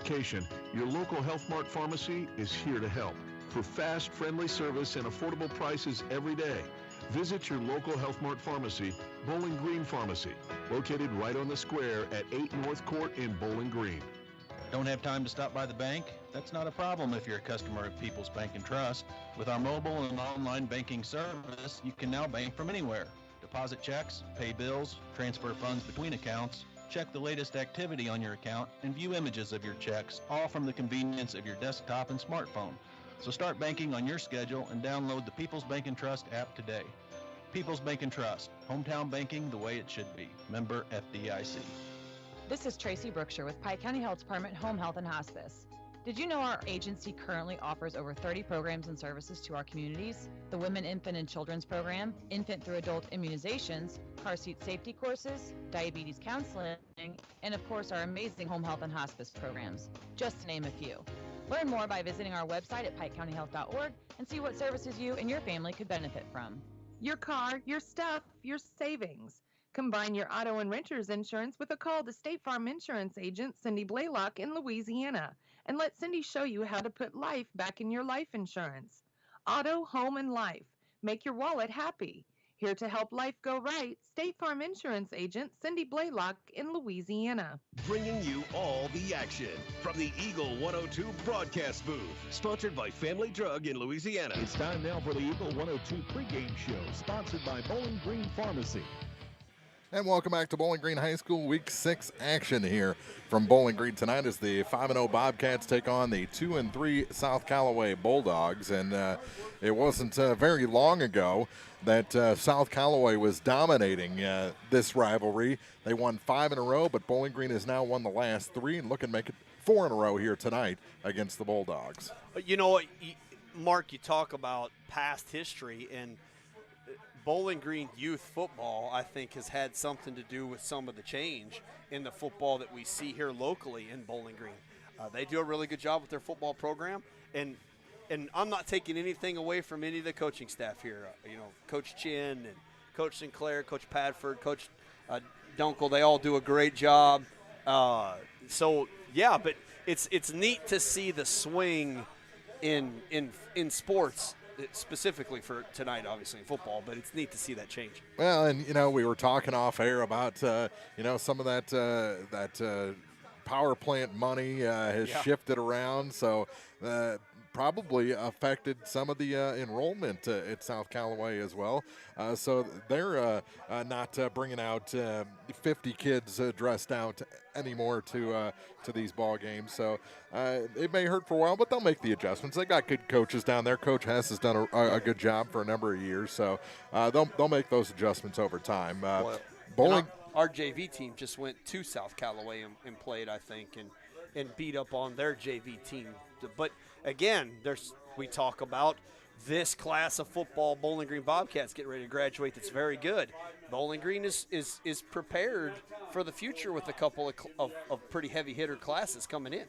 medication, your local Health Mart pharmacy is here to help. For fast, friendly service and affordable prices every day, visit your local Health Mart pharmacy, Bowling Green Pharmacy, located right on the square at 8 North Court in Bowling Green. Don't have time to stop by the bank? That's not a problem if you're a customer of People's Bank and Trust. With our mobile and online banking service, you can now bank from anywhere. Deposit checks, pay bills, transfer funds between accounts, check the latest activity on your account, and view images of your checks, all from the convenience of your desktop and smartphone. So start banking on your schedule and download the People's Bank and Trust app today. People's Bank and Trust, hometown banking the way it should be. Member FDIC. This is Tracy Brookshire with Pike County Health Department Home Health and Hospice. Did you know our agency currently offers over 30 programs and services to our communities? The Women, Infant, and Children's Program, infant through adult immunizations, car seat safety courses, diabetes counseling, and of course our amazing home health and hospice programs, just to name a few. Learn more by visiting our website at pikecountyhealth.org and see what services you and your family could benefit from. Your car, your stuff, your savings. Combine your auto and renter's insurance with a call to State Farm Insurance agent Cindy Blaylock in Louisiana, and let Cindy show you how to put life back in your life insurance. Auto, home, and life. Make your wallet happy. Here to help life go right, State Farm Insurance agent Cindy Blaylock in Louisiana. Bringing you all the action from the Eagle 102 broadcast booth. Sponsored by Family Drug in Louisiana. It's time now for the Eagle 102 pregame show, sponsored by Bowling Green Pharmacy. And welcome back to Bowling Green High School Week 6 action here from Bowling Green tonight as the 5-0 Bobcats take on the 2-3 South Callaway Bulldogs. And it wasn't very long ago that South Callaway was dominating this rivalry. They won 5 in a row, but Bowling Green has now won the last 3 and looking to make it 4 in a row here tonight against the Bulldogs. You know, Mark, you talk about past history, and Bowling Green youth football, I think, has had something to do with some of the change in the football that we see here locally in Bowling Green. They do a really good job with their football program, and I'm not taking anything away from any of the coaching staff here. Coach Chin and Coach Sinclair, Coach Padford, Coach Dunkel, they all do a great job. But it's neat to see the swing in sports, specifically for tonight, obviously in football, but it's neat to see that change. Well, and we were talking off air about some of that power plant money has shifted around, so probably affected some of the enrollment at South Callaway as well. So they're not bringing out 50 kids dressed out anymore to these ball games. So it may hurt for a while, but they'll make the adjustments. They got good coaches down there. Coach Hess has done a good job for a number of years, so they'll make those adjustments over time. Bowling. Our JV team just went to South Callaway and played, I think, and beat up on their JV team. But again, we talk about this class of football, Bowling Green Bobcats getting ready to graduate. That's very good. Bowling Green is prepared for the future with a couple of pretty heavy hitter classes coming in.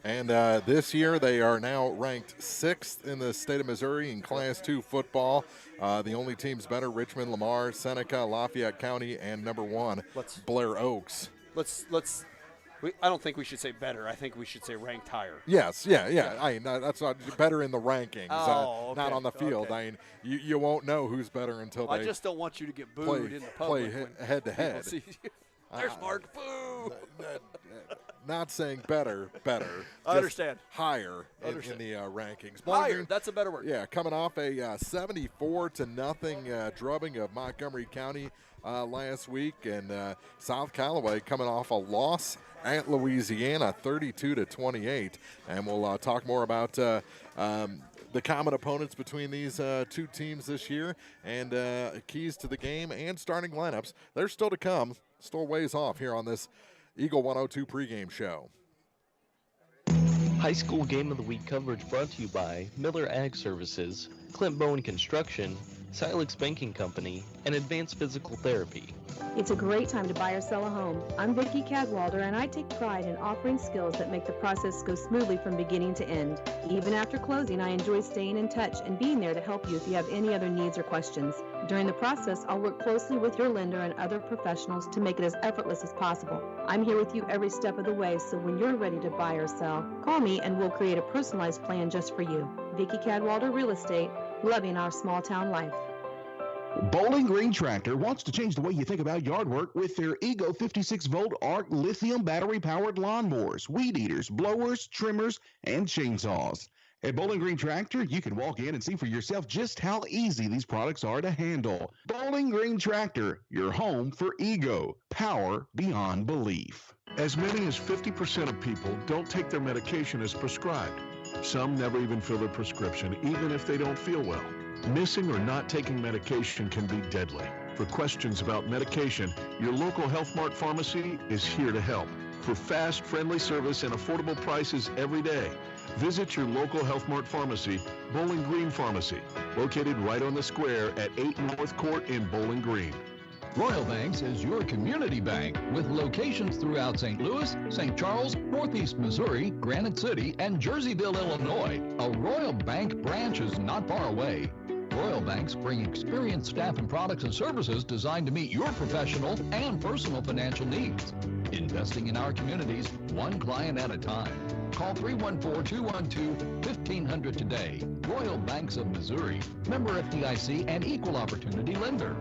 And this year they are now ranked 6th in the state of Missouri in Class 2 football. The only teams better: Richmond, Lamar, Seneca, Lafayette County, and number 1, Blair Oaks. I don't think we should say better. I think we should say ranked higher. Yes, yeah. That's not better in the rankings, okay. Not on the field. Okay. You won't know who's better until they I just don't want you to get booed in the public. Play head to head. There's Mark. Boo! Not saying better. I understand. Higher in the rankings. Higher, that's a better word. Yeah, coming off a 74-0 drubbing of Montgomery County last week, and South Callaway coming off a loss at Louisiana, 32-28. And we'll talk more about the common opponents between these two teams this year and keys to the game and starting lineups. They're still to come. Still ways off here on this Eagle 102 pregame show. High School Game of the Week coverage brought to you by Miller Ag Services, Clint Bowen Construction, Silex Banking Company, and Advanced Physical Therapy. It's a great time to buy or sell a home. I'm Vicki Cadwalder, and I take pride in offering skills that make the process go smoothly from beginning to end. Even after closing, I enjoy staying in touch and being there to help you if you have any other needs or questions. During the process, I'll work closely with your lender and other professionals to make it as effortless as possible. I'm here with you every step of the way, so when you're ready to buy or sell, call me and we'll create a personalized plan just for you. Vicki Cadwalder Real Estate, loving our small town life. Bowling Green Tractor wants to change the way you think about yard work with their Ego 56-volt ARC lithium battery-powered lawnmowers, weed eaters, blowers, trimmers, and chainsaws. At Bowling Green Tractor, you can walk in and see for yourself just how easy these products are to handle. Bowling Green Tractor, your home for Ego. Power beyond belief. As many as 50% of people don't take their medication as prescribed. Some never even fill their prescription, even if they don't feel well. Missing or not taking medication can be deadly. For questions about medication, your local Health Mart pharmacy is here to help. For fast, friendly service and affordable prices every day, visit your local Health Mart pharmacy, Bowling Green Pharmacy, located right on the square at 8 North Court in Bowling Green. Royal Banks is your community bank with locations throughout St. Louis, St. Charles, Northeast Missouri, Granite City, and Jerseyville, Illinois. A Royal Bank branch is not far away. Royal Banks bring experienced staff and products and services designed to meet your professional and personal financial needs. Investing in our communities, one client at a time. Call 314-212-1500 today. Royal Banks of Missouri. Member FDIC and equal opportunity lender.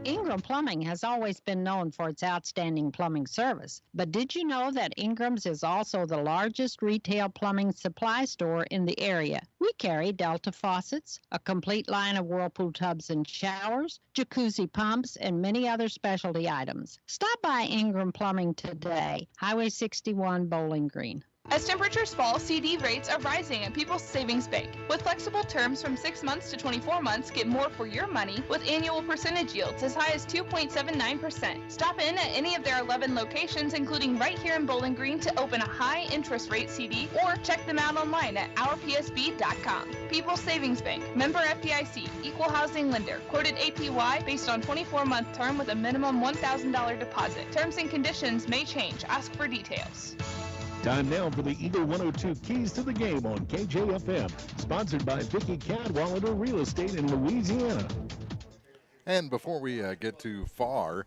Ingram Plumbing has always been known for its outstanding plumbing service. But did you know that Ingram's is also the largest retail plumbing supply store in the area? We carry Delta faucets, a complete line of Whirlpool tubs and showers, jacuzzi pumps, and many other specialty items. Stop by Ingram Plumbing today, Highway 61, Bowling Green. As temperatures fall, CD rates are rising at People's Savings Bank. With flexible terms from 6 months to 24 months, get more for your money with annual percentage yields as high as 2.79%. Stop in at any of their 11 locations, including right here in Bowling Green, to open a high interest rate CD or check them out online at ourpsb.com. People's Savings Bank, member FDIC, equal housing lender, quoted APY based on 24-month term with a minimum $1,000 deposit. Terms and conditions may change. Ask for details. Time now for the Eagle 102 Keys to the Game on KJFM, sponsored by Vicki Cadwalder Real Estate in Louisiana. And before we get too far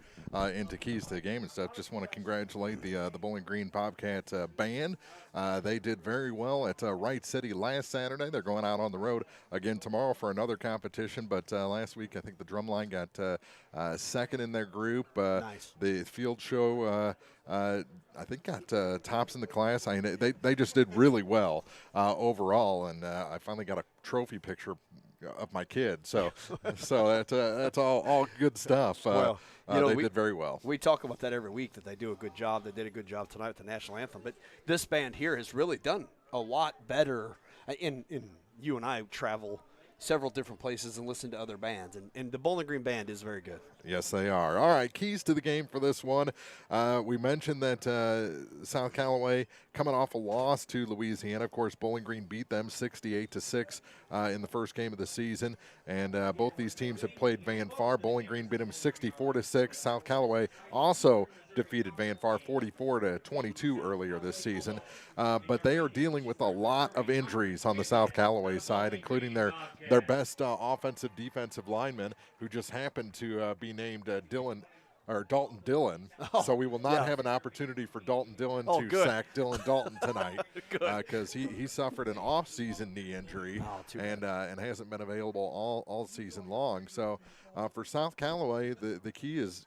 into Keys to the Game and stuff, just want to congratulate the Bowling Green Bobcats band. They did very well at Wright City last Saturday. They're going out on the road again tomorrow for another competition. But last week, I think the drumline got second in their group. Nice. The field show, I think, got tops in the class. I mean, they just did really well overall. And I finally got a trophy picture of my kid, so that's all good stuff. Well, they did very well. We talk about that every week, that they do a good job. They did a good job tonight with the national anthem, but this band here has really done a lot better. In you and I travel several different places and listen to other bands, and the Bowling Green Band is very good. Yes, they are. All right, keys to the game for this one. We mentioned that South Callaway coming off a loss to Louisiana. Of course, Bowling Green beat them 68-6 in the first game of the season, and both these teams have played Van Far. Bowling Green beat them 64-6. South Callaway also defeated Van Far 44-22 earlier this season. But they are dealing with a lot of injuries on the South Callaway side, including their best offensive defensive lineman, who just happened to be named Dalton Dillon. Oh, so we will not have an opportunity for Dalton Dillon to good. sack Dylan Dalton tonight, because he suffered an off-season knee injury and hasn't been available all season long. So for South Callaway, the key is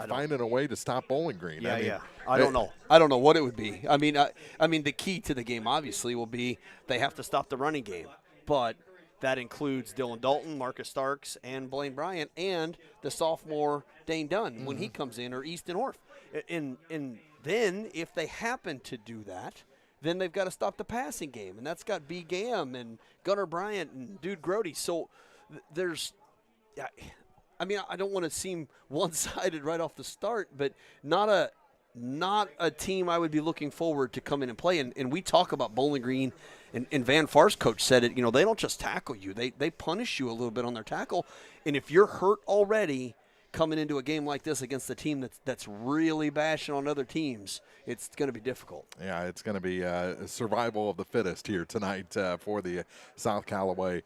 finding a way to stop Bowling Green. Yeah, I don't know. I don't know what it would be. I mean, the key to the game obviously will be they have to stop the running game, but that includes Dylan Dalton, Marcus Starks, and Blaine Bryant, and the sophomore Dane Dunn when he comes in, or Easton Orff. And then if they happen to do that, then they've got to stop the passing game, and that's got B. Gam and Gunnar Bryant and Dude Grody. So there's – I mean, I don't want to seem one-sided right off the start, but not a not a team I would be looking forward to come in and play. And we talk about Bowling Green, and Van Far's coach said it, they don't just tackle you. They punish you a little bit on their tackle. And if you're hurt already coming into a game like this against a team that's really bashing on other teams, it's going to be difficult. Yeah, it's going to be survival of the fittest here tonight for the South Callaway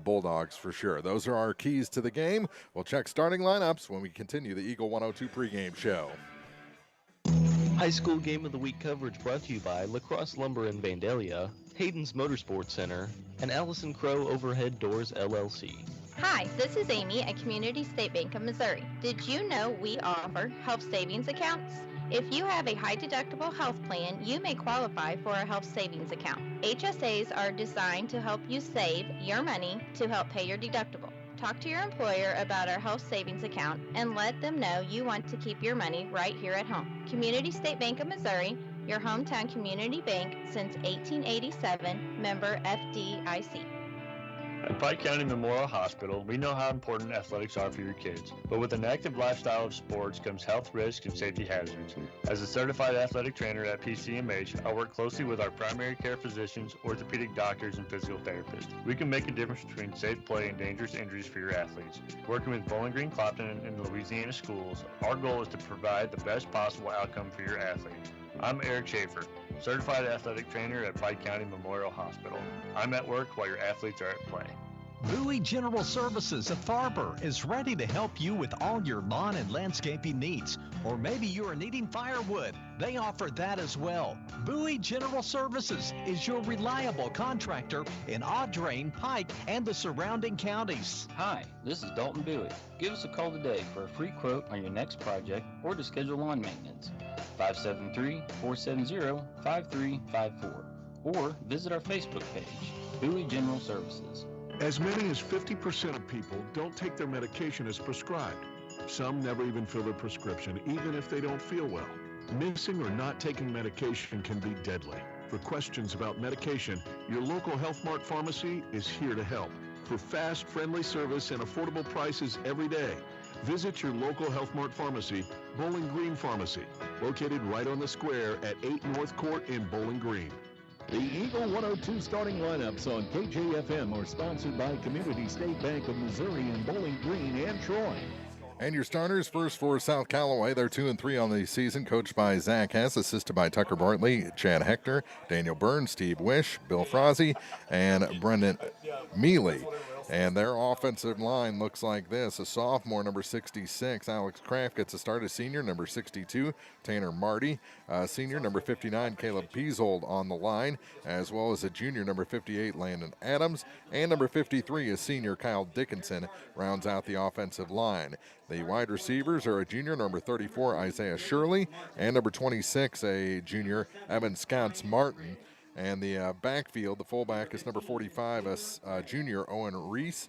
Bulldogs for sure. Those are our keys to the game. We'll check starting lineups when we continue the Eagle 102 pregame show. High school game of the week coverage brought to you by Lacrosse Lumber in Vandalia, Hayden's Motorsports Center, and Allison Crow Overhead Doors LLC. Hi, this is Amy at Community State Bank of Missouri. Did you know we offer health savings accounts? If you have a high-deductible health plan, you may qualify for a health savings account. HSAs are designed to help you save your money to help pay your deductible. Talk to your employer about our health savings account and let them know you want to keep your money right here at home. Community State Bank of Missouri, your hometown community bank since 1887, member FDIC. At Pike County Memorial Hospital, we know how important athletics are for your kids, but with an active lifestyle of sports comes health risks and safety hazards. As a certified athletic trainer at PCMH, I work closely with our primary care physicians, orthopedic doctors, and physical therapists. We can make a difference between safe play and dangerous injuries for your athletes. Working with Bowling Green Clopton and the Louisiana schools, our goal is to provide the best possible outcome for your athlete. I'm Eric Schaefer, certified athletic trainer at Pike County Memorial Hospital. I'm at work while your athletes are at play. Bowie General Services of Farber is ready to help you with all your lawn and landscaping needs. Or maybe you are needing firewood. They offer that as well. Bowie General Services is your reliable contractor in Audrain, Pike, and the surrounding counties. Hi, this is Dalton Bowie. Give us a call today for a free quote on your next project or to schedule lawn maintenance. 573-470-5354 or visit our Facebook page, Bowie General Services. As many as 50% of people don't take their medication as prescribed. Some never even fill their prescription, even if they don't feel well. Missing or not taking medication can be deadly. For questions about medication, your local Health Mart pharmacy is here to help. For fast, friendly service and affordable prices every day, visit your local Health Mart pharmacy, Bowling Green Pharmacy, located right on the square at 8 North Court in Bowling Green. The Eagle 102 starting lineups on KJFM are sponsored by Community State Bank of Missouri in Bowling Green and Troy. And your starters first for South Callaway. They're 2-3 on the season, coached by Zach Hess, assisted by Tucker Bartley, Chad Hector, Daniel Burns, Steve Wish, Bill Frazee, and Brendan Mealy. And their offensive line looks like this. A sophomore, number 66, Alex Kraft, gets a start. A senior, number 62, Tanner Marty. Senior, number 59, Caleb Peasold on the line, as well as a junior, number 58, Landon Adams. And number 53, a senior, Kyle Dickinson, rounds out the offensive line. The wide receivers are a junior, number 34, Isaiah Shirley, and number 26, a junior, Evan Scotts Martin. And the backfield, the fullback is number 45, a junior, Owen Reese.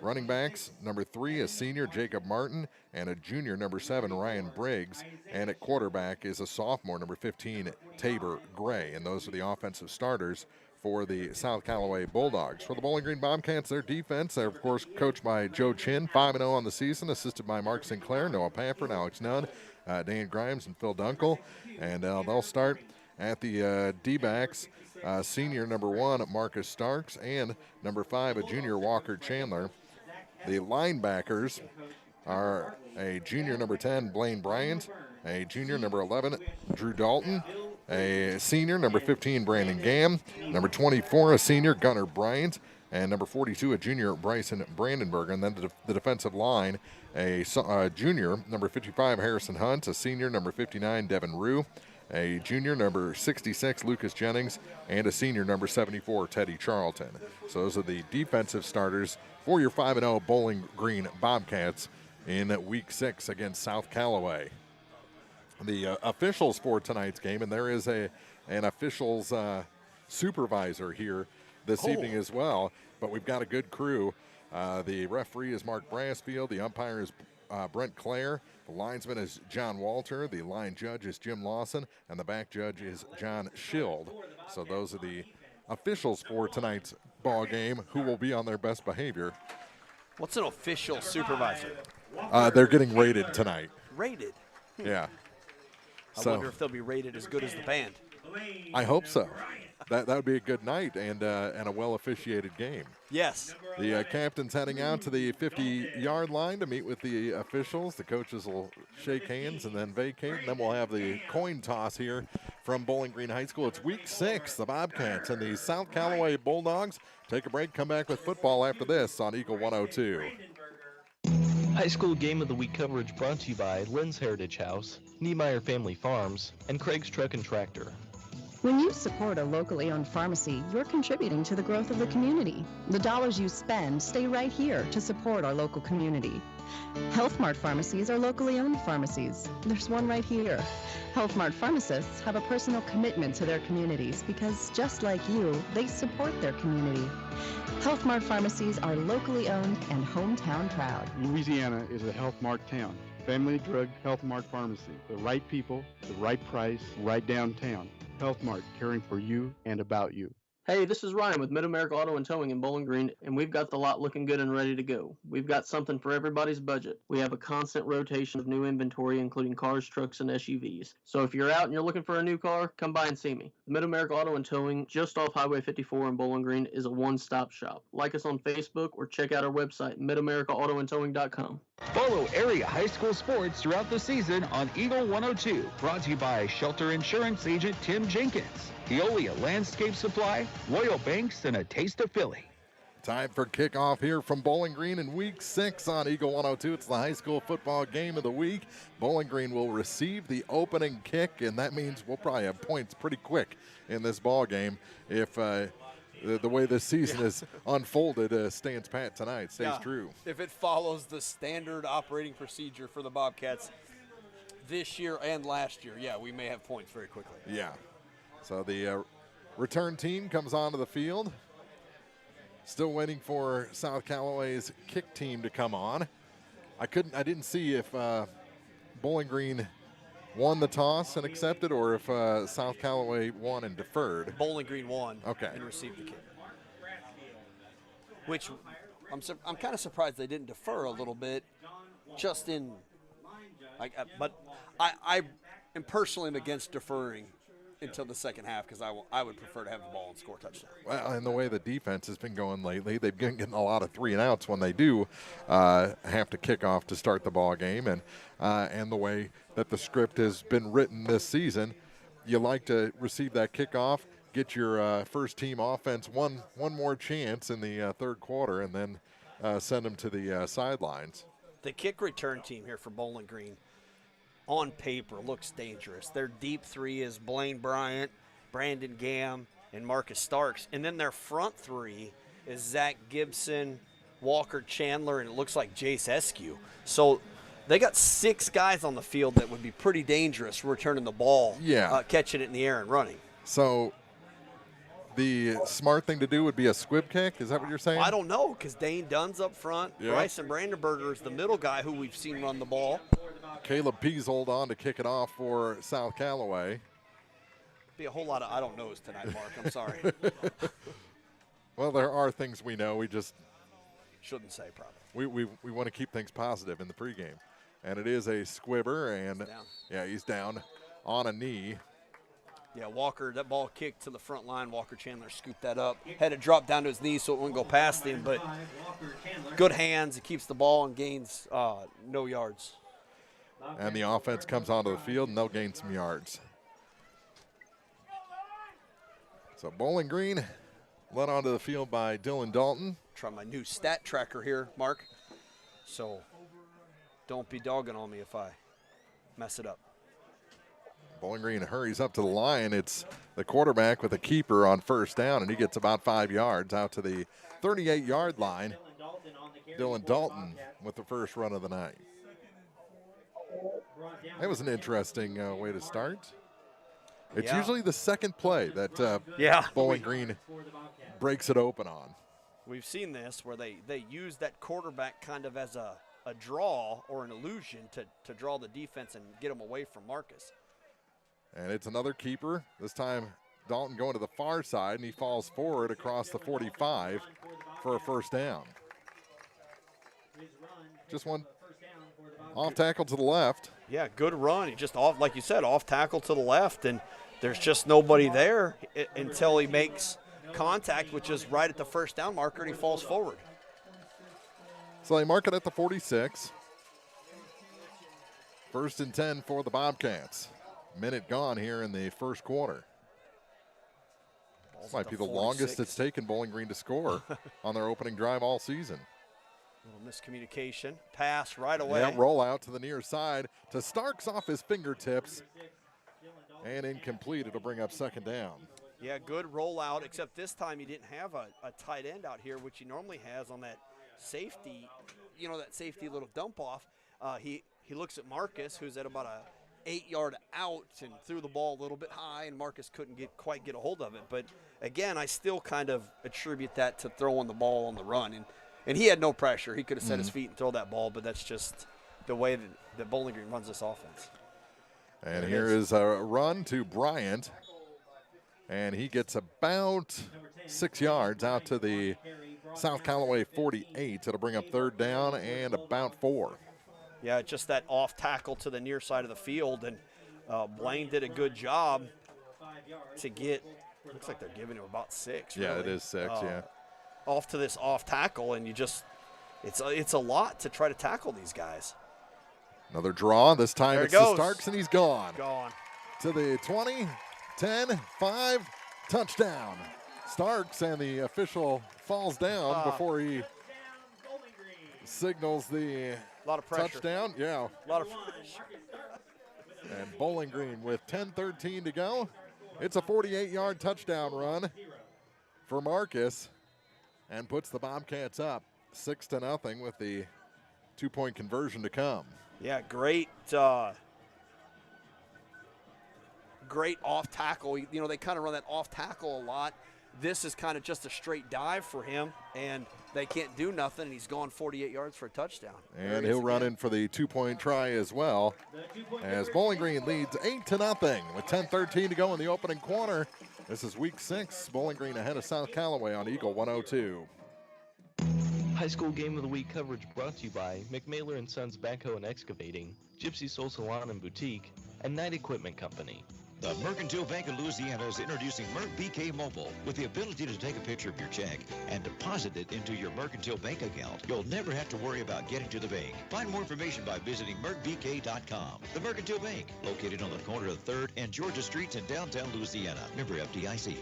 Running backs, number 3, a senior, Jacob Martin, and a junior, number 7, Ryan Briggs. And at quarterback is a sophomore, number 15, Tabor Gray. And those are the offensive starters for the South Callaway Bulldogs. For the Bowling Green Bobcats, their defense, they're, of course, coached by Joe Chin, 5-0 on the season, assisted by Mark Sinclair, Noah Pafford, Alex Nunn, Dan Grimes, and Phil Dunkel. And they'll start at the D-backs, senior number 1, Marcus Starks, and number 5, a junior, Walker Chandler. The linebackers are a junior, number 10, Blaine Bryant, a junior, number 11, Drew Dalton, a senior, number 15, Brandon Gamm, number 24, a senior, Gunnar Bryant, and number 42, a junior, Bryson Brandenburg. And then the defensive line, a junior, number 55, Harrison Hunt, a senior, number 59, Devin Rue, a junior, number 66, Lucas Jennings, and a senior, number 74, Teddy Charlton. So those are the defensive starters for your 5-0 Bowling Green Bobcats in Week 6 against South Callaway. The officials for tonight's game, and there is an officials supervisor here this evening as well, but we've got a good crew. The referee is Mark Brassfield, the umpire is Brent Clare, the linesman is John Walter, the line judge is Jim Lawson, and the back judge is John Schild. So those are the officials for tonight's ball game who will be on their best behavior. What's an official supervisor? They're getting rated tonight. Rated? Yeah. I wonder if they'll be rated as good as the band. I hope so. That would be a good night and a well-officiated game. Yes. The captain's heading out to the 50-yard line to meet with the officials. The coaches will shake hands and then vacate, and then we'll have the coin toss here from Bowling Green High School. It's week 6. The Bobcats and the South Callaway Bulldogs. Take a break, come back with football after this on Eagle 102. High School Game of the Week coverage brought to you by Lynn's Heritage House, Niemeyer Family Farms, and Craig's Truck and Tractor. When you support a locally owned pharmacy, you're contributing to the growth of the community. The dollars you spend stay right here to support our local community. Health Mart pharmacies are locally owned pharmacies. There's one right here. Health Mart pharmacists have a personal commitment to their communities because, just like you, they support their community. Health Mart pharmacies are locally owned and hometown proud. Louisiana is a Health Mart town. Family Drug Health Mart Pharmacy. The right people, the right price, right downtown. Health Mart, caring for you and about you. Hey, this is Ryan with Mid-America Auto and Towing in Bowling Green, and we've got the lot looking good and ready to go. We've got something for everybody's budget. We have a constant rotation of new inventory, including cars, trucks, and SUVs. So if you're out and you're looking for a new car, come by and see me. Mid-America Auto and Towing, just off Highway 54 in Bowling Green, is a one-stop shop. Like us on Facebook or check out our website, midamericaautoandtowing.com. Follow area high school sports throughout the season on Eagle 102. Brought to you by Shelter Insurance Agent Tim Jenkins, Veolia Landscape Supply, Royal Banks, and a taste of Philly. Time for kickoff here from Bowling Green in week 6 on Eagle 102. It's the high school football game of the week. Bowling Green will receive the opening kick, and that means we'll probably have points pretty quick in this ball game if the way this season is unfolded stands pat tonight, stays true. If it follows the standard operating procedure for the Bobcats this year and last year, we may have points very quickly. Yeah. So the return team comes onto the field. Still waiting for South Callaway's kick team to come on. I didn't see if Bowling Green won the toss and accepted, or if South Callaway won and deferred. Bowling Green won and received the kick. Which I'm kind of surprised they didn't defer a little bit, just in. But I am personally against deferring until the second half because I would prefer to have the ball and score a touchdown. Well, and the way the defense has been going lately, they've been getting a lot of 3-and-outs when they do have to kick off to start the ball game, and the way that the script has been written this season, you like to receive that kickoff, get your first team offense one more chance in the third quarter, and then send them to the sidelines. The kick return team here for Bowling Green, on paper, looks dangerous. Their deep three is Blaine Bryant, Brandon Gam, and Marcus Starks. And then their front three is Zach Gibson, Walker Chandler, and it looks like Jace Eskew. So they got 6 guys on the field that would be pretty dangerous returning the ball, catching it in the air and running. So the smart thing to do would be a squib kick? Is that what you're saying? I don't know, because Dane Dunn's up front. Bryson Brandenberger is the middle guy who we've seen run the ball. Caleb Peasold on to kick it off for South Callaway. Be a whole lot of I don't knows tonight, Mark. I'm sorry. Well, there are things we know. We just shouldn't say probably. We want to keep things positive in the pregame. And it is a squibber, and he's down on a knee. Yeah, Walker, that ball kicked to the front line. Walker Chandler scooped that up. Had it drop down to his knee so it wouldn't go past him, but good hands. He keeps the ball and gains no yards. And the offense comes onto the field, and they'll gain some yards. So Bowling Green led onto the field by Dylan Dalton. Try my new stat tracker here, Mark. So don't be dogging on me if I mess it up. Bowling Green hurries up to the line. It's the quarterback with a keeper on first down, and he gets about 5 yards out to the 38-yard line. Dylan Dalton with the first run of the night. That was an interesting way to start. It's usually the second play that Bowling Green breaks it open on. We've seen this where they use that quarterback kind of as a draw or an illusion to draw the defense and get them away from Marcus. And it's another keeper. This time Dalton going to the far side, and he falls forward across the 45 for a first down. Just one off tackle to the left. Yeah, good run. He just off, like you said, off tackle to the left, and there's just nobody there until he makes contact, which is right at the first down marker, and he falls forward. So they mark it at the 46. 1st and 10 for the Bobcats. Minute gone here in the first quarter. This might be the longest it's taken Bowling Green to score on their opening drive all season. Little miscommunication. Pass right away. Yeah, roll out to the near side to Starks off his fingertips. And incomplete. It'll bring up 2nd down. Yeah, good rollout, except this time he didn't have a tight end out here, which he normally has on that safety, that safety little dump off. He looks at Marcus, who's at about a 8-yard out, and threw the ball a little bit high, and Marcus couldn't quite get a hold of it. But again, I still kind of attribute that to throwing the ball on the run. And he had no pressure. He could have set his feet and throw that ball, but that's just the way that Bowling Green runs this offense. And here is a run to Bryant. And he gets about 6 yards out to the South Callaway 48. It'll bring up 3rd down and about 4. Yeah, just that off tackle to the near side of the field. And Blaine did a good job to get, looks like they're giving him about 6. Yeah, really. it is 6, yeah. Off to this off tackle, and it's a lot to try to tackle these guys. Another draw. This time there it's to Starks, and he's gone. Gone. To the 20, 10, 5, touchdown. Starks, and the official falls down before he signals the touchdown. Yeah. A lot of pressure. And Bowling Green with 10:13 to go. It's a 48-yard touchdown run for Marcus and puts the Bobcats up 6-0 with the 2-point conversion to come. Yeah, great great off tackle. They kind of run that off tackle a lot. This is kind of just a straight dive for him, and they can't do nothing, and he's gone 48 yards for a touchdown. And he'll run in for the 2-point try as well, as Bowling Green leads 8-0 with 10:13 to go in the opening quarter. This is week 6. Bowling Green ahead of South Callaway on Eagle 102. High School Game of the Week coverage brought to you by McMailer & Sons Backhoe and Excavating, Gypsy Soul Salon and Boutique, and Knight Equipment Company. The Mercantile Bank of Louisiana is introducing Merc BK Mobile with the ability to take a picture of your check and deposit it into your Mercantile Bank account. You'll never have to worry about getting to the bank. Find more information by visiting mercbk.com. The Mercantile Bank, located on the corner of 3rd and Georgia Streets in downtown Louisiana. Member FDIC.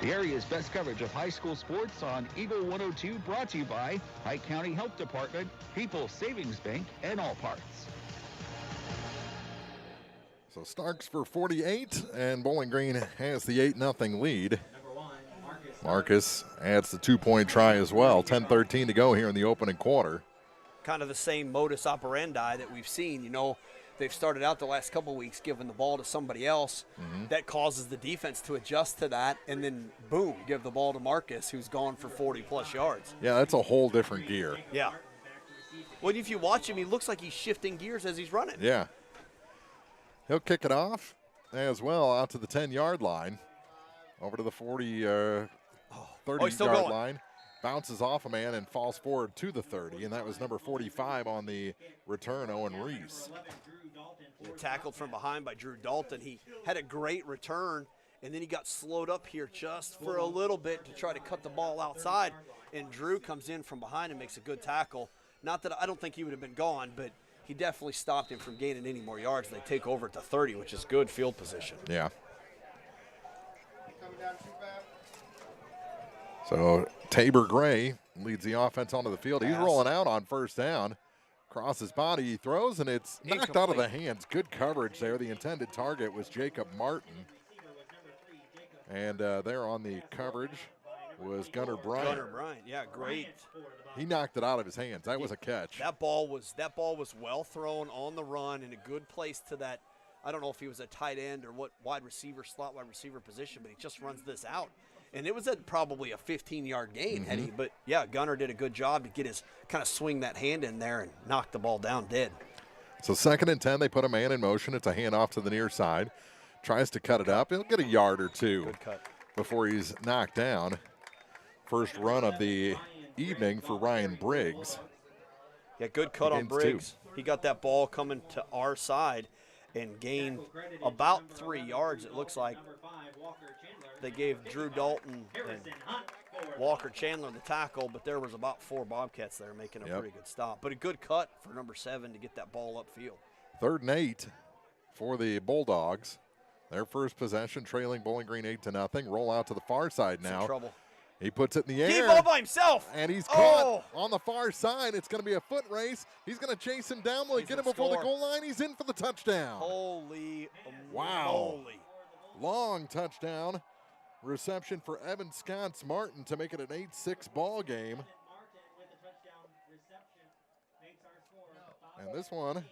The area's best coverage of high school sports on Eagle 102, brought to you by Pike County Health Department, People's Savings Bank, and All Parts. So Starks for 48, and Bowling Green has the 8-0 lead. Marcus adds the 2-point try as well. 10:13 to go here in the opening quarter. Kind of the same modus operandi that we've seen. They've started out the last couple weeks giving the ball to somebody else. That causes the defense to adjust to that, and then, boom, give the ball to Marcus, who's gone for 40-plus yards. Yeah, that's a whole different gear. Yeah. Well, if you watch him, he looks like he's shifting gears as he's running. Yeah. He'll kick it off as well out to the 10-yard line. Over to the 30-yard line. Bounces off a man and falls forward to the 30, and that was number 45 on the return, Owen Reese. Tackled from behind by Drew Dalton. He had a great return, and then he got slowed up here just for a little bit to try to cut the ball outside, and Drew comes in from behind and makes a good tackle. Not that I don't think he would have been gone, but he definitely stopped him from gaining any more yards. They take over at the 30, which is good field position. Yeah. So Tabor Gray leads the offense onto the field. He's rolling out on 1st down. Across his body, he throws, and it's knocked out of the hands. Good coverage there. The intended target was Jacob Martin. And there on the coverage was Gunnar Bryant. Gunnar Bryant, yeah, great. He knocked it out of his hands. That was a catch. That ball was well thrown on the run in a good place to that. I don't know if he was a tight end or what slot wide receiver position, but he just runs this out. And it was probably a 15-yard gain, but yeah, Gunnar did a good job to get his kind of swing that hand in there and knock the ball down dead. So 2nd and 10, they put a man in motion. It's a handoff to the near side. Tries to cut it up. He'll get a yard or two before he's knocked down. First run of the evening for Ryan Briggs. Yeah, good cut on Briggs. He got that ball coming to our side and gained about 3 yards, it looks like. They gave Drew Dalton and Walker Chandler the tackle, but there was about 4 Bobcats there making a pretty good stop. But a good cut for number 7 to get that ball upfield. 3rd and 8 for the Bulldogs. Their first possession, trailing Bowling Green 8-0. Roll out to the far side now. Some trouble. He puts it in the air. Deep ball by himself. And he's caught on the far side. It's going to be a foot race. He's going to chase him down. Will he get him before the goal line? He's in for the touchdown. Holy wow. moly. Long touchdown reception for Evan Scotts Martin to make it an 8-6 ball game. And this one,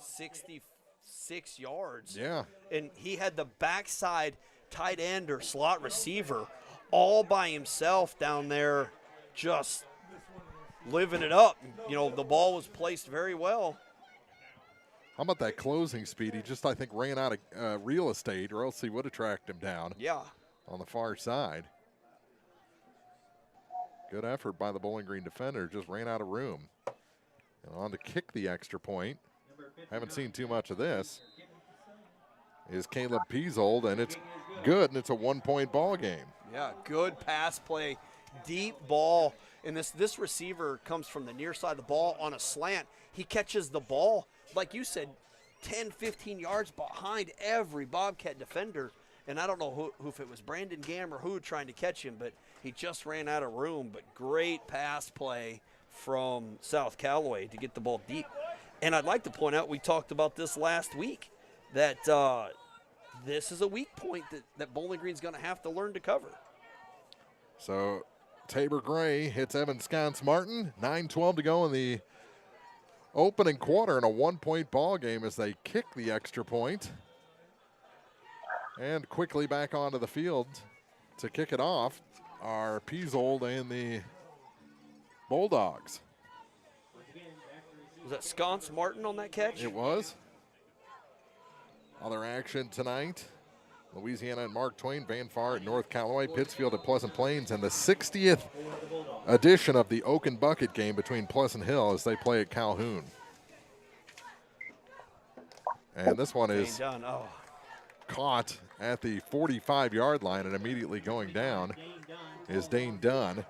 66 yards. Yeah. And he had the backside tight end or slot receiver all by himself down there, just living it up. You know, the ball was placed very well. How about that closing speed? He just, I think, ran out of real estate, or else he would have tracked him down. Yeah. On the far side. Good effort by the Bowling Green defender. Just ran out of room. And on to kick the extra point. Haven't seen too much of this. Is Caleb Peasold, and it's good, and it's a 1-point ball game. Yeah, good pass play, deep ball. And this receiver comes from the near side of the ball on a slant. He catches the ball, like you said, 10, 15 yards behind every Bobcat defender. And I don't know who if it was Brandon Gamm or who trying to catch him, but he just ran out of room. But great pass play from South Callaway to get the ball deep. And I'd like to point out, we talked about this last week, that this is a weak point that Bowling Green's going to have to learn to cover. So Tabor Gray hits Evan Scotts Martin. 9:12 to go in the opening quarter, and a 1-point ball game as they kick the extra point. And quickly back onto the field to kick it off are Peasold and the Bulldogs. Was that Scotts Martin on that catch? It was. Other action tonight. Louisiana and Mark Twain, Van Far at North Callaway, Pittsfield at Pleasant Plains, and the 60th edition of the Oak and Bucket game between Pleasant Hill as they play at Calhoun. And this one is caught at the 45-yard line, and immediately going down is Dane Dunn.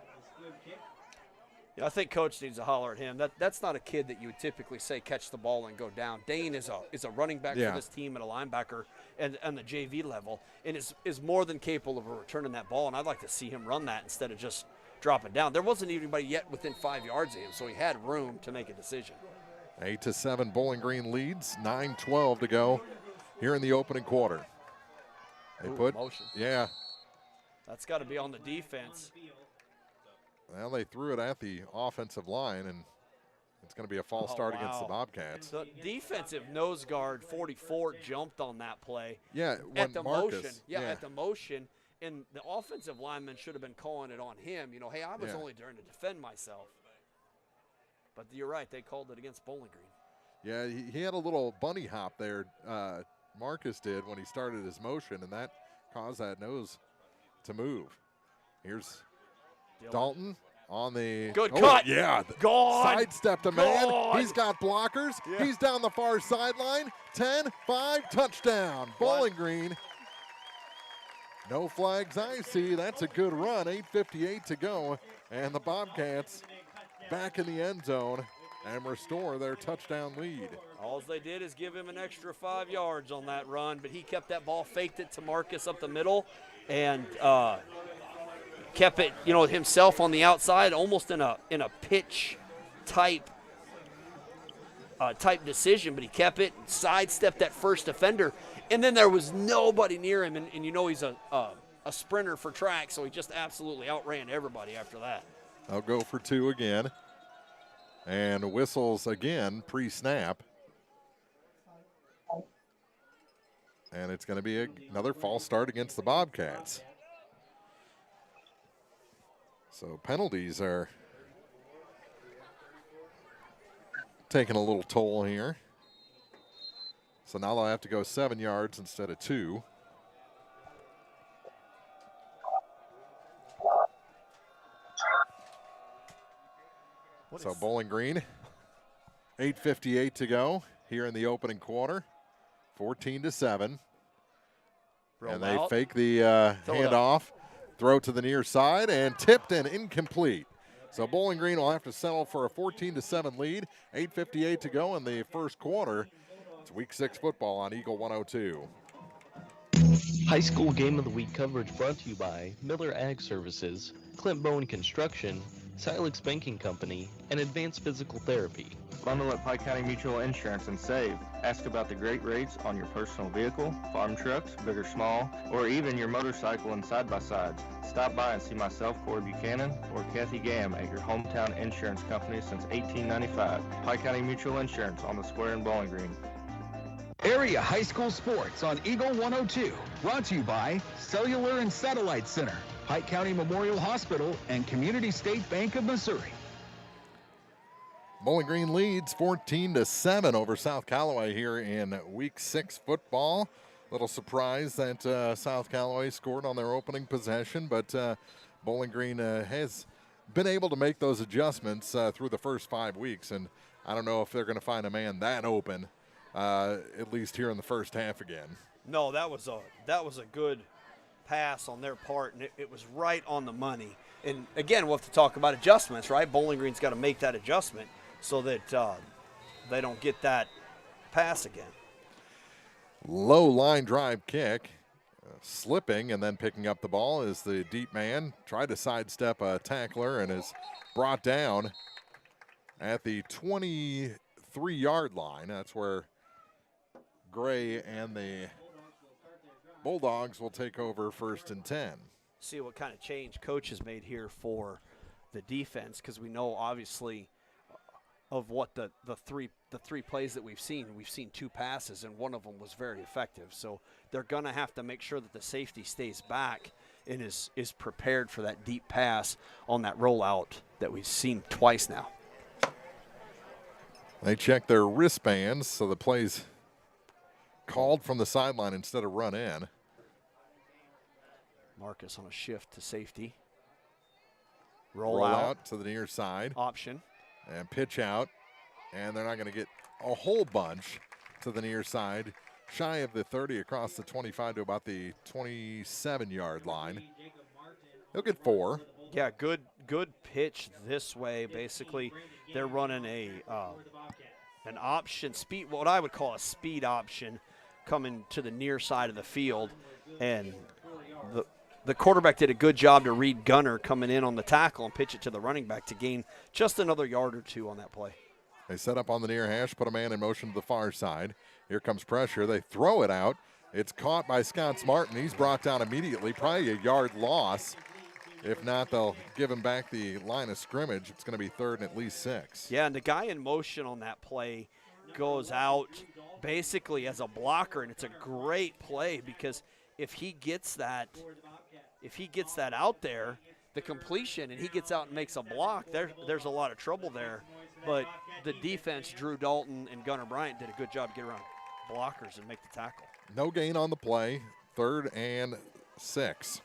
Yeah, I think Coach needs to holler at him. That's not a kid that you would typically say catch the ball and go down. Dane is a running back for this team and a linebacker and the JV level, and is more than capable of returning that ball, and I'd like to see him run that instead of just dropping down. There wasn't anybody yet within 5 yards of him, so he had room to make a decision. 8-7 Bowling Green leads, 9:12 to go here in the opening quarter. They put motion. Yeah. That's got to be on the defense. Well, they threw it at the offensive line, and it's going to be a false start against the Bobcats. The defensive nose guard 44 jumped on that play. Yeah, at the Marcus, motion. Yeah, at the motion, and the offensive lineman should have been calling it on him. You know, hey, I was only trying to defend myself. But you're right, they called it against Bowling Green. Yeah, he had a little bunny hop there, Marcus did, when he started his motion, and that caused that nose to move. Here's Dalton on the good cut. Yeah, gone. Sidestepped a man. He's got blockers. Yeah. He's down the far sideline. 10-5 touchdown. Bowling Green. No flags I see. That's a good run. 8:58 to go, and the Bobcats back in the end zone and restore their touchdown lead. All they did is give him an extra 5 yards on that run, but he kept that ball, faked it to Marcus up the middle, and kept it, himself on the outside, almost in a pitch type decision, but he kept it, sidestepped that first defender, and then there was nobody near him, and he's a sprinter for track, so he just absolutely outran everybody after that. They'll go for 2 again, and whistles again pre-snap, and it's going to be another false start against the Bobcats. So penalties are taking a little toll here. So now they'll have to go 7 yards instead of 2. So Bowling Green 8:58 to go here in the opening quarter. 14-7. And they fake the handoff, throw to the near side, and tipped and incomplete. So Bowling Green will have to settle for a 14-7 lead. 8:58 to go in the first quarter. It's Week 6 football on Eagle 102. High school game of the week coverage brought to you by Miller Ag Services, Clint Bowen Construction, Silex Banking Company, and Advanced Physical Therapy. Bundle at Pike County Mutual Insurance and save. Ask about the great rates on your personal vehicle, farm trucks, big or small, or even your motorcycle and side-by-sides. Stop by and see myself, Corey Buchanan, or Kathy Gam at your hometown insurance company since 1895. Pike County Mutual Insurance on the square in Bowling Green. Area high school sports on Eagle 102. Brought to you by Cellular and Satellite Center, Pike County Memorial Hospital, and Community State Bank of Missouri. Bowling Green leads 14-7 over South Callaway here in Week 6 football. Little surprise that South Callaway scored on their opening possession, but Bowling Green has been able to make those adjustments through the first 5 weeks, and I don't know if they're going to find a man that open, at least here in the first half again. No, that was a good pass on their part, and it was right on the money. And again, we'll have to talk about adjustments, right? Bowling Green's got to make that adjustment so that they don't get that pass again. Low line drive kick, slipping and then picking up the ball is the deep man. Tried to sidestep a tackler and is brought down at the 23-yard line. That's where Gray and the Bulldogs will take over 1st and 10. See what kind of change coach has made here for the defense, because we know obviously of what the three plays that we've seen 2 passes, and one of them was very effective. So they're going to have to make sure that the safety stays back and is prepared for that deep pass on that rollout that we've seen twice now. They check their wristbands, so the play's called from the sideline instead of run in. Marcus on a shift to safety. Roll out to the near side. Option. And pitch out. And they're not going to get a whole bunch to the near side. Shy of the 30 across the 25 to about the 27-yard line. He'll get 4. Yeah, good pitch this way. Basically, they're running an option speed, what I would call a speed option, coming to the near side of the field, and the quarterback did a good job to read Gunner coming in on the tackle and pitch it to the running back to gain just another yard or 2 on that play. They set up on the near hash, put a man in motion to the far side. Here comes pressure. They throw it out. It's caught by Scott Martin. He's brought down immediately, probably a yard loss. If not, they'll give him back the line of scrimmage. It's going to be 3rd and at least 6. Yeah, and the guy in motion on that play goes out basically as a blocker, and it's a great play because if he gets that out there, the completion, and he gets out and makes a block, there's a lot of trouble there. But the defense, Drew Dalton and Gunnar Bryant, did a good job getting around blockers and make the tackle. No gain on the play, 3rd and 6.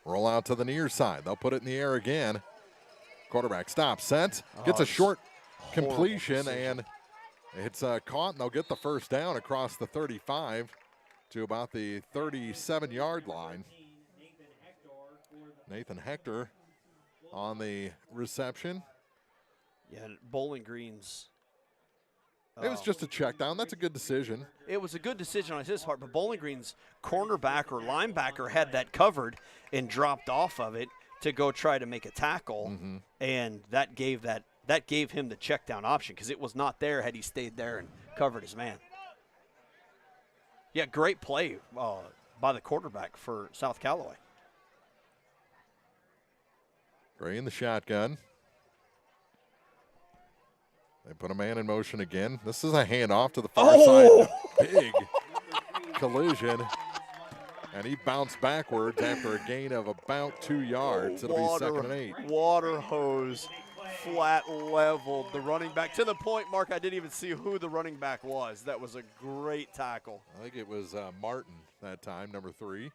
Roll out to the near side. They'll put it in the air again. Quarterback stops, sent, gets a short completion, and it's caught, and they'll get the first down across the 35 to about the 37-yard line. Nathan Hector on the reception. Yeah, Bowling Green's. It was just a check down. That's a good decision. It was a good decision on his part, but Bowling Green's cornerback or linebacker had that covered and dropped off of it to go try to make a tackle, and that gave him the check down option because it was not there had he stayed there and covered his man. Yeah, great play by the quarterback for South Callaway. Gray in the shotgun. They put a man in motion again. This is a handoff to the far side. Big collision. And he bounced backwards after a gain of about 2 yards. It'll be 2nd and 8. Water hose, flat leveled the running back. To the point, Mark, I didn't even see who the running back was. That was a great tackle. I think it was Martin that time, number 3.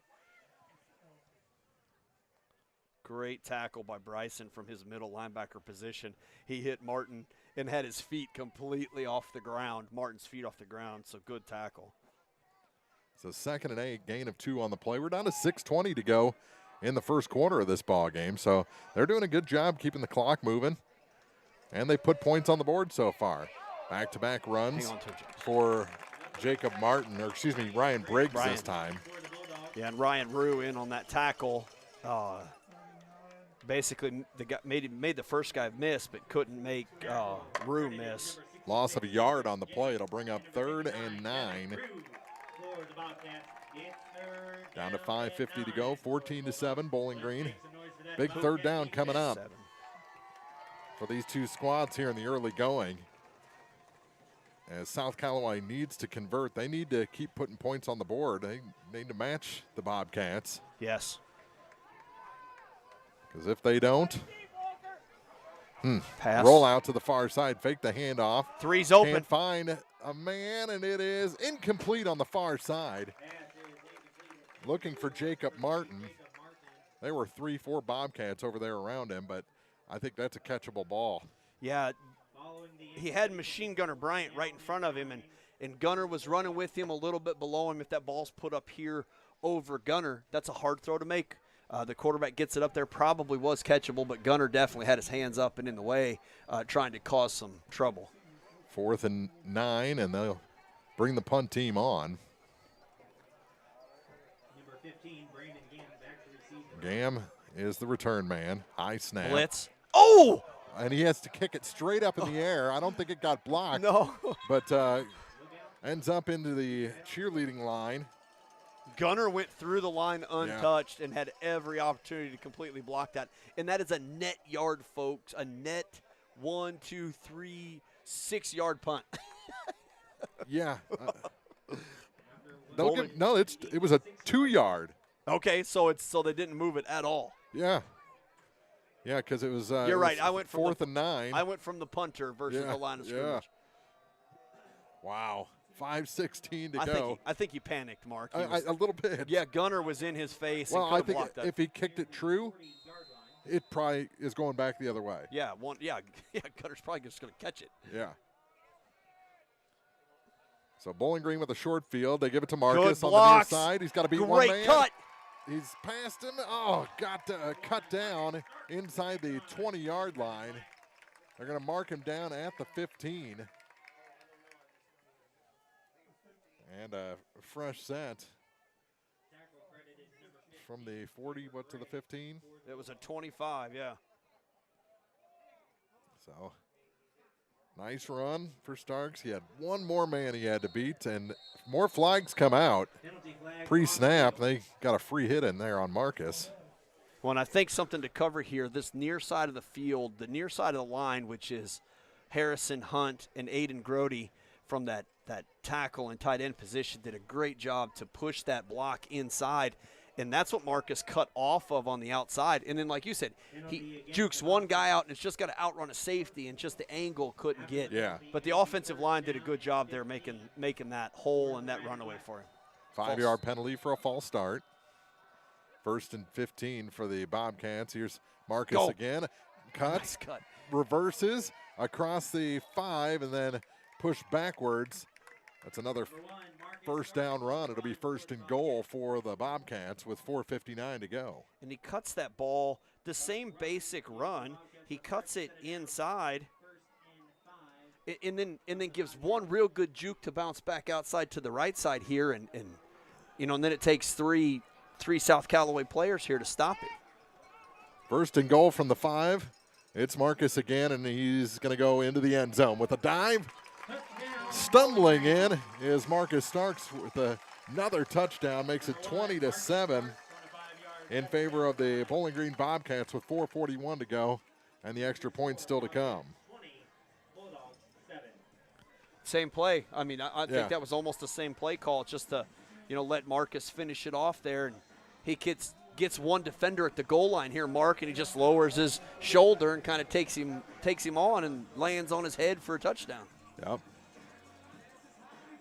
Great tackle by Bryson from his middle linebacker position. He hit Martin and had his feet completely off the ground, Martin's feet off the ground, so good tackle. So 2nd and 8, gain of 2 on the play. We're down to 6:20 to go in the first quarter of this ball game, so they're doing a good job keeping the clock moving, and they put points on the board so far. Back-to-back runs for Jacob Martin, or excuse me, Ryan Briggs this time. Yeah, and Ryan Rue in on that tackle. Basically, the guy made the first guy miss, but couldn't make Rue miss. Loss of a yard on the play. It'll bring up 3rd and 9. Down to 5:50 to go, 14-7, Bowling Green. Big 3rd down coming up for these two squads here in the early going. As South Callaway needs to convert, they need to keep putting points on the board. They need to match the Bobcats. Yes. Because if they don't, pass. Roll out to the far side, fake the handoff. 3's open. Can't find a man, and it is incomplete on the far side. Looking for Jacob Martin. There were 3-4 Bobcats over there around him, but I think that's a catchable ball. Yeah, he had Machine Gunner Bryant right in front of him, and Gunner was running with him a little bit below him. If that ball's put up here over Gunner, that's a hard throw to make. The quarterback gets it up there, probably was catchable, but Gunner definitely had his hands up and in the way, trying to cause some trouble. 4th and 9, and they'll bring the punt team on. Number 15, Brandon Gam, back to receive. Gam is the return man. High snap. Blitz. Oh! And he has to kick it straight up in the air. I don't think it got blocked. No. But ends up into the cheerleading line. Gunner went through the line untouched and had every opportunity to completely block that. And that is a net yard, folks. A net 1, 2, 3, 6 yard punt. Yeah. It was a 2 yard. Okay, so they didn't move it at all. Yeah. Yeah, because it was. You're right. I went from 4th and 9. I went from the punter versus the line of scrimmage. Yeah. Wow. 5:16 to go. I think he panicked, Mark. A little bit. Yeah, Gunner was in his face. Well, and I think blocked that. if he kicked it true, it probably is going back the other way. Yeah, Gunner's probably just going to catch it. Yeah. So Bowling Green with a short field. They give it to Marcus on the near side. He's got to beat one man. Great cut. He's past him. Oh, got cut down inside the 20-yard line. They're going to mark him down at the 15. And a fresh set from the 40, to the 15? It was a 25, yeah. So, nice run for Starks. He had one more man he had to beat, and more flags come out. Pre-snap, they got a free hit in there on Marcus. Well, and I think something to cover here, this near side of the field, the near side of the line, which is Harrison Hunt and Aiden Grody from that tackle and tight end position, did a great job to push that block inside. And that's what Marcus cut off of on the outside. And then, like you said, he jukes one guy out, and it's just got to outrun a safety, and just the angle couldn't get. Yeah. But the offensive line did a good job there making that hole and that runaway for him. 5-yard penalty for a false start. 1st and 15 for the Bobcats. Here's Marcus again. Cuts. Nice cut. Reverses across the 5 and then push backwards. That's another first down run. It'll be 1st and goal for the Bobcats with 4:59 to go. And he cuts that ball, the same basic run. He cuts it inside and then gives one real good juke to bounce back outside to the right side here. And then it takes three South Callaway players here to stop it. 1st and goal from the 5. It's Marcus again, and he's going to go into the end zone with a dive. Stumbling in is Marcus Starks with another touchdown, makes it 20-7 in favor of the Bowling Green Bobcats with 4:41 to go, and the extra point still to come. Same play. I mean, I think that was almost the same play call, just to, let Marcus finish it off there, and he gets one defender at the goal line here, Mark, and he just lowers his shoulder and kind of takes him on and lands on his head for a touchdown. Yep.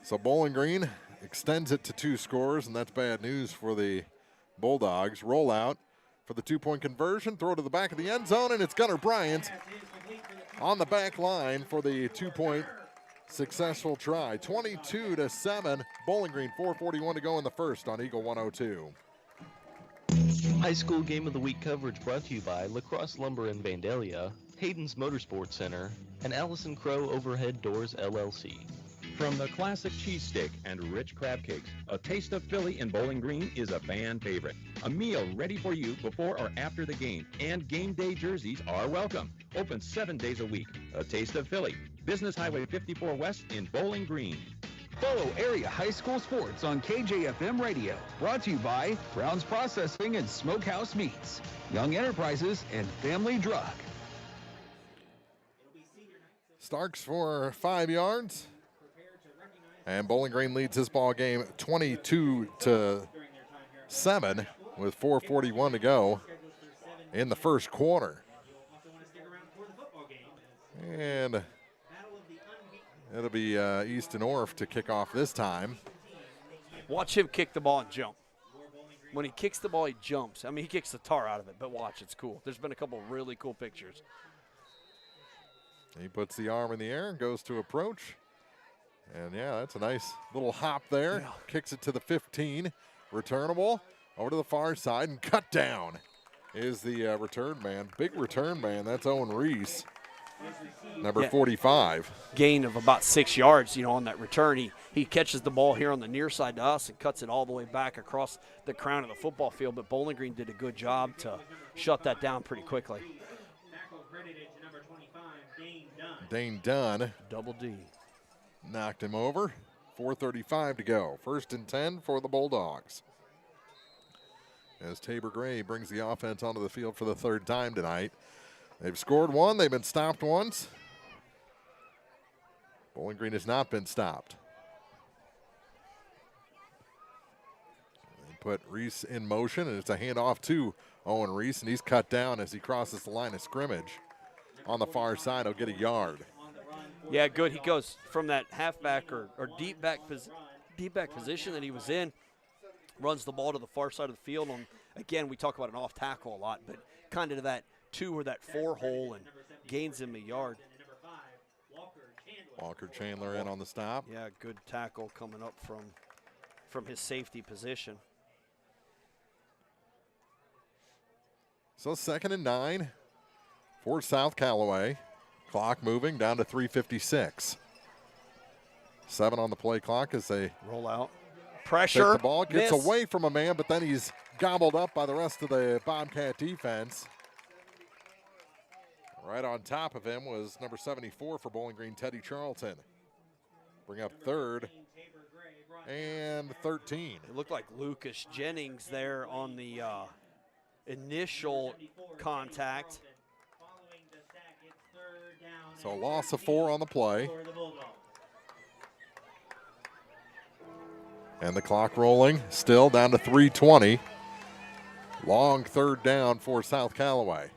So Bowling Green extends it to 2 scores, and that's bad news for the Bulldogs. Rollout for the two-point conversion. Throw to the back of the end zone, and it's Gunnar Bryant on the back line for the two-point successful try. 22-7, Bowling Green, 4:41 to go in the first on Eagle 102. High School Game of the Week coverage brought to you by Lacrosse Lumber in Vandalia, Hayden's Motorsports Center, and Allison Crow Overhead Doors, LLC. From the classic cheesesteak and rich crab cakes, a taste of Philly in Bowling Green is a fan favorite. A meal ready for you before or after the game, and game day jerseys are welcome. Open 7 days a week. A taste of Philly. Business Highway 54 West in Bowling Green. Follow area high school sports on KJFM Radio. Brought to you by Brown's Processing and Smokehouse Meats, Young Enterprises, and Family Drug. Starks for 5 yards. And Bowling Green leads this ball game 22-7 with 4:41 to go in the first quarter. And it'll be Easton Orff to kick off this time. Watch him kick the ball and jump. When he kicks the ball, he jumps. I mean, he kicks the tar out of it, but watch, it's cool. There's been a couple of really cool pictures. He puts the arm in the air and goes to approach. And, yeah, that's a nice little hop there. Yeah. Kicks it to the 15. Returnable over to the far side and cut down is the return man. Big return man. That's Owen Reese, number 45. Gain of about 6 yards, on that return. He catches the ball here on the near side to us and cuts it all the way back across the crown of the football field. But Bowling Green did a good job to shut that down pretty quickly. Dane Dunn. Double D. Knocked him over. 4:35 to go. 1st and 10 for the Bulldogs. As Tabor Gray brings the offense onto the field for the 3rd time tonight. They've scored one. They've been stopped once. Bowling Green has not been stopped. They put Reese in motion, and it's a handoff to Owen Reese, and he's cut down as he crosses the line of scrimmage. On the far side, he'll get a yard. Yeah, good. He goes from that halfback or deep back position that he was in, runs the ball to the far side of the field. Again, we talk about an off tackle a lot, but kind of to that 2 or that 4 hole and gains him a yard. Walker Chandler in on the stop. Yeah, good tackle coming up from his safety position. So 2nd and 9 for South Callaway. Clock moving down to 3:56. 7 on the play clock as they roll out. Pressure. Take the ball, gets away from a man, but then he's gobbled up by the rest of the Bobcat defense. Right on top of him was number 74 for Bowling Green, Teddy Charlton. Bring up 3rd and 13. It looked like Lucas Jennings there on the initial contact. So a loss of 4 on the play. And the clock rolling, still down to 3:20. Long 3rd down for South Callaway.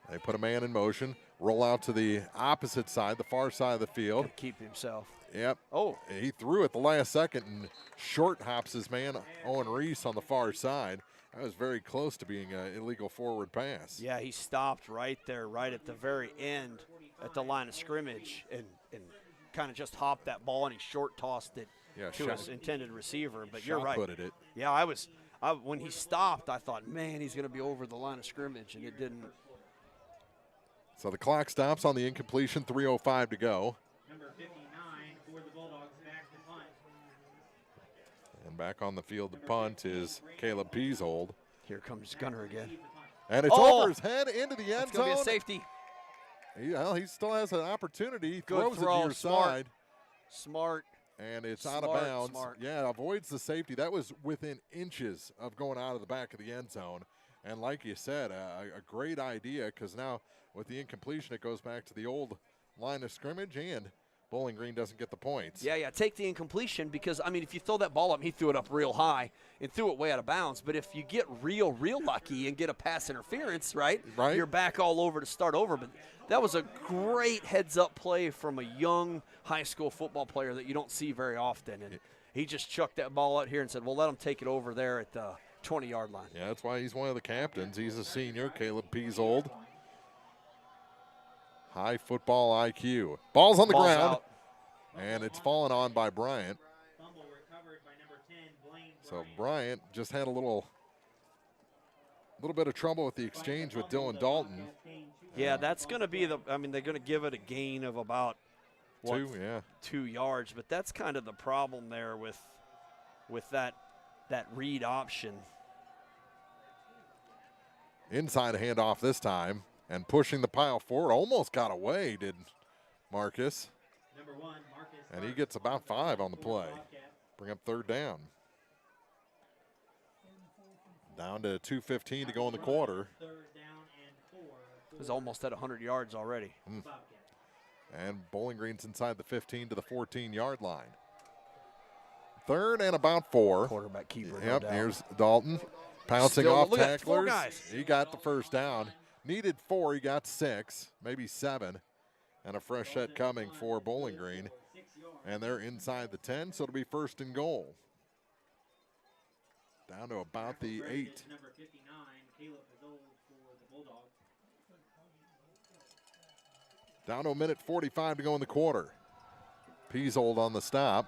They put a man in motion, roll out to the opposite side, the far side of the field. Can keep himself. Yep. Oh. He threw at the last second and short hops his man, Owen Reese, on the far side. That was very close to being an illegal forward pass. Yeah, he stopped right there, right at the very end at the line of scrimmage and kind of just hopped that ball, and he short tossed it to his intended receiver. But you're right. Shot-putted it. Yeah, when he stopped, I thought, man, he's going to be over the line of scrimmage, and it didn't. So the clock stops on the incompletion, 3:05 to go. Number 59 for the Bulldogs back to punt. And back on the field to punt is Caleb Peasold. Here comes Gunner again. And it's over his head into the end zone. It's going to be a safety. He still has an opportunity. He Good throws throw, it near side. Smart. And it's out of bounds. Yeah, avoids the safety. That was within inches of going out of the back of the end zone. And like you said, a great idea, because now with the incompletion, it goes back to the old line of scrimmage, and Bowling Green doesn't get the points. Yeah, take the incompletion, because, I mean, if you throw that ball up, he threw it up real high and threw it way out of bounds. But if you get real lucky and get a pass interference, right, you're back all over to start over. But that was a great heads-up play from a young high school football player that you don't see very often. And he just chucked that ball out here and said, well, let him take it over there at the 20-yard line. Yeah, that's why he's one of the captains. He's a senior, Caleb Peasold. High football IQ. Ball's on the ground. Out. And it's fallen on by Bryant. So Bryant just had a little bit of trouble with the exchange with Dylan Dalton. Yeah, that's going to be they're going to give it a gain of about 2 yards, but that's kind of the problem there with that read option. Inside handoff this time, and pushing the pile forward. Almost got away, did Marcus. And he gets about 5 on the play. Bring up third down. Down to 2:15 to go in the quarter. It was almost at 100 yards already. And Bowling Green's inside the 15 to the 14-yard line. Third and about 4. Quarterback keeper. Yep, no here's Dalton pouncing Still, off look at 4 tacklers. guys. He got the first down. Needed 4, he got 6, maybe 7. And a fresh set coming for Bowling Green. And they're inside the 10, so it'll be first and goal. Down to about the 8. Down to a minute 45 to go in the quarter. Peasold on the stop.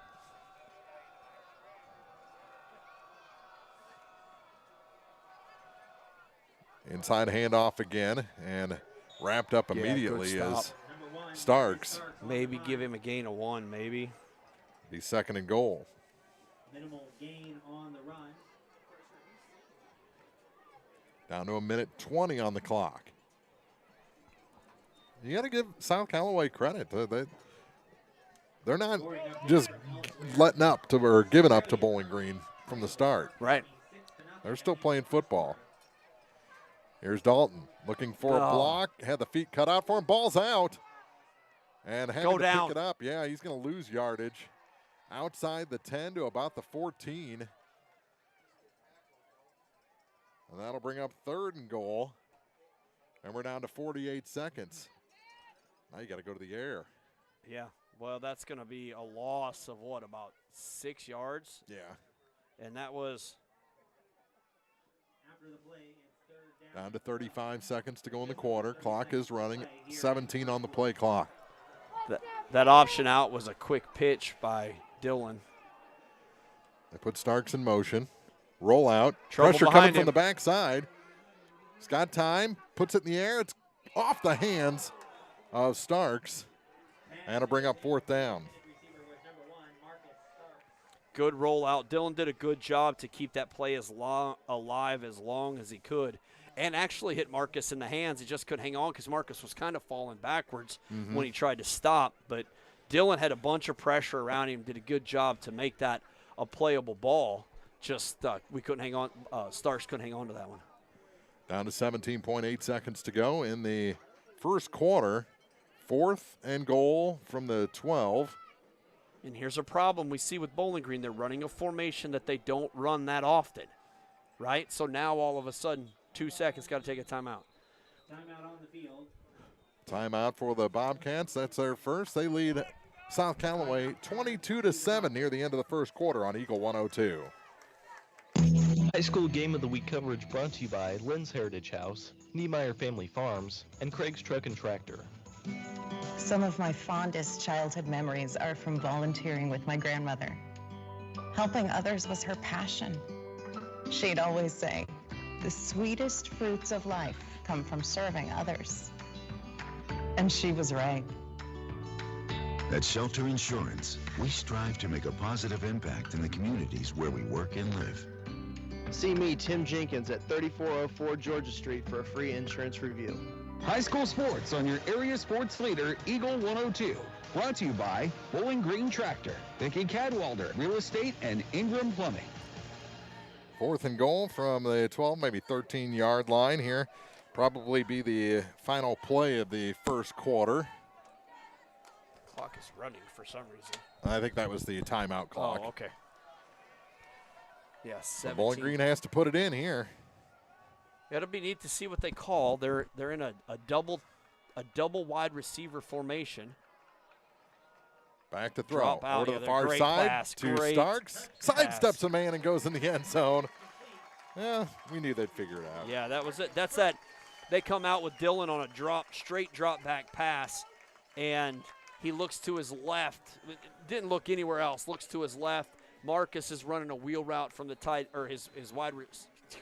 Inside handoff again, and wrapped up immediately is Starks. Maybe give him a gain of 1, maybe. Be second and goal. Minimal gain on the run. Down to a minute 20 on the clock. You got to give South Callaway credit. They're not just letting up to or giving up to Bowling Green from the start. Right. They're still playing football. Here's Dalton looking for a block. Had the feet cut out for him. Ball's out. And had to pick it up. Yeah, he's going to lose yardage. Outside the 10 to about the 14. And that'll bring up third and goal. And we're down to 48 seconds. Now you got to go to the air. Yeah, well, that's going to be a loss of what, about 6 yards? Yeah. And that was down to 35 seconds to go in the quarter. Clock is running. 17 on the play clock. That option out was a quick pitch by Dylan. They put Starks in motion. Roll out. Trouble Pressure behind coming from him. the backside. He's got time. Puts it in the air. It's off the hands of Starks. And it'll bring up fourth down. Good rollout. Dylan did a good job to keep that play alive as long as he could. And actually hit Marcus in the hands. He just couldn't hang on because Marcus was kind of falling backwards when he tried to stop. But Dylan had a bunch of pressure around him, did a good job to make that a playable ball. Just we couldn't hang on. Starks couldn't hang on to that one. Down to 17.8 seconds to go in the first quarter. Fourth and goal from the 12. And here's a problem we see with Bowling Green. They're running a formation that they don't run that often, right? So now all of a sudden, 2 seconds, got to take a timeout. Timeout on the field. Timeout for the Bobcats. That's their first. They lead South Callaway 22-7 near the end of the first quarter on Eagle 102. High School Game of the Week coverage brought to you by Lynn's Heritage House, Niemeyer Family Farms, and Craig's Truck and Tractor. Some of my fondest childhood memories are from volunteering with my grandmother. Helping others was her passion. She'd always say, "The sweetest fruits of life come from serving others." And she was right. At Shelter Insurance, we strive to make a positive impact in the communities where we work and live. See me, Tim Jenkins, at 3404 Georgia Street for a free insurance review. High school sports on your area sports leader, Eagle 102. Brought to you by Bowling Green Tractor, Vicky Cadwalder, Real Estate, and Ingram Plumbing. Fourth and goal from the 12, maybe 13-yard line here. Probably be the final play of the first quarter. Clock is running for some reason. I think that was the timeout clock. Oh, okay. Yes, So Bowling Green has to put it in here. It'll be neat to see what they call. They're in a double wide receiver formation. Back to throw. Drop out. Over to Yeah, the far great side pass. to Great Starks. pass. Sidesteps a man and goes in the end zone. Yeah, we knew they'd figure it out. Yeah, that was it. That's that. They come out with Dylan on a straight drop back pass, and he looks to his left. Didn't look anywhere else. Looks to his left. Marcus is running a wheel route from the tight, or his wide.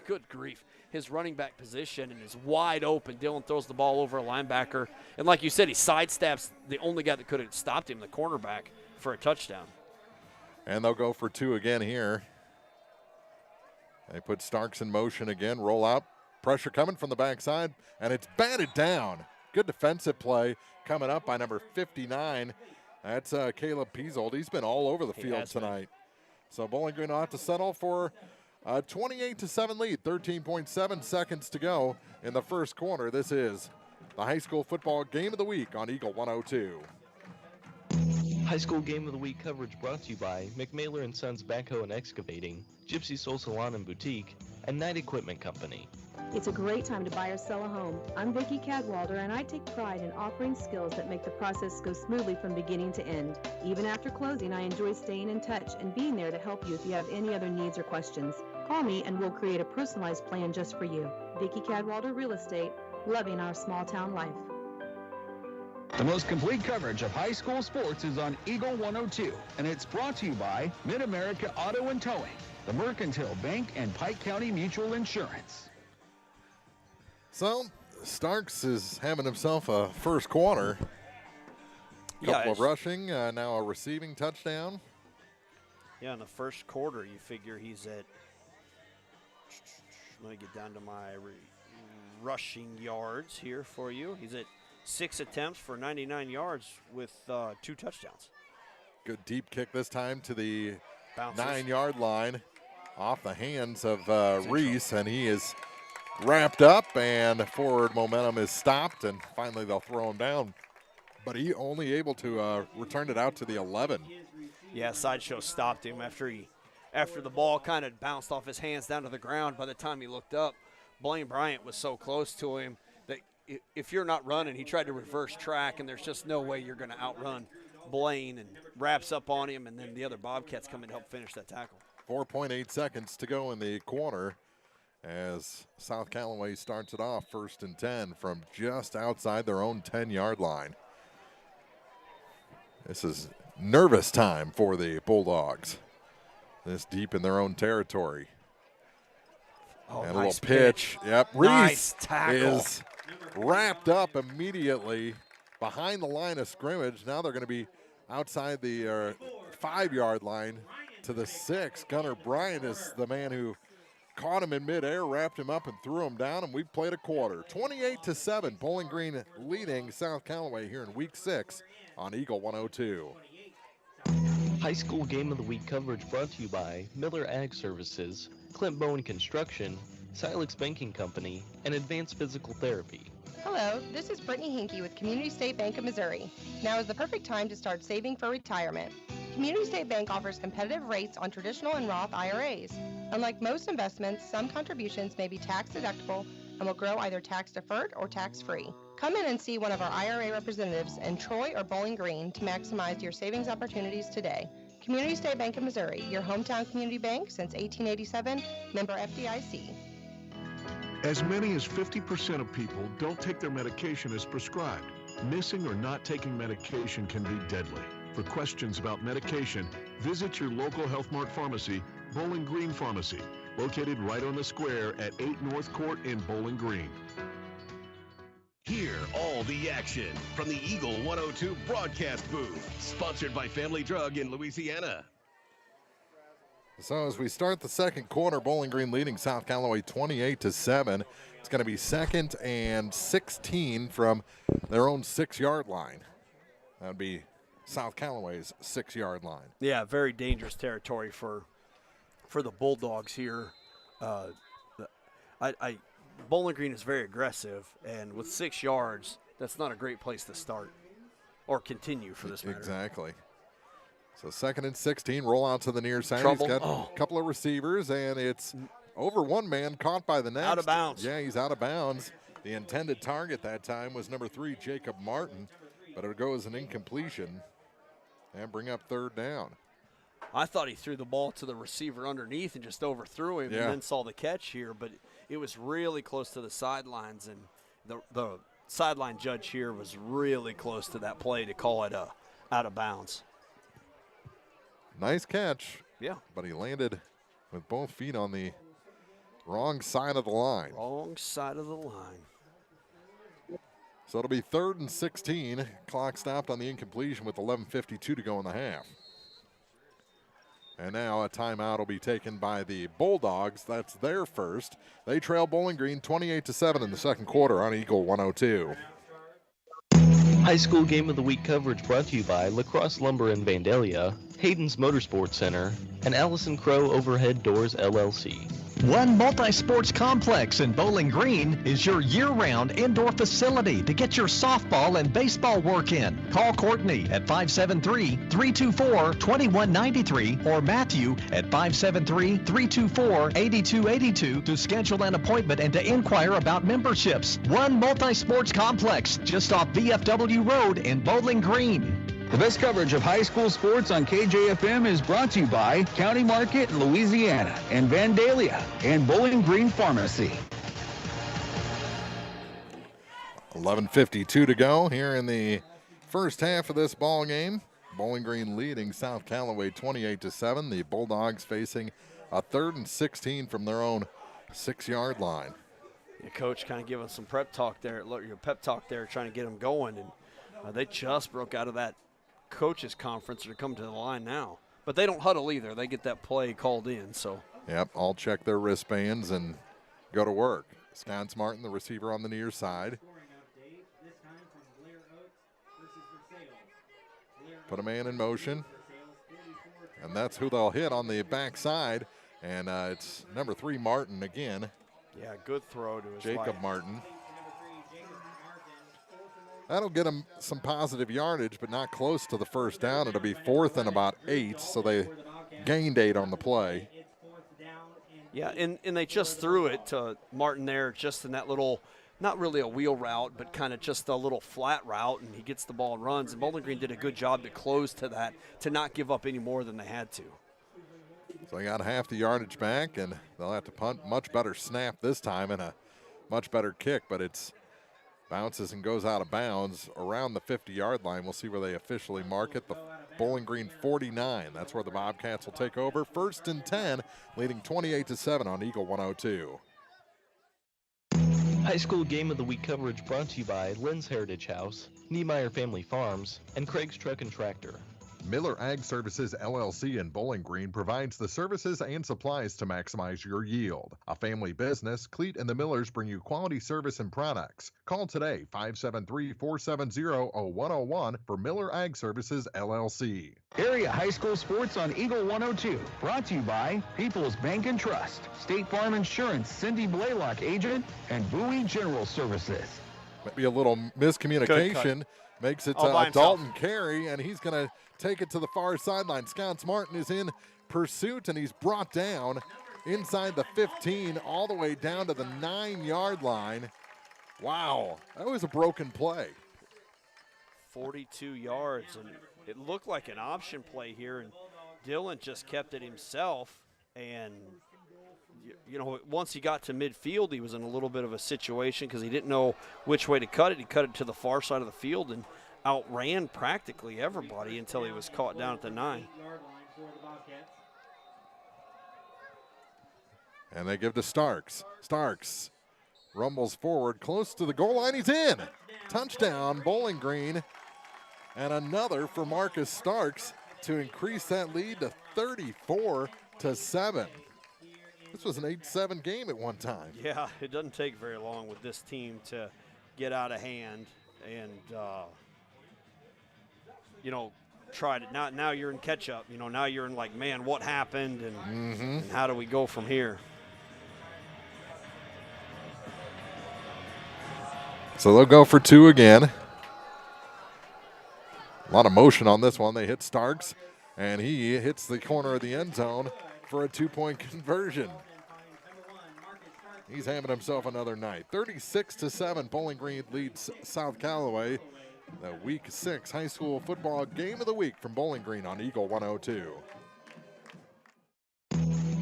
Good grief. His running back position and is wide open. Dylan throws the ball over a linebacker. And like you said, he sidesteps the only guy that could have stopped him, the cornerback, for a touchdown. And they'll go for 2 again here. They put Starks in motion again, roll out. Pressure coming from the backside, and it's batted down. Good defensive play coming up by number 59. That's Caleb Piesold. He's been all over the field tonight. So Bowling Green will have to settle for a 28-7 lead, 13.7 seconds to go in the first quarter. This is the high school football game of the week on Eagle 102. High School Game of the Week coverage brought to you by McMailer & Sons Backhoe and Excavating, Gypsy Soul Salon and Boutique, and Knight Equipment Company. It's a great time to buy or sell a home. I'm Vicki Cadwalder, and I take pride in offering skills that make the process go smoothly from beginning to end. Even after closing, I enjoy staying in touch and being there to help you if you have any other needs or questions. Call me and we'll create a personalized plan just for you. Vicki Cadwalder Real Estate, loving our small town life. The most complete coverage of high school sports is on Eagle 102, and it's brought to you by Mid-America Auto and Towing, the Mercantile Bank, and Pike County Mutual Insurance. So, Starks is having himself a first quarter. Couple of rushing, now a receiving touchdown. Yeah, in the first quarter, you figure he's at, let me get down to my rushing yards here for you. He's at 6 attempts for 99 yards with 2 touchdowns. Good deep kick this time to the Bounces. 9-yard line off the hands of Reese, and he is wrapped up, and forward momentum is stopped, and finally they'll throw him down. But he only able to return it out to the 11. Yeah, Sideshow stopped him after the ball kind of bounced off his hands down to the ground. By the time he looked up, Blaine Bryant was so close to him that if you're not running, he tried to reverse track, and there's just no way you're going to outrun Blaine, and wraps up on him, and then the other Bobcats come in to help finish that tackle. 4.8 seconds to go in the quarter as South Callaway starts it off 1st and 10 from just outside their own 10-yard line. This is nervous time for the Bulldogs. This deep in their own territory. Oh, and nice a little pitch. Yep, Reese nice tackle. is wrapped up immediately behind the line of scrimmage. Now they're going to be outside the 5-yard line to the 6. Gunnar Bryant is the man who caught him in midair, wrapped him up, and threw him down, and we've played a quarter. 28-7, Bowling Green leading South Callaway here in Week 6 on Eagle 102. High School Game of the Week coverage brought to you by Miller Ag Services, Clint Bowen Construction, Silex Banking Company, and Advanced Physical Therapy. Hello, this is Brittany Hinkey with Community State Bank of Missouri. Now is the perfect time to start saving for retirement. Community State Bank offers competitive rates on traditional and Roth IRAs. Unlike most investments, some contributions may be tax deductible and will grow either tax deferred or tax free. Come in and see one of our IRA representatives in Troy or Bowling Green to maximize your savings opportunities today. Community State Bank of Missouri, your hometown community bank since 1887, member FDIC. As many as 50% of people don't take their medication as prescribed. Missing or not taking medication can be deadly. For questions about medication, visit your local Health Mart pharmacy, Bowling Green Pharmacy, located right on the square at 8 North Court in Bowling Green. Hear all the action from the Eagle 102 broadcast booth, sponsored by Family Drug in Louisiana. So as we start the second quarter, Bowling Green leading South Callaway 28-7. It's going to be 2nd and 16 from their own 6-yard line. That would be South Callaway's 6-yard line. Yeah, very dangerous territory for the Bulldogs here. Bowling Green is very aggressive, and with 6 yards, that's not a great place to start or continue for this matter. Exactly. So 2nd and 16, roll out to the near side. Trouble. He's got a couple of receivers, and it's over one man, caught by the next. Out of bounds. Yeah, he's out of bounds. The intended target that time was number 3, Jacob Martin, but it would go as an incompletion and bring up 3rd down. I thought he threw the ball to the receiver underneath and just overthrew him and then saw the catch here, but it was really close to the sidelines, and the sideline judge here was really close to that play to call it out of bounds. Nice catch. Yeah. But he landed with both feet on the wrong side of the line. Wrong side of the line. So it'll be 3rd and 16. Clock stopped on the incompletion with 11:52 to go in the half. And now a timeout will be taken by the Bulldogs. That's their first. They trail Bowling Green 28-7 in the second quarter on Eagle 102. High school game of the week coverage brought to you by Lacrosse Lumber in Vandalia, Hayden's Motorsports Center, and Allison Crow Overhead Doors LLC. One Multi-Sports Complex in Bowling Green is your year-round indoor facility to get your softball and baseball work in. Call Courtney at 573-324-2193 or Matthew at 573-324-8282 to schedule an appointment and to inquire about memberships. One Multi-Sports Complex just off VFW Road in Bowling Green. The best coverage of high school sports on KJFM is brought to you by County Market in Louisiana and Vandalia and Bowling Green Pharmacy. 11:52 to go here in the first half of this ball game. Bowling Green leading South Callaway 28-7. The Bulldogs facing a 3rd and 16 from their own 6-yard line. The coach kind of giving some pep talk there, trying to get them going, and they just broke out of that coaches conference to come to the line now. But they don't huddle either. They get that play called in. So. Yep, all check their wristbands and go to work. Scott Martin, the receiver on the near side. Put a man in motion. And that's who they'll hit on the backside. And it's number 3, Martin again. Yeah, good throw to his Jacob right. Martin. That'll get them some positive yardage, but not close to the first down. It'll be 4th and about 8, so they gained 8 on the play. Yeah, and they just threw it to Martin there just in that little, not really a wheel route, but kind of just a little flat route, and he gets the ball and runs. And Bowling Green did a good job to close to that, to not give up any more than they had to. So they got half the yardage back, and they'll have to punt. Much better snap this time and a much better kick, but it's bounces and goes out of bounds around the 50-yard line. We'll see where they officially mark it. The Bowling Green 49. That's where the Bobcats will take over. 1st and 10, leading 28-7 on Eagle 102. High school game of the week coverage brought to you by Lynn's Heritage House, Niemeyer Family Farms, and Craig's Truck and Tractor. Miller Ag Services LLC in Bowling Green provides the services and supplies to maximize your yield. A family business, Cleet and the Millers bring you quality service and products. Call today, 573-470-0101 for Miller Ag Services LLC. Area high school sports on Eagle 102. Brought to you by People's Bank and Trust, State Farm Insurance, Cindy Blaylock agent, and Bowie General Services. Maybe a little miscommunication. Makes it Dalton Carey, and he's going to take it to the far sideline. Scott Martin is in pursuit, and he's brought down inside the 15 all the way down to the 9-yard line. Wow, that was a broken play. 42 yards, and it looked like an option play here, and Dillon just kept it himself, and you know, once he got to midfield, he was in a little bit of a situation because he didn't know which way to cut it. He cut it to the far side of the field and outran practically everybody until he was caught down at the 9. And they give to Starks. Starks rumbles forward close to the goal line. He's in. Touchdown, Bowling Green. And another for Marcus Starks to increase that lead to 34-7. This was an 8-7 game at one time. Yeah, it doesn't take very long with this team to get out of hand and, you know, try to now you're in catch-up. You know, now you're in like, man, what happened and how do we go from here? So they'll go for 2 again. A lot of motion on this one. They hit Starks, and he hits the corner of the end zone for a 2-point conversion. He's having himself another night. 36-7, Bowling Green leads South Callaway. The Week 6 high school football game of the week from Bowling Green on Eagle 102.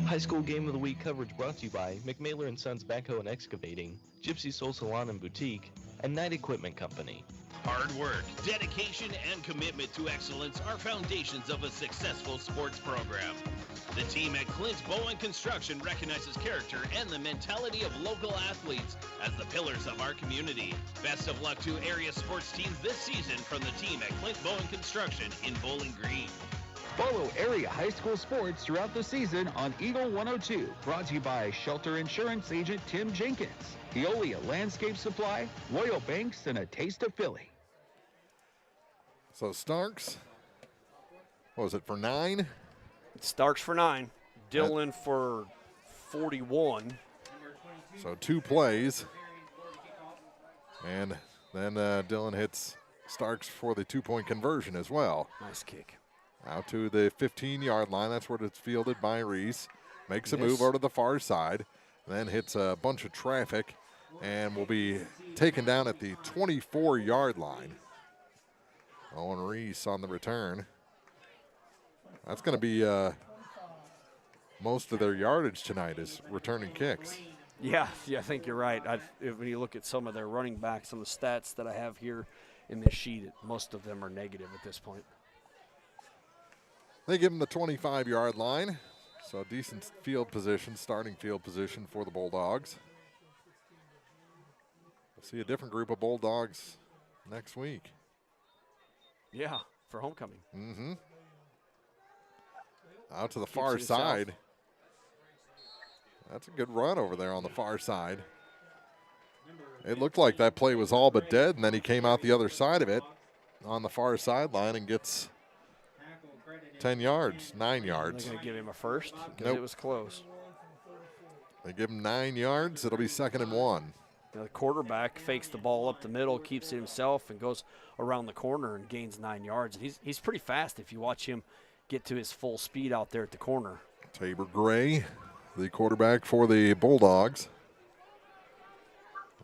High School Game of the Week coverage brought to you by McMailer & Sons Backhoe and Excavating, Gypsy Soul Salon and Boutique, and Knight Equipment Company. Hard work, dedication, and commitment to excellence are foundations of a successful sports program. The team at Clint Bowen Construction recognizes character and the mentality of local athletes as the pillars of our community. Best of luck to area sports teams this season from the team at Clint Bowen Construction in Bowling Green. Follow area high school sports throughout the season on Eagle 102. Brought to you by Shelter Insurance Agent Tim Jenkins, Veolia Landscape Supply, Royal Banks, and a taste of Philly. So Starks, what was it, for 9? Starks for 9. Dillon for 41. So 2 plays. And then Dillon hits Starks for the 2-point conversion as well. Nice kick. Out to the 15-yard line. That's where it's fielded by Reese. Makes a move over to the far side. Then hits a bunch of traffic and will be taken down at the 24-yard line. Owen Reese on the return. That's going to be most of their yardage tonight is returning kicks. Yeah, I think you're right. When you look at some of their running backs, some of the stats that I have here in this sheet, most of them are negative at this point. They give him the 25-yard line, so decent field position, starting field position for the Bulldogs. We'll see a different group of Bulldogs next week. Yeah, for homecoming. Mm-hmm. Out to the far side. That's a good run over there on the far side. It looked like that play was all but dead, and then he came out the other side of it on the far sideline and gets 10 yards, 9 yards. They're going to give him a first because Nope. it was close. They give him 9 yards. It'll be 2nd and 1. Now the quarterback fakes the ball up the middle, keeps it himself, and goes around the corner and gains 9 yards. And he's pretty fast if you watch him get to his full speed out there at the corner. Tabor Gray, the quarterback for the Bulldogs.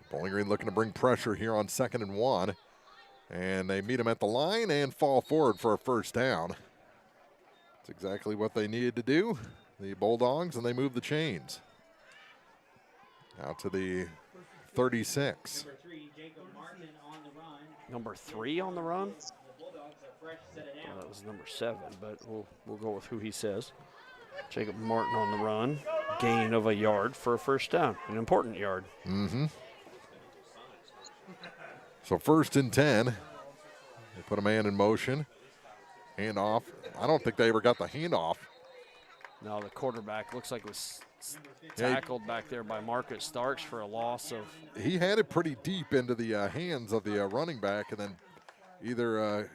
Bowling Green looking to bring pressure here on 2nd and 1. And they meet him at the line and fall forward for a first down. That's exactly what they needed to do, the Bulldogs, and they move the chains. Out to the 36. Number 3 on the run? Well, that was number 7, but we'll go with who he says. Jacob Martin on the run. Gain of a yard for a first down, an important yard. Mm-hmm. So 1st and 10. They put a man in motion. Hand off. I don't think they ever got the handoff. No, the quarterback looks like it was tackled back there by Marcus Starks for a loss of. He had it pretty deep into the hands of the running back, and then either. It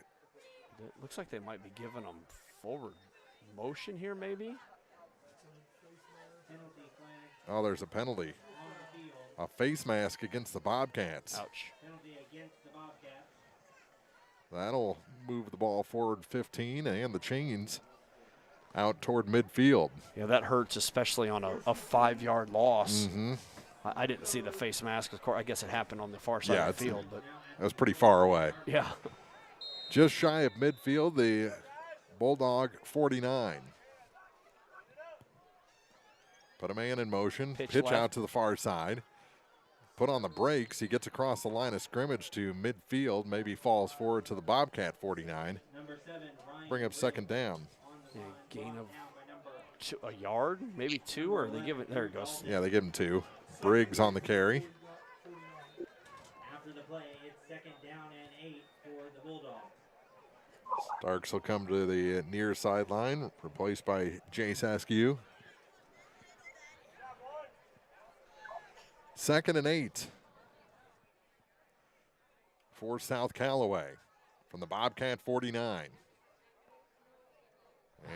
looks like they might be giving them forward motion here, maybe. Oh, there's a penalty. A face mask against the Bobcats. Ouch. That'll move the ball forward 15 and the chains out toward midfield. Yeah, that hurts, especially on a 5-yard loss. Mm-hmm. I didn't see the face mask. Of course, I guess it happened on the far side of the field. But that was pretty far away. Yeah. Just shy of midfield, the Bulldog 49. Put a man in motion, pitch out to the far side. Put on the brakes. He gets across the line of scrimmage to midfield, maybe falls forward to the Bobcat 49. Bring up 2nd down. Yeah, gain of a yard, maybe 2, or they give it. There it goes. Yeah, they give him 2. Briggs on the carry. After the play, it's 2nd down and 8 for the Bulldogs. Starks will come to the near sideline, replaced by Jace Askew. 2nd and 8 for South Callaway from the Bobcat 49.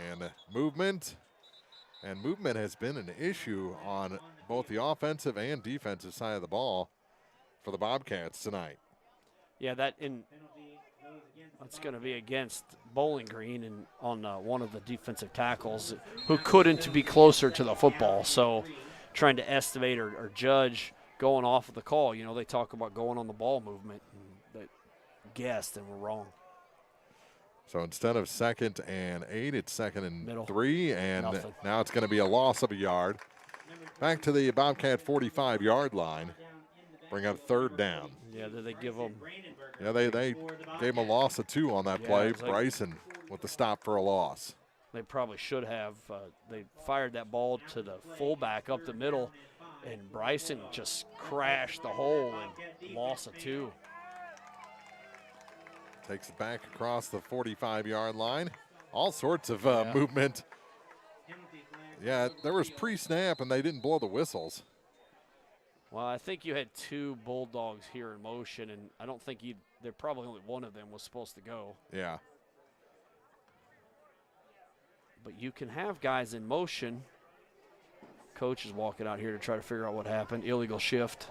And movement has been an issue on both the offensive and defensive side of the ball for the Bobcats tonight. Yeah, that's going to be against Bowling Green and on one of the defensive tackles who couldn't be closer to the football. So trying to estimate or judge going off of the call. You know, they talk about going on the ball movement, and they guessed and were wrong. So instead of 2nd and 8, it's 2nd and Middle. 3, and Nothing. now it's going to be a loss of a yard. Back to the Bobcat 45-yard line. Bring up 3rd down. Yeah, did they give them? Yeah, they gave him a loss of 2 on that Yeah, play. it was like- Bryson with the stop for a loss. They probably should have. They fired that ball to the fullback up the middle, and Bryson just crashed the hole and loss of 2. Takes it back across the 45-yard line. All sorts of movement. Yeah, there was pre-snap, and they didn't blow the whistles. Well, I think you had 2 Bulldogs here in motion, and I don't think there probably only one of them was supposed to go. Yeah. But you can have guys in motion. Coach is walking out here to try to figure out what happened. Illegal shift.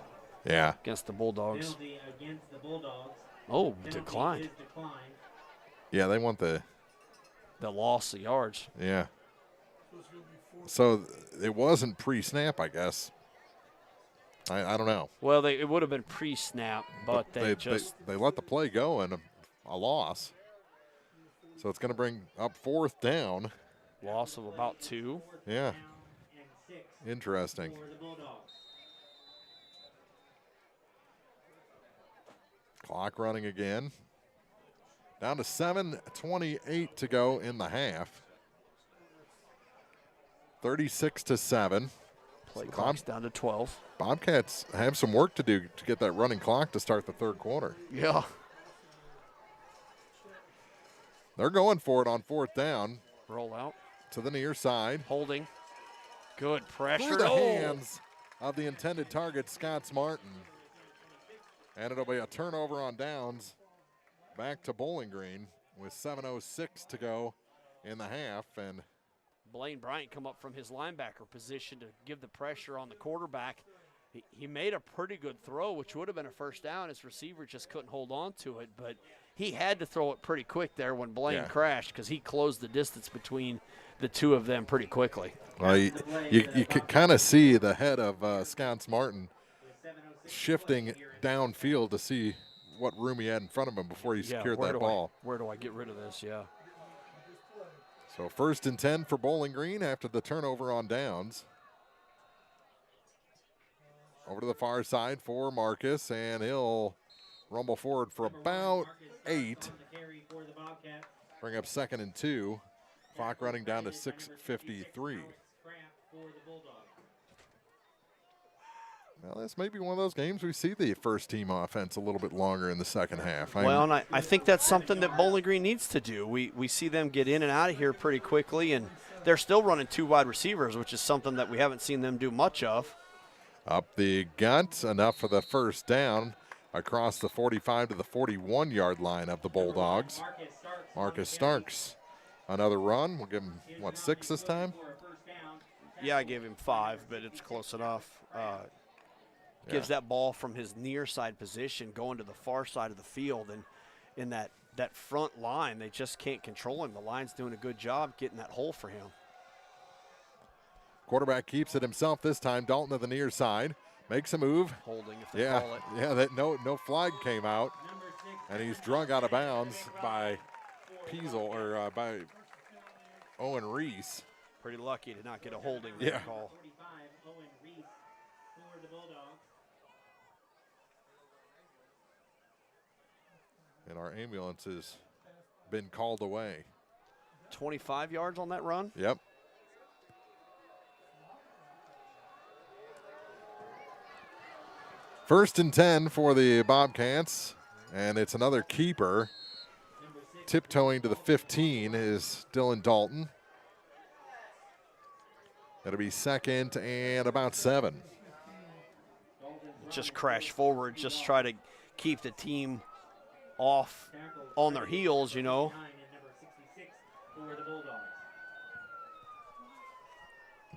Yeah. Against the Bulldogs. Penalty against the Bulldogs. Oh, Penalty declined. is declined. Yeah, they want the loss of yards. Yeah. So it wasn't pre-snap, I guess. I don't know. Well, it would have been pre-snap, but they let the play go and a loss. So it's going to bring up 4th down. Loss of about 2. Yeah. Interesting. Clock running again. Down to 7:28 to go in the half. 36-7. Play clock's down to 12. Bobcats have some work to do to get that running clock to start the 3rd quarter. Yeah. They're going for it on 4th down. Roll out. To the near side. Holding. Good pressure. Through the hands of the intended target, Scott Martin. And it'll be a turnover on downs. Back to Bowling Green with 7:06 to go in the half. And Blaine Bryant come up from his linebacker position to give the pressure on the quarterback. He made a pretty good throw, which would have been a first down. His receiver just couldn't hold on to it, but he had to throw it pretty quick there when Blaine crashed because he closed the distance between the 2 of them pretty quickly. Well, you could kind of see the head of Scott Martin shifting downfield to see what room he had in front of him before he secured that ball. Where do I get rid of this? Yeah. So 1st and 10 for Bowling Green after the turnover on downs. Over to the far side for Marcus, and he'll rumble forward for about 8. Bring up 2nd and 2. Clock running down to 6:53. Well, this may be one of those games we see the first team offense a little bit longer in the second half. Well, and I think that's something that Bowling Green needs to do. We see them get in and out of here pretty quickly, and they're still running 2 wide receivers, which is something that we haven't seen them do much of. Up the gut, enough for the first down across the 45 to the 41-yard line of the Bulldogs. Marcus Starks, another run. We'll give him, 6 this time? Yeah, I gave him 5, but it's close enough. Gives that ball from his near side position going to the far side of the field, and in that front line, they just can't control him. The line's doing a good job getting that hole for him. Quarterback keeps it himself this time. Dalton to the near side. Makes a move. Holding if they call it. Yeah, that no flag came out. And he's drug out of bounds by by Owen Reese. Pretty lucky to not get a holding call. And our ambulance has been called away. 25 yards on that run? Yep. First and 10 for the Bobcats, and it's another keeper. Tiptoeing to the 15 is Dylan Dalton. That'll be 2nd and about 7. Just crash forward, just try to keep the team off on their heels, you know.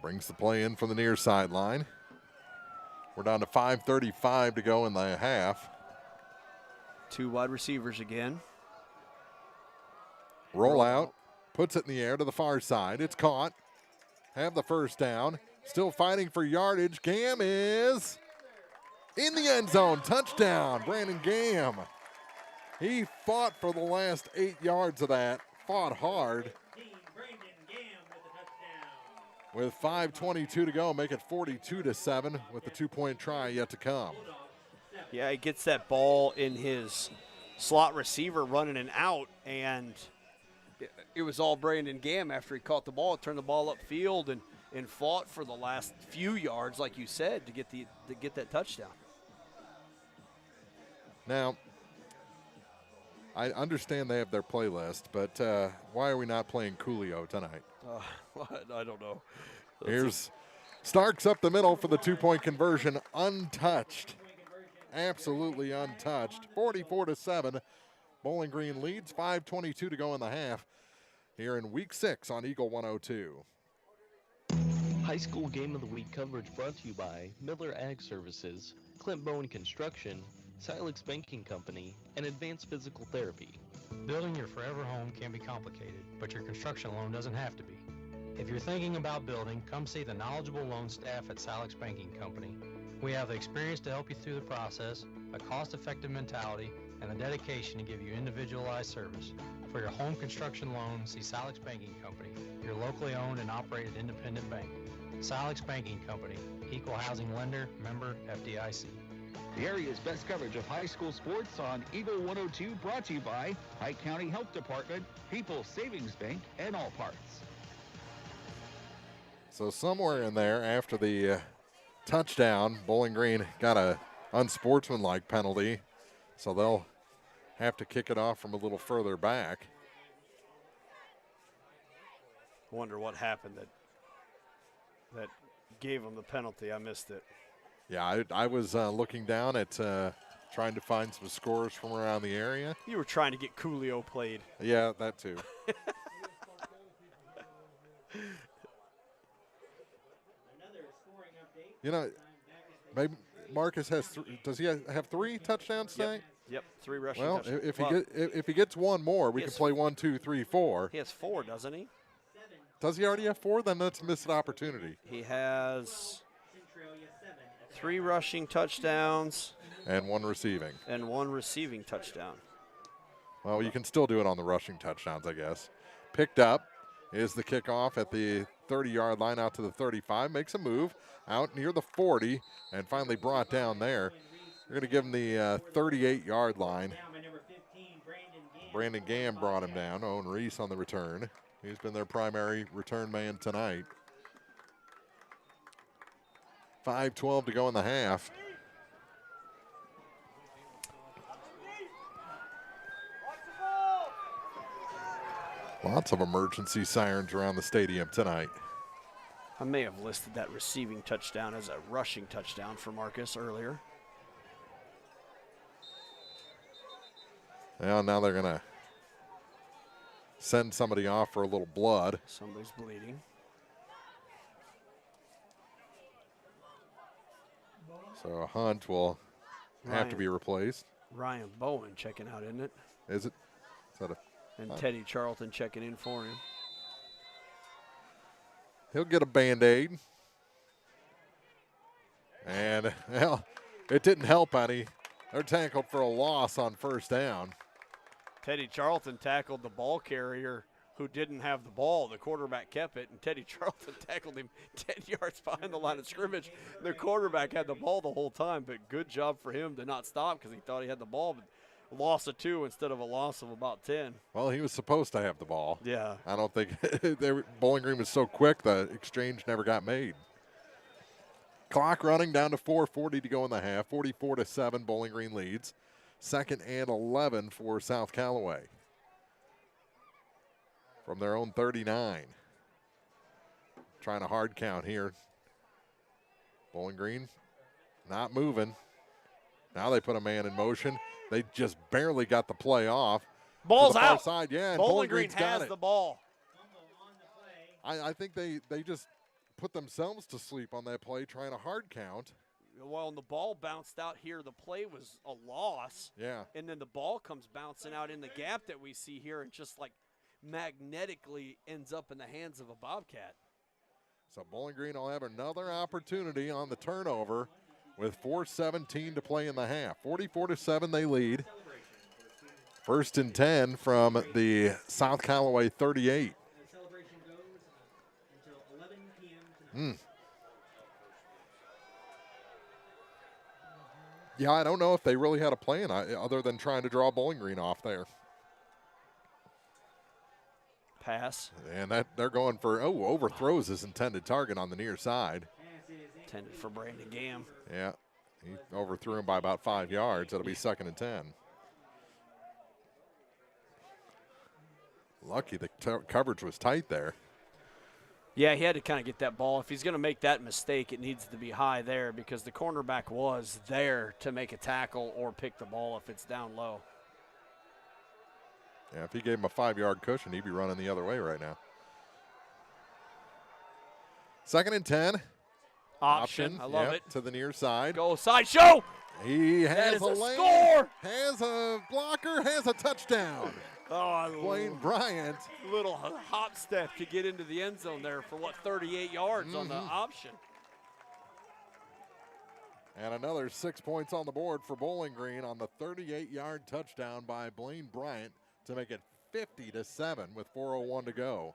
Brings the play in from the near sideline. We're down to 5:35 to go in the half. 2 wide receivers again. Roll out, puts it in the air to the far side. It's caught. Have the first down. Still fighting for yardage. Gam is in the end zone. Touchdown, Brandon Gam. He fought for the last 8 yards of that, fought hard. With 5:22 to go, make it 42-7 with the 2-point try yet to come. Yeah, he gets that ball in his slot receiver running an out, and it was all Brandon Gamm after he caught the ball, turned the ball upfield, and fought for the last few yards, like you said, to get that touchdown. Now, I understand they have their playlist, but why are we not playing Coolio tonight? I don't know. Here's Starks up the middle for the 2-point conversion, untouched. Absolutely untouched. 44-7. Bowling Green leads. 5:22 to go in the half. Here in Week 6 on Eagle 102. High School Game of the Week coverage brought to you by Miller Ag Services, Clint Bowen Construction, Silex Banking Company, and Advanced Physical Therapy. Building your forever home can be complicated, but your construction loan doesn't have to be. If you're thinking about building, come see the knowledgeable loan staff at Silex Banking Company. We have the experience to help you through the process, a cost-effective mentality, and the dedication to give you individualized service. For your home construction loan, see Silex Banking Company, your locally owned and operated independent bank. Silex Banking Company, equal housing lender, member FDIC. The area's best coverage of high school sports on Eagle 102, brought to you by Pike County Health Department, People's Savings Bank, and All Parts. So somewhere in there, after the touchdown, Bowling Green got a unsportsmanlike penalty, so they'll have to kick it off from a little further back. Wonder what happened that gave them the penalty. I missed it. Yeah, I was looking down at trying to find some scores from around the area. You were trying to get Coolio played. Yeah, that too. You know, maybe Marcus has does he have 3 touchdowns tonight? Yep, 3 rushing Well, touchdowns. if he gets one more, we can play 1, 2, 3, 4. He has 4, doesn't he? Does he already have 4? Then that's a missed opportunity. He has 3 rushing touchdowns. And 1 receiving. And 1 receiving touchdown. Well, you can still do it on the rushing touchdowns, I guess. Picked up is the kickoff at the 30-yard line out to the 35. Makes a move out near the 40 and finally brought down there. We're going to give him the 38-yard line. Brandon Gamm brought him down. Owen Reese on the return. He's been their primary return man tonight. 5:12 to go in the half. Lots of emergency sirens around the stadium tonight. I may have listed that receiving touchdown as a rushing touchdown for Marcus earlier. Well, now they're going to send somebody off for a little blood. Somebody's bleeding. So Hunt will have to be replaced. Ryan Bowen checking out, isn't it? Is it? Is that a? And Teddy Charlton checking in for him. He'll get a Band-Aid. And, well, it didn't help any. They're tackled for a loss on first down. Teddy Charlton tackled the ball carrier who didn't have the ball. The quarterback kept it, and Teddy Charlton tackled him 10 yards behind the line of scrimmage. The quarterback had the ball the whole time, but good job for him to not stop because he thought he had the ball, but loss of 2 instead of a loss of about 10. Well, he was supposed to have the ball. Yeah. I don't think Bowling Green was so quick the exchange never got made. Clock running down to 4:40 to go in the half. 44-7, Bowling Green leads. 2nd and 11 for South Callaway. From their own 39. Trying a hard count here. Bowling Green not moving. Now they put a man in motion. They just barely got the play off. Ball's to the far out. Side. Yeah, and Bowling Green Green's got has it. the ball. I think they just put themselves to sleep on that play trying a hard count. Well, and the ball bounced out here. The play was a loss. Yeah. And then the ball comes bouncing out in the gap that we see here and just like magnetically ends up in the hands of a Bobcat. So Bowling Green will have another opportunity on the turnover with 4:17 to play in the half. 44-7 they lead. First and 10 from the South Callaway 38. The celebration goes until 11 p.m. tonight. Yeah, I don't know if they really had a plan other than trying to draw Bowling Green off there. Pass. And they're going for, overthrows his intended target on the near side. Intended for Brandon Gam. Yeah, he overthrew him by about 5 yards. That'll be 2nd and 10. Lucky the coverage was tight there. Yeah, he had to kind of get that ball. If he's going to make that mistake, it needs to be high there because the cornerback was there to make a tackle or pick the ball if it's down low. Yeah, if he gave him a 5-yard cushion, he'd be running the other way right now. 2nd and 10. Option. I love it. To the near side. Go side show. He That has is a a lane, score. has a blocker, has a touchdown. Blaine Bryant. Little hop step to get into the end zone there for 38 yards on the option. And another 6 points on the board for Bowling Green on the 38-yard touchdown by Blaine Bryant to make it 50-7 with 4:01 to go.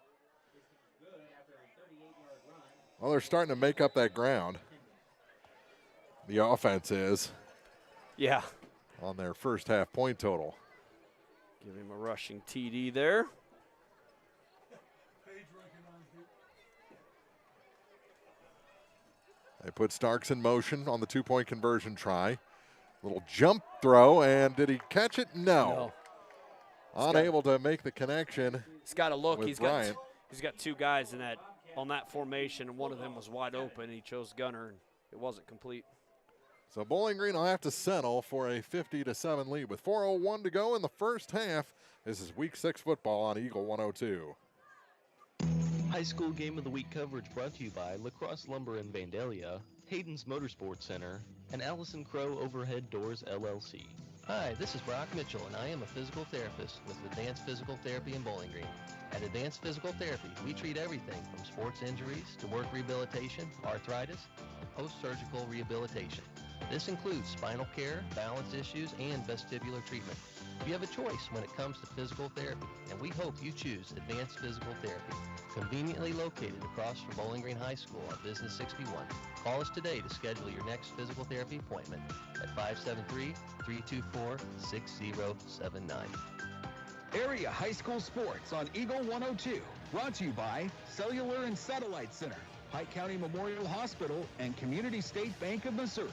Well, they're starting to make up that ground. The offense is. Yeah. On their first half point total. Give him a rushing TD there. They put Starks in motion on the 2-point conversion try. Little jump throw, and did he catch it? No. Unable to make the connection. He's got to look. He's Bryant. got two guys on that formation, and one of them was wide open. He chose Gunner, and it wasn't complete. So Bowling Green will have to settle for a 50-7 lead with 4:01 to go in the first half. This is Week 6 football on Eagle 102. High School Game of the Week coverage brought to you by Lacrosse Lumber in Vandalia, Hayden's Motorsports Center, and Allison Crow Overhead Doors LLC. Hi, this is Brock Mitchell, and I am a physical therapist with Advanced Physical Therapy in Bowling Green. At Advanced Physical Therapy, we treat everything from sports injuries to work rehabilitation, arthritis, and post-surgical rehabilitation. This includes spinal care, balance issues, and vestibular treatment. You have a choice when it comes to physical therapy, and we hope you choose Advanced Physical Therapy. Conveniently located across from Bowling Green High School on Business 61. Call us today to schedule your next physical therapy appointment at 573-324-6079. Area high school sports on Eagle 102. Brought to you by Cellular and Satellite Center, Pike County Memorial Hospital, and Community State Bank of Missouri.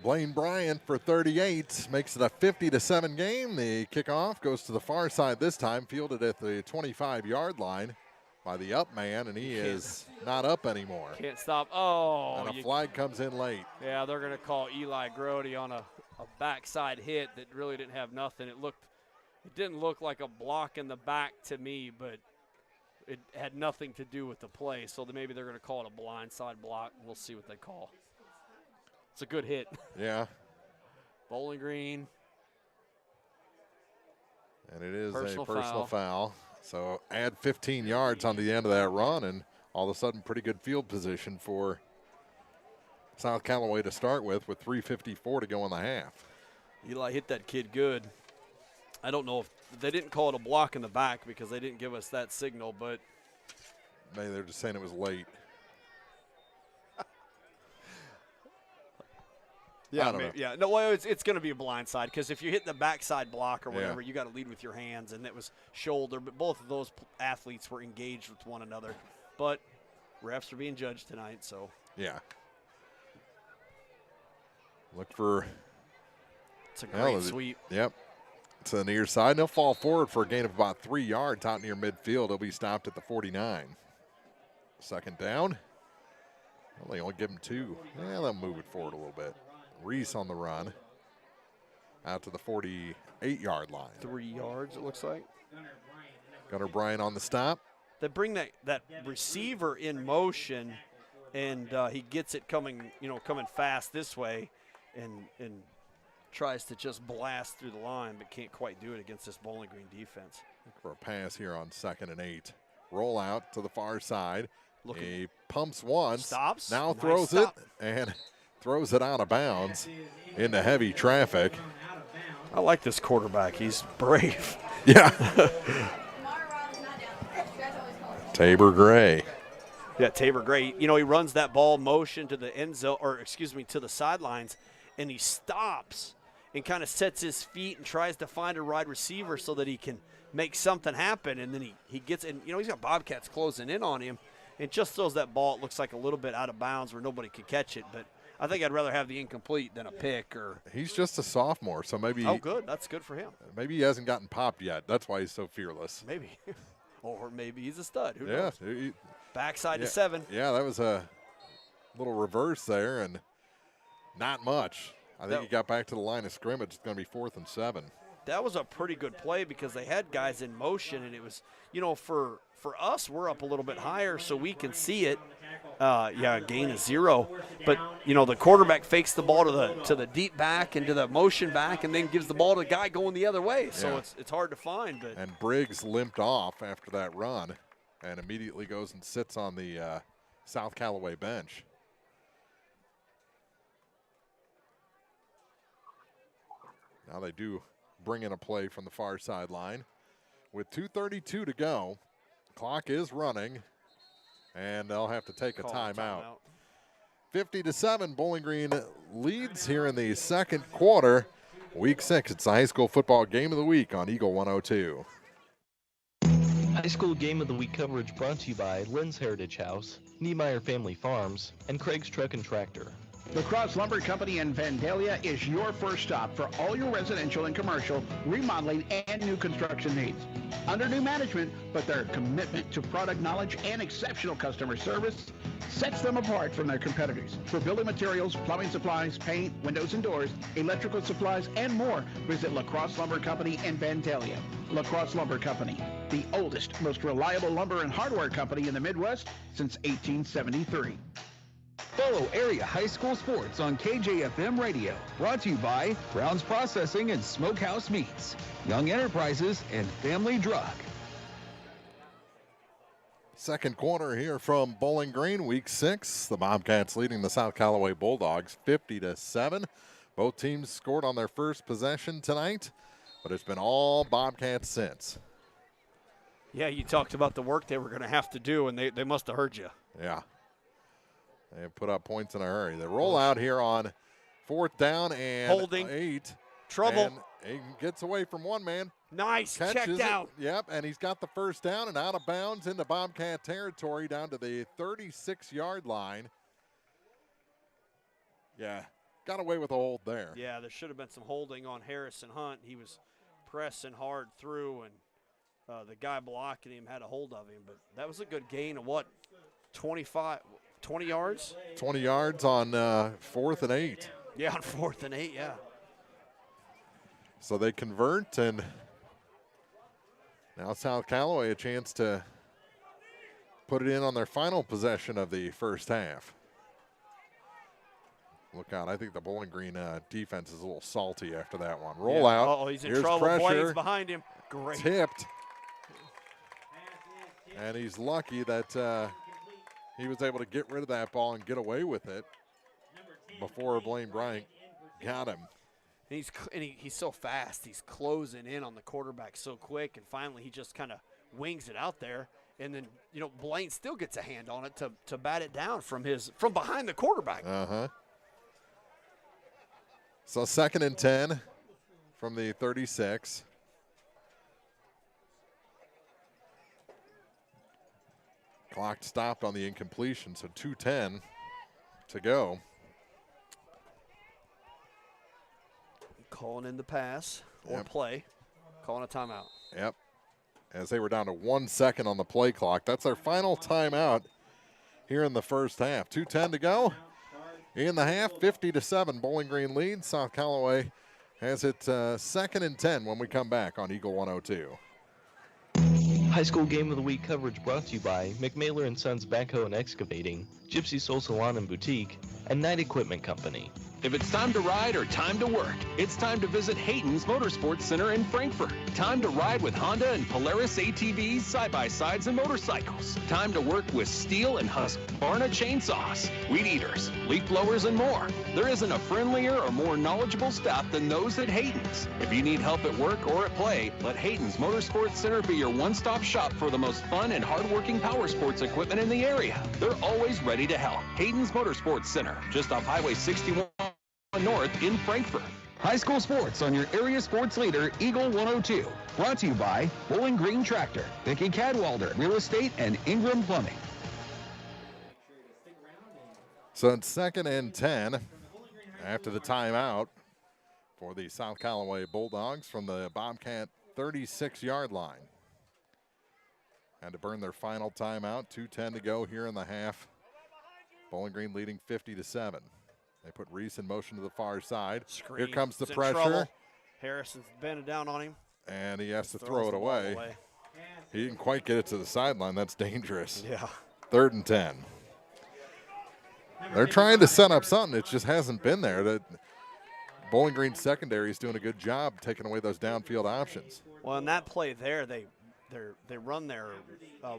Blaine Bryant for 38 makes it a 50-7 game. The kickoff goes to the far side this time, fielded at the 25-yard line by the up man, and he is not up anymore. Can't stop. Oh. And a flag comes in late. Yeah, they're going to call Eli Grody on a backside hit that really didn't have nothing. It didn't look like a block in the back to me, but it had nothing to do with the play. So maybe they're going to call it a blindside block. We'll see what they call. It's a good hit. Yeah. Bowling Green. And it is Personal a personal foul. So add 15 yards on the end of that run, and all of a sudden pretty good field position for South Callaway to start with 3:54 to go in the half. Eli hit that kid good. I don't know if they didn't call it a block in the back because they didn't give us that signal, but maybe they're just saying it was late. Yeah, no, well, it's going to be a blind side because if you hit the backside block or whatever, you got to lead with your hands, and it was shoulder. But both of those athletes were engaged with one another. But refs are being judged tonight, so. Yeah. Look for. It's a great sweep. Yep. To the near side. And he'll fall forward for a gain of about 3 yards out near midfield. He'll be stopped at the 49. Second down. Well, they only give him 2. Yeah, they'll move it forward a little bit. Reese on the run out to the 48-yard line. 3 yards, it looks like. Gunnar Bryant on the stop. They bring that receiver in motion, and he gets it coming fast this way, and tries to just blast through the line, but can't quite do it against this Bowling Green defense. Look for a pass here on 2nd and 8. Roll out to the far side. He pumps once. Stops. Now Nice throws stop. it and throws it out of bounds into heavy traffic. I like this quarterback. He's brave. Yeah. Tabor Gray. Yeah, Tabor Gray. You know, he runs that ball motion to the end zone, or excuse me, to the sidelines, and he stops and kind of sets his feet and tries to find a wide receiver so that he can make something happen. And then he gets in. You know, he's got Bobcats closing in on him, and just throws that ball. It looks like a little bit out of bounds where nobody could catch it. But I think I'd rather have the incomplete than a pick. Or he's just a sophomore, so maybe. Oh, good. That's good for him. Maybe he hasn't gotten popped yet. That's why he's so fearless. Maybe. Or maybe he's a stud. Who Yeah. knows? Backside to 7. Yeah, that was a little reverse there, and not much. I think he got back to the line of scrimmage. It's going to be 4th and 7. That was a pretty good play because they had guys in motion, and it was, you know, for us, we're up a little bit higher so we can see it. Gain of 0. But, you know, the quarterback fakes the ball to the deep back and to the motion back and then gives the ball to the guy going the other way. So it's hard to find. But And Briggs limped off after that run and immediately goes and sits on the South Callaway bench. Now they do bring in a play from the far sideline. With 2:32 to go, clock is running, and they'll have to take a timeout. 50-7, Bowling Green leads here in the second quarter. Week 6, it's the high school football game of the week on Eagle 102. High School Game of the Week coverage brought to you by Lynn's Heritage House, Niemeyer Family Farms, and Craig's Truck and Tractor. La Crosse Lumber Company in Vandalia is your first stop for all your residential and commercial remodeling and new construction needs. Under new management, but their commitment to product knowledge and exceptional customer service sets them apart from their competitors. For building materials, plumbing supplies, paint, windows and doors, electrical supplies, and more, visit La Crosse Lumber Company in Vandalia. La Crosse Lumber Company, the oldest, most reliable lumber and hardware company in the Midwest since 1873. Follow area high school sports on KJFM Radio. Brought to you by Brown's Processing and Smokehouse Meats, Young Enterprises, and Family Drug. Second quarter here from Bowling Green, week 6. The Bobcats leading the South Callaway Bulldogs 50-7. Both teams scored on their first possession tonight, but it's been all Bobcats since. Yeah, you talked about the work they were going to have to do, and they must have heard you. Yeah. They put up points in a hurry. They roll out here on 4th down and holding 8. Trouble. And he gets away from one man. Nice. Catches Checked out. Yep, and he's got the first down and out of bounds into Bobcat territory down to the 36-yard line. Yeah, got away with a hold there. Yeah, there should have been some holding on Harrison Hunt. He was pressing hard through, and the guy blocking him had a hold of him. But that was a good gain of what, 20 yards? 20 yards on 4th and 8. Yeah, on 4th and 8, yeah. So they convert, and now South Callaway a chance to put it in on their final possession of the first half. Look out, I think the Bowling Green defense is a little salty after that one. Roll out. Uh-oh, he's in Here's trouble. pressure. Blaine's behind him. Great. Tipped. And he's lucky that he was able to get rid of that ball and get away with it before Blaine Bryant got him. And he's so fast. He's closing in on the quarterback so quick, and finally he just kind of wings it out there. And then, you know, Blaine still gets a hand on it to bat it down from behind the quarterback. Uh-huh. So 2nd and 10 from the 36. Clock stopped on the incompletion, so 2:10 to go. Calling in the pass or play. Calling a timeout. Yep. As they were down to 1 second on the play clock. That's their final timeout here in the first half. 2:10 to go in the half. 50-7. Bowling Green leads. South Callaway has it 2nd and 10 when we come back on Eagle 102. High School Game of the Week coverage brought to you by McMailer & Sons Backhoe and Excavating, Gypsy Soul Salon and Boutique, and Knight Equipment Company. If it's time to ride or time to work, it's time to visit Hayden's Motorsports Center in Frankfort. Time to ride with Honda and Polaris ATVs, side-by-sides, and motorcycles. Time to work with Steel and Husqvarna chainsaws, weed eaters, leaf blowers, and more. There isn't a friendlier or more knowledgeable staff than those at Hayden's. If you need help at work or at play, let Hayden's Motorsports Center be your one-stop shop for the most fun and hard-working power sports equipment in the area. They're always ready to help. Hayden's Motorsports Center, just off Highway 61 North in Frankfort. High school sports on your area sports leader, Eagle 102. Brought to you by Bowling Green Tractor, Vicki Cadwalder Real Estate, and Ingram Plumbing. So it's 2nd and 10 after the timeout for the South Callaway Bulldogs from the Bobcat 36-yard line. Had to burn their final timeout. 2:10 to go here in the half. Bowling Green leading 50-7. They put Reese in motion to the far side. Here comes the pressure. Harrison's bending down on him. And he has to throw it away. He didn't quite get it to the sideline. That's dangerous. Yeah. 3rd and 10. They're trying to set up something. It just hasn't been there. The Bowling Green secondary is doing a good job taking away those downfield options. Well, in that play there, they run their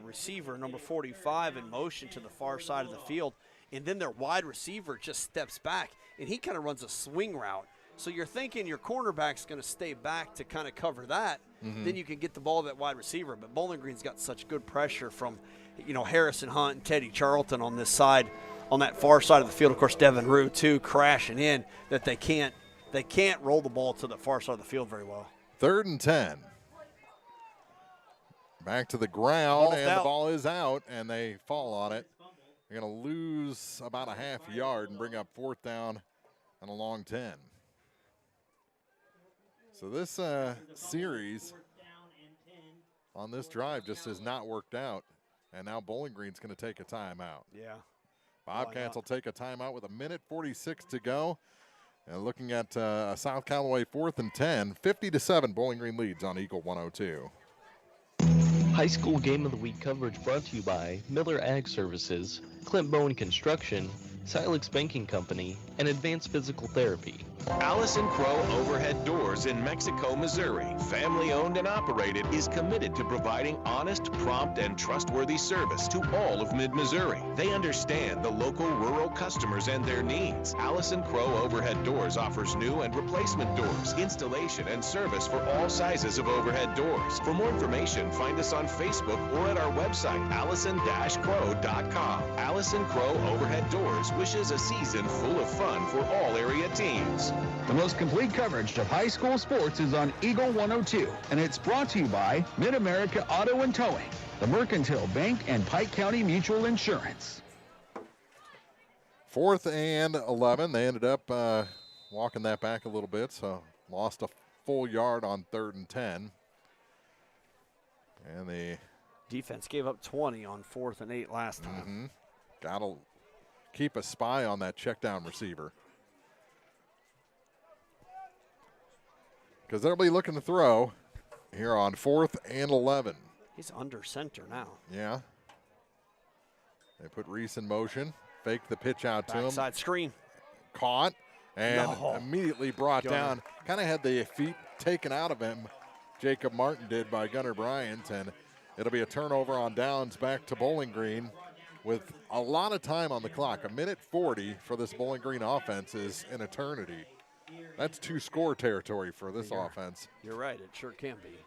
receiver, number 45, in motion to the far side of the field. And then their wide receiver just steps back, and he kind of runs a swing route. So you're thinking your cornerback's going to stay back to kind of cover that. Then you can get the ball to that wide receiver. But Bowling Green's got such good pressure from, Harrison Hunt and Teddy Charlton on this side, on that far side of the field. Of course, Devin Rue, too, crashing in, that they can't roll the ball to the far side of the field very well. 3rd and 10. Back to the ground, and out. the ball is out, and they fall on it. They're going to lose about a half yard and bring up 4th down and a long 10. So this series on this drive just has not worked out, and now Bowling Green's going to take a timeout. Yeah. Bobcats will take a timeout with 1:46 to go. And looking at South Callaway 4th and 10, 50-7, Bowling Green leads on Eagle 102. High School Game of the Week coverage brought to you by Miller Ag Services, Clint Bowen Construction, Silex Banking Company, and Advanced Physical Therapy. Allison Crow Overhead Doors in Mexico, Missouri, family owned and operated, is committed to providing honest, prompt, and trustworthy service to all of mid-Missouri. They understand the local rural customers and their needs. Allison Crow Overhead Doors offers new and replacement doors, installation, and service for all sizes of overhead doors. For more information, find us on Facebook or at our website, allison-crow.com. Allison Crow Overhead Doors wishes a season full of fun for all area teams. The most complete coverage of high school sports is on Eagle 102, and it's brought to you by Mid-America Auto and Towing, the Mercantile Bank, and Pike County Mutual Insurance. 4th and 11. They ended up walking that back a little bit, so lost a full yard on 3rd and 10. And the defense gave up 20 on 4th and 8 last time. Got to keep a spy on that check down receiver, because they'll be looking to throw here on 4th and 11. He's under center now. Yeah. They put Reese in motion, fake the pitch out to him. Backside screen. Caught and immediately brought down. Kind of had the feet taken out of him, Jacob Martin did, by Gunnar Bryant, and it'll be a turnover on downs back to Bowling Green with a lot of time on the clock. 1:40 for this Bowling Green offense is an eternity. That's 2-score territory for this offense. You're right, it sure can be.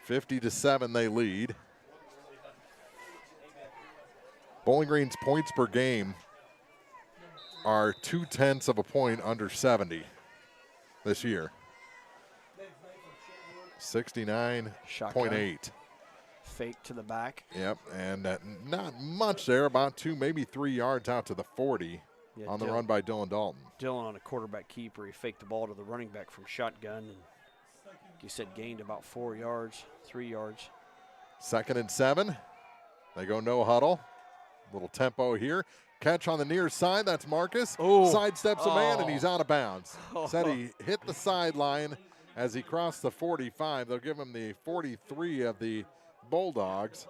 50-7 they lead. Bowling Green's points per game are 0.2 of a point under 70 this year. 69.8. Fake to the back. Yep, and not much there, about 2, maybe 3 yards out to the 40 on the run by Dylan Dalton. Dylan on a quarterback keeper, he faked the ball to the running back from shotgun, and like you said, gained about 4 yards, 3 yards. 2nd and 7. They go no huddle. Little tempo here. Catch on the near side. That's Marcus. Sidesteps a man, and he's out of bounds. Said he hit the sideline as he crossed the 45. They'll give him the 43 of the Bulldogs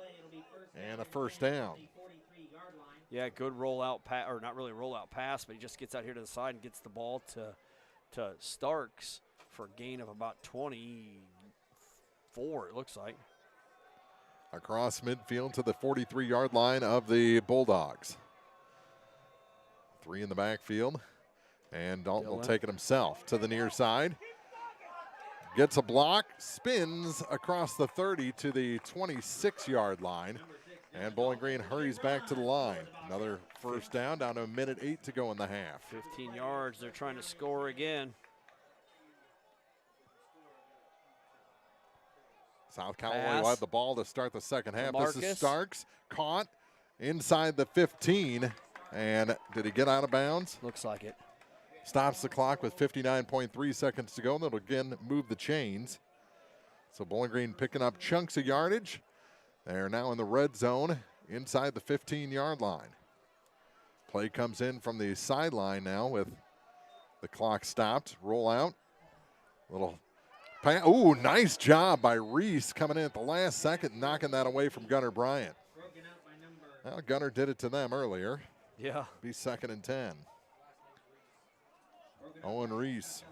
and a 1st down. Yeah, good rollout pass, or not really rollout pass, but he just gets out here to the side and gets the ball to Starks for a gain of about 24, it looks like. Across midfield to the 43-yard line of the Bulldogs. 3 in the backfield. And Dalton will take it himself to the near side. Gets a block, spins across the 30 to the 26-yard line. And Bowling Green hurries back to the line. Another first down to a minute 8 to go in the half. 15 yards, they're trying to score again. South Callaway will have the ball to start the second half. Marcus. This is Starks, caught inside the 15. And did he get out of bounds? Looks like it. Stops the clock with 59.3 seconds to go, and it'll again move the chains. So Bowling Green picking up chunks of yardage. They're now in the red zone inside the 15-yard line. Play comes in from the sideline now with the clock stopped. Roll out. Little pass. Ooh, nice job by Reese coming in at the last second, knocking that away from Gunnar Bryant. Well, Gunnar did it to them earlier. Yeah. Be 2nd and 10. Owen Reese.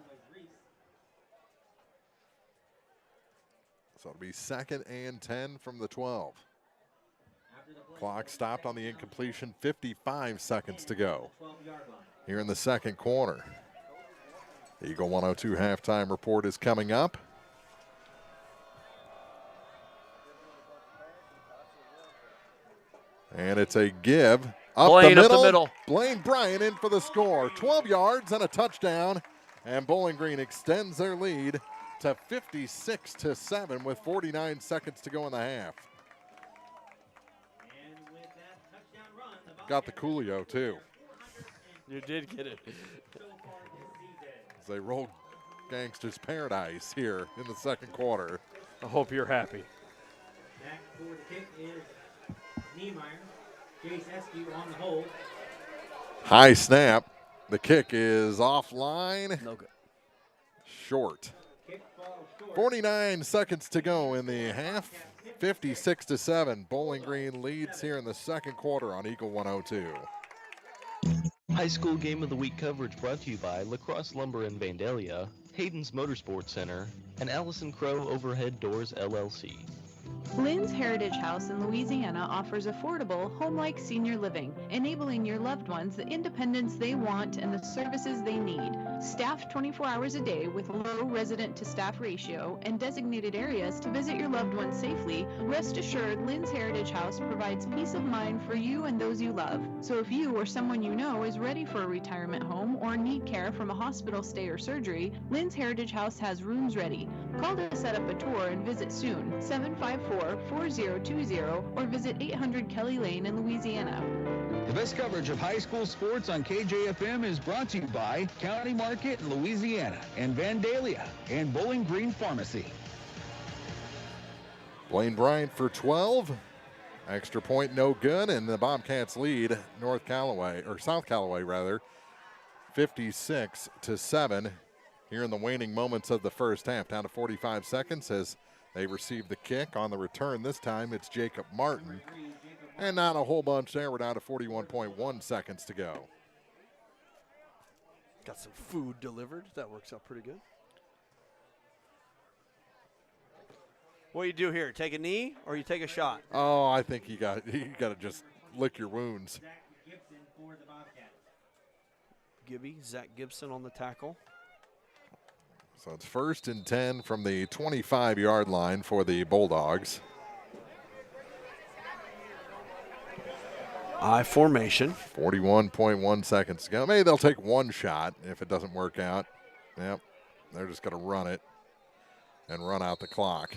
So it'll be 2nd and 10 from the 12. Clock stopped on the incompletion, 55 seconds to go here in the second quarter. Eagle 102 halftime report is coming up. And it's a give. Up the middle. Blaine Bryant in for the score. 12 yards and a touchdown. And Bowling Green extends their lead to 56-7 with 49 seconds to go in the half. Got the Coolio, too. You did get it. As they roll Gangster's Paradise here in the second quarter. I hope you're happy. Back for the kick is Niemeyer. Chase Eskew on the hold. High snap. The kick is offline. No good. Short. 49 seconds to go in the half. 56-7. Bowling Green leads here in the second quarter on Eagle 102. High school game of the week coverage brought to you by Lacrosse Lumber in Vandalia, Hayden's Motorsports Center, and Allison Crow Overhead Doors LLC. Lynn's Heritage House in Louisiana offers affordable, home-like senior living, enabling your loved ones the independence they want and the services they need. Staffed 24 hours a day with low resident-to-staff ratio and designated areas to visit your loved ones safely, rest assured Lynn's Heritage House provides peace of mind for you and those you love. So if you or someone you know is ready for a retirement home or need care from a hospital stay or surgery, Lynn's Heritage House has rooms ready. Call to set up a tour and visit soon, 754-4020, or visit 800 Kelly Lane in Louisiana. The best coverage of high school sports on KJFM is brought to you by County Market in Louisiana and Vandalia and Bowling Green Pharmacy. Blaine Bryant for 12. Extra point no good, and the Bobcats lead South Callaway, 56-7 here in the waning moments of the first half. Down to 45 seconds as they receive the kick. On the return this time, it's Jacob Martin. And not a whole bunch there. We're down to 41.1 seconds to go. Got some food delivered. That works out pretty good. What do you do here? Take a knee or you take a shot? Oh, I think you got to just lick your wounds. Zach Gibson on the tackle. So it's 1st and 10 from the 25-yard line for the Bulldogs. I formation. 41.1 seconds to go. Maybe they'll take one shot if it doesn't work out. Yep, they're just going to run it and run out the clock.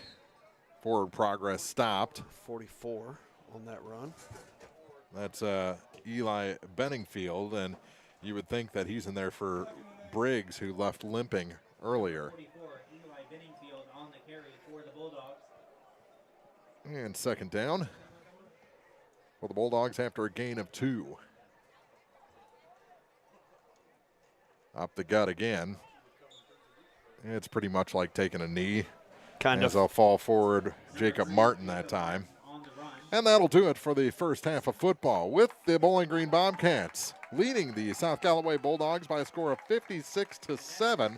Forward progress stopped. 44 on that run. That's Eli Benningfield, and you would think that he's in there for Briggs, who left limping earlier. 44, Eli Benningfield on the carry for the Bulldogs. And second down for the Bulldogs after a gain of 2. Up the gut again. It's pretty much like taking a knee. Kind as of. they'll fall forward Jacob Martin that time. On the run. And that'll do it for the first half of football, with the Bowling Green Bobcats leading the South Callaway Bulldogs by a score of 56-7.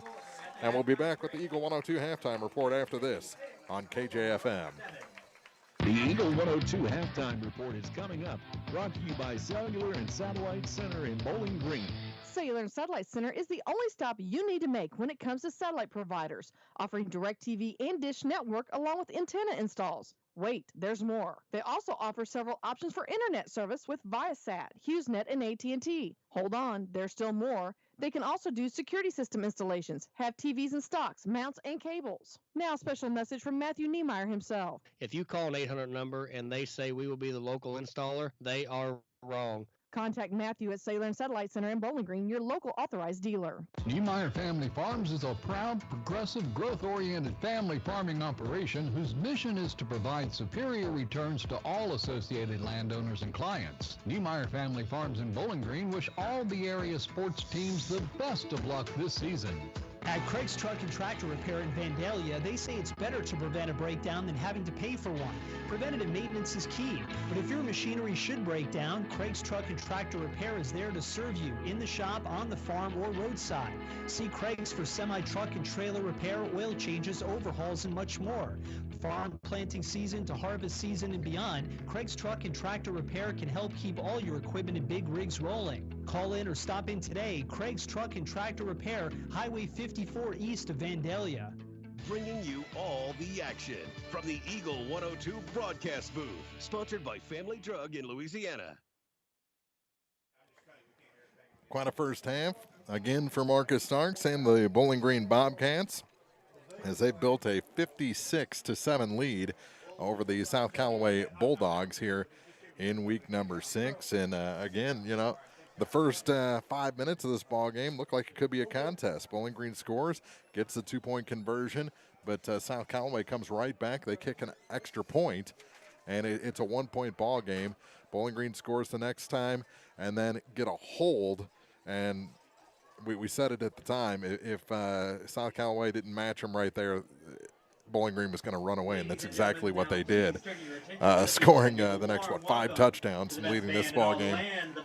And we'll be back with the Eagle 102 halftime report after this on KJFM. The Eagle 102 halftime report is coming up, brought to you by Cellular and Satellite Center in Bowling Green. Cellular and Satellite Center is the only stop you need to make when it comes to satellite providers, offering DirecTV and Dish Network along with antenna installs. Wait, there's more. They also offer several options for internet service with Viasat, HughesNet, and AT&T. Hold on, there's still more. They can also do security system installations, have TVs in stocks, mounts, and cables. Now, a special message from Matthew Niemeyer himself. If you call an 800 number and they say we will be the local installer, they are wrong. Contact Matthew at Cellular and Satellite Center in Bowling Green, your local authorized dealer. Niemeyer Family Farms is a proud, progressive, growth-oriented family farming operation whose mission is to provide superior returns to all associated landowners and clients. Niemeyer Family Farms in Bowling Green wish all the area sports teams the best of luck this season. At Craig's Truck and Tractor Repair in Vandalia, they say it's better to prevent a breakdown than having to pay for one. Preventative maintenance is key, but if your machinery should break down, Craig's Truck and Tractor Repair is there to serve you in the shop, on the farm, or roadside. See Craig's for semi-truck and trailer repair, oil changes, overhauls, and much more. Farm planting season to harvest season and beyond, Craig's Truck and Tractor Repair can help keep all your equipment and big rigs rolling. Call in or stop in today. Craig's Truck and Tractor Repair, Highway 54 east of Vandalia. Bringing you all the action from the Eagle 102 broadcast booth. Sponsored by Family Drug in Louisiana. Quite a first half, again for Marcus Starks and the Bowling Green Bobcats, as they built a 56-7 lead over the South Callaway Bulldogs here in week number 6. And again, you know, the first 5 minutes of this ball game looked like it could be a contest. Bowling Green scores, gets the 2-point conversion, but South Callaway comes right back. They kick an extra point, and it's a 1-point ball game. Bowling Green scores the next time and then get a hold. And we said it at the time, if South Callaway didn't match them right there, Bowling Green was going to run away, and that's exactly what they did, scoring the next, 5 touchdowns and leading this ball game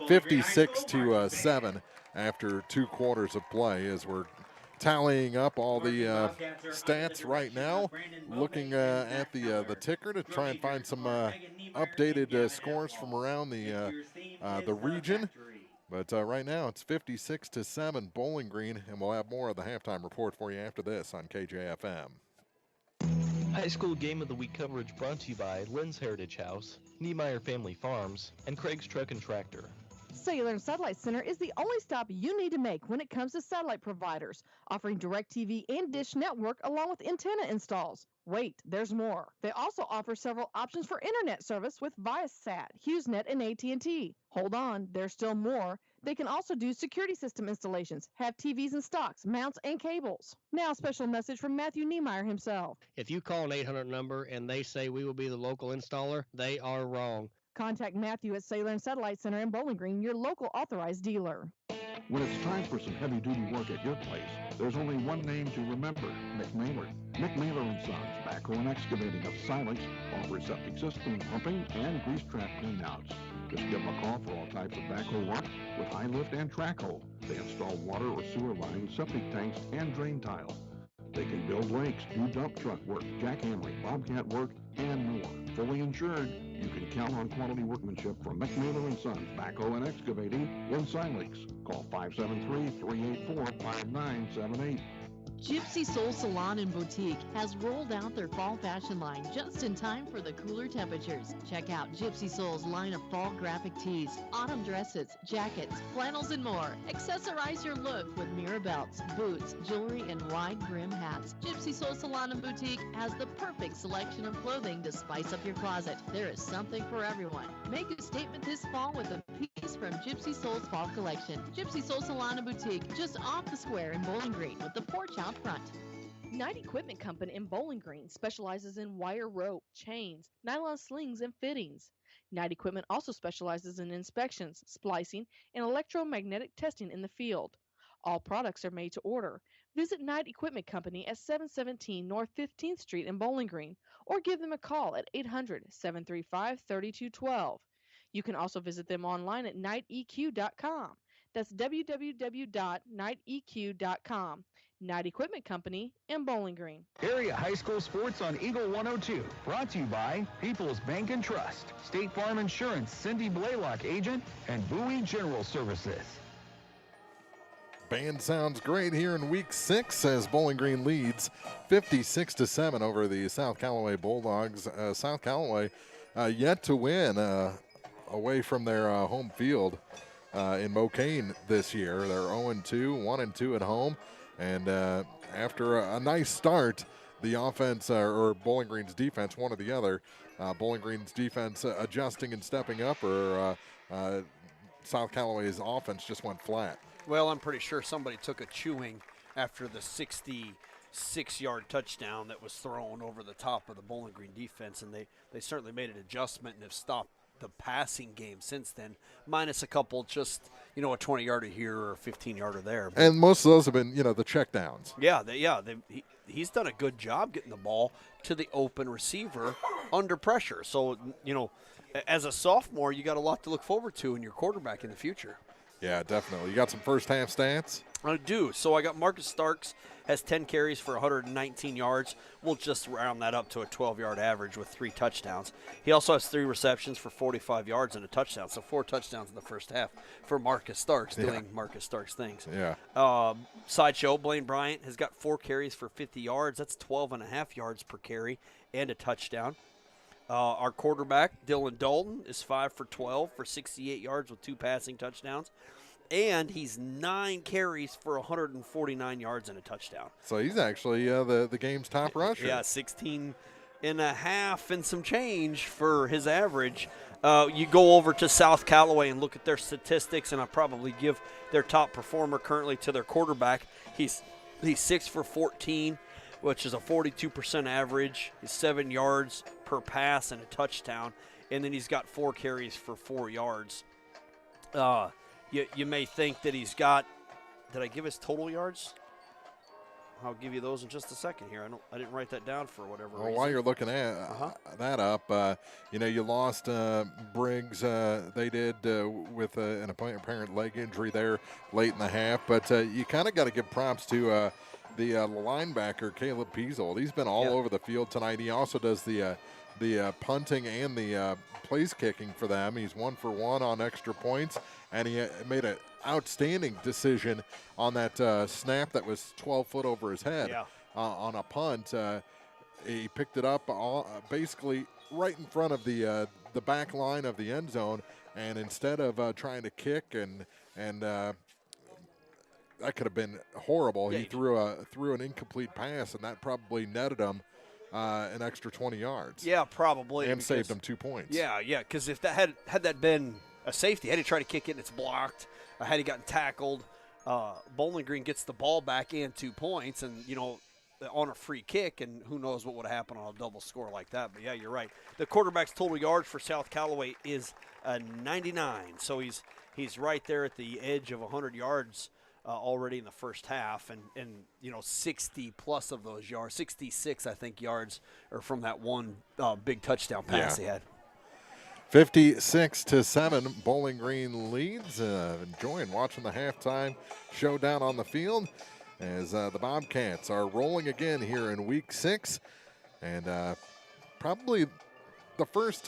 56-7 after 2 quarters of play, as we're tallying up all the stats right now, looking at the ticker to try and find some updated scores from around the region. But right now it's 56-7 Bowling Green, and we'll have more of the halftime report for you after this on KJFM. High School Game of the Week coverage brought to you by Lynn's Heritage House, Niemeyer Family Farms, and Craig's Truck and Tractor. Cellular and Satellite Center is the only stop you need to make when it comes to satellite providers, offering DirecTV and Dish Network along with antenna installs. Wait, there's more. They also offer several options for internet service with Viasat, HughesNet, and AT&T. Hold on, there's still more. They can also do security system installations, have TVs in stocks, mounts, and cables. Now, a special message from Matthew Niemeyer himself. If you call an 800 number and they say we will be the local installer, they are wrong. Contact Matthew at Cellular and Satellite Center in Bowling Green, your local authorized dealer. When it's time for some heavy-duty work at your place, there's only one name to remember, McMailer. McMailer & Sons, backhoe and excavating of Silence, offers septic system pumping and grease trap cleanouts. Just give them a call for all types of backhoe work with high lift and track hoe. They install water or sewer lines, septic tanks, and drain tile. They can build lakes, do dump truck work, jackhammering, bobcat work, and more. Fully insured, you can count on quality workmanship from McMailer & Sons, backhoe and excavating in Silence. Call 573-384-5978. Gypsy Soul Salon and Boutique has rolled out their fall fashion line just in time for the cooler temperatures. Check out Gypsy Soul's line of fall graphic tees, autumn dresses, jackets, flannels, and more. Accessorize your look with mirror belts, boots, jewelry, and wide brim hats. Gypsy Soul Salon and Boutique has the perfect selection of clothing to spice up your closet. There is something for everyone. Make a statement this fall with a piece from Gypsy Soul's fall collection. Gypsy Soul Salon and Boutique, just off the square in Bowling Green with the porch out front. Knight Equipment Company in Bowling Green specializes in wire rope, chains, nylon slings, and fittings. Knight Equipment also specializes in inspections, splicing, and electromagnetic testing in the field. All products are made to order. Visit Knight Equipment Company at 717 North 15th Street in Bowling Green, or give them a call at 800-735-3212. You can also visit them online at knightheq.com. That's www.knightheq.com. Knight Equipment Company in Bowling Green. Area high school sports on Eagle 102. Brought to you by People's Bank and Trust, State Farm Insurance, Cindy Blaylock agent, and Bowie General Services. Band sounds great here in week 6 as Bowling Green leads 56-7 over the South Callaway Bulldogs. South Callaway yet to win away from their home field in Mocaine this year. They're 0-2, 1-2 at home. And after a nice start, the offense or Bowling Green's defense, one or the other, Bowling Green's defense adjusting and stepping up, or South Callaway's offense just went flat. Well, I'm pretty sure somebody took a chewing after the 66-yard touchdown that was thrown over the top of the Bowling Green defense, and they certainly made an adjustment and have stopped the passing game since then, minus a couple just, a 20-yarder here or a 15-yarder there. And most of those have been, the check downs. Yeah, he's done a good job getting the ball to the open receiver under pressure. So, as a sophomore, you got a lot to look forward to in your quarterback in the future. Yeah, definitely. You got some first-half stats? I do. So I got Marcus Starks has 10 carries for 119 yards. We'll just round that up to a 12-yard average with 3 touchdowns. He also has 3 receptions for 45 yards and a touchdown. So 4 touchdowns in the first half for Marcus Starks, doing Marcus Starks things. Yeah. Sideshow, Blaine Bryant has got 4 carries for 50 yards. That's 12.5 yards per carry and a touchdown. Our quarterback, Dylan Dalton, is 5 for 12 for 68 yards with 2 passing touchdowns. And he's 9 carries for 149 yards and a touchdown. So he's actually the game's top rusher. Yeah, 16 and a half and some change for his average. You go over to South Callaway and look at their statistics, and I'll probably give their top performer currently to their quarterback. He's 6 for 14, which is a 42% average. He's 7 yards per pass and a touchdown. And then he's got 4 carries for 4 yards. You may think that he's got – did I give his total yards? I'll give you those in just a second here. I didn't write that down for whatever reason. While you're looking at that up, you lost Briggs. They did with an apparent leg injury there late in the half. But you kind of got to give props to the linebacker, Caleb Peasel. He's been all over the field tonight. He also does the punting and the place kicking for them. He's 1 for 1 on extra points, and he made an outstanding decision on that snap that was 12 foot over his head on a punt. He picked it up basically right in front of the back line of the end zone, and instead of trying to kick and that could have been horrible, he threw an incomplete pass, and that probably netted him an extra 20 yards. Yeah, probably. And saved them 2 points. Yeah, because if that had that been a safety, had he tried to kick it and it's blocked, had he gotten tackled, Bowling Green gets the ball back and 2 points, and on a free kick, and who knows what would happen on a double score like that. But yeah, you're right. The quarterback's total yards for South Callaway is 99, so he's right there at the edge of 100 yards. Already in the first half, and 60 plus of those yards, 66 I think yards, are from that one big touchdown pass he had. 56-7, Bowling Green leads. Enjoying watching the halftime showdown on the field as the Bobcats are rolling again here in week 6, and probably the first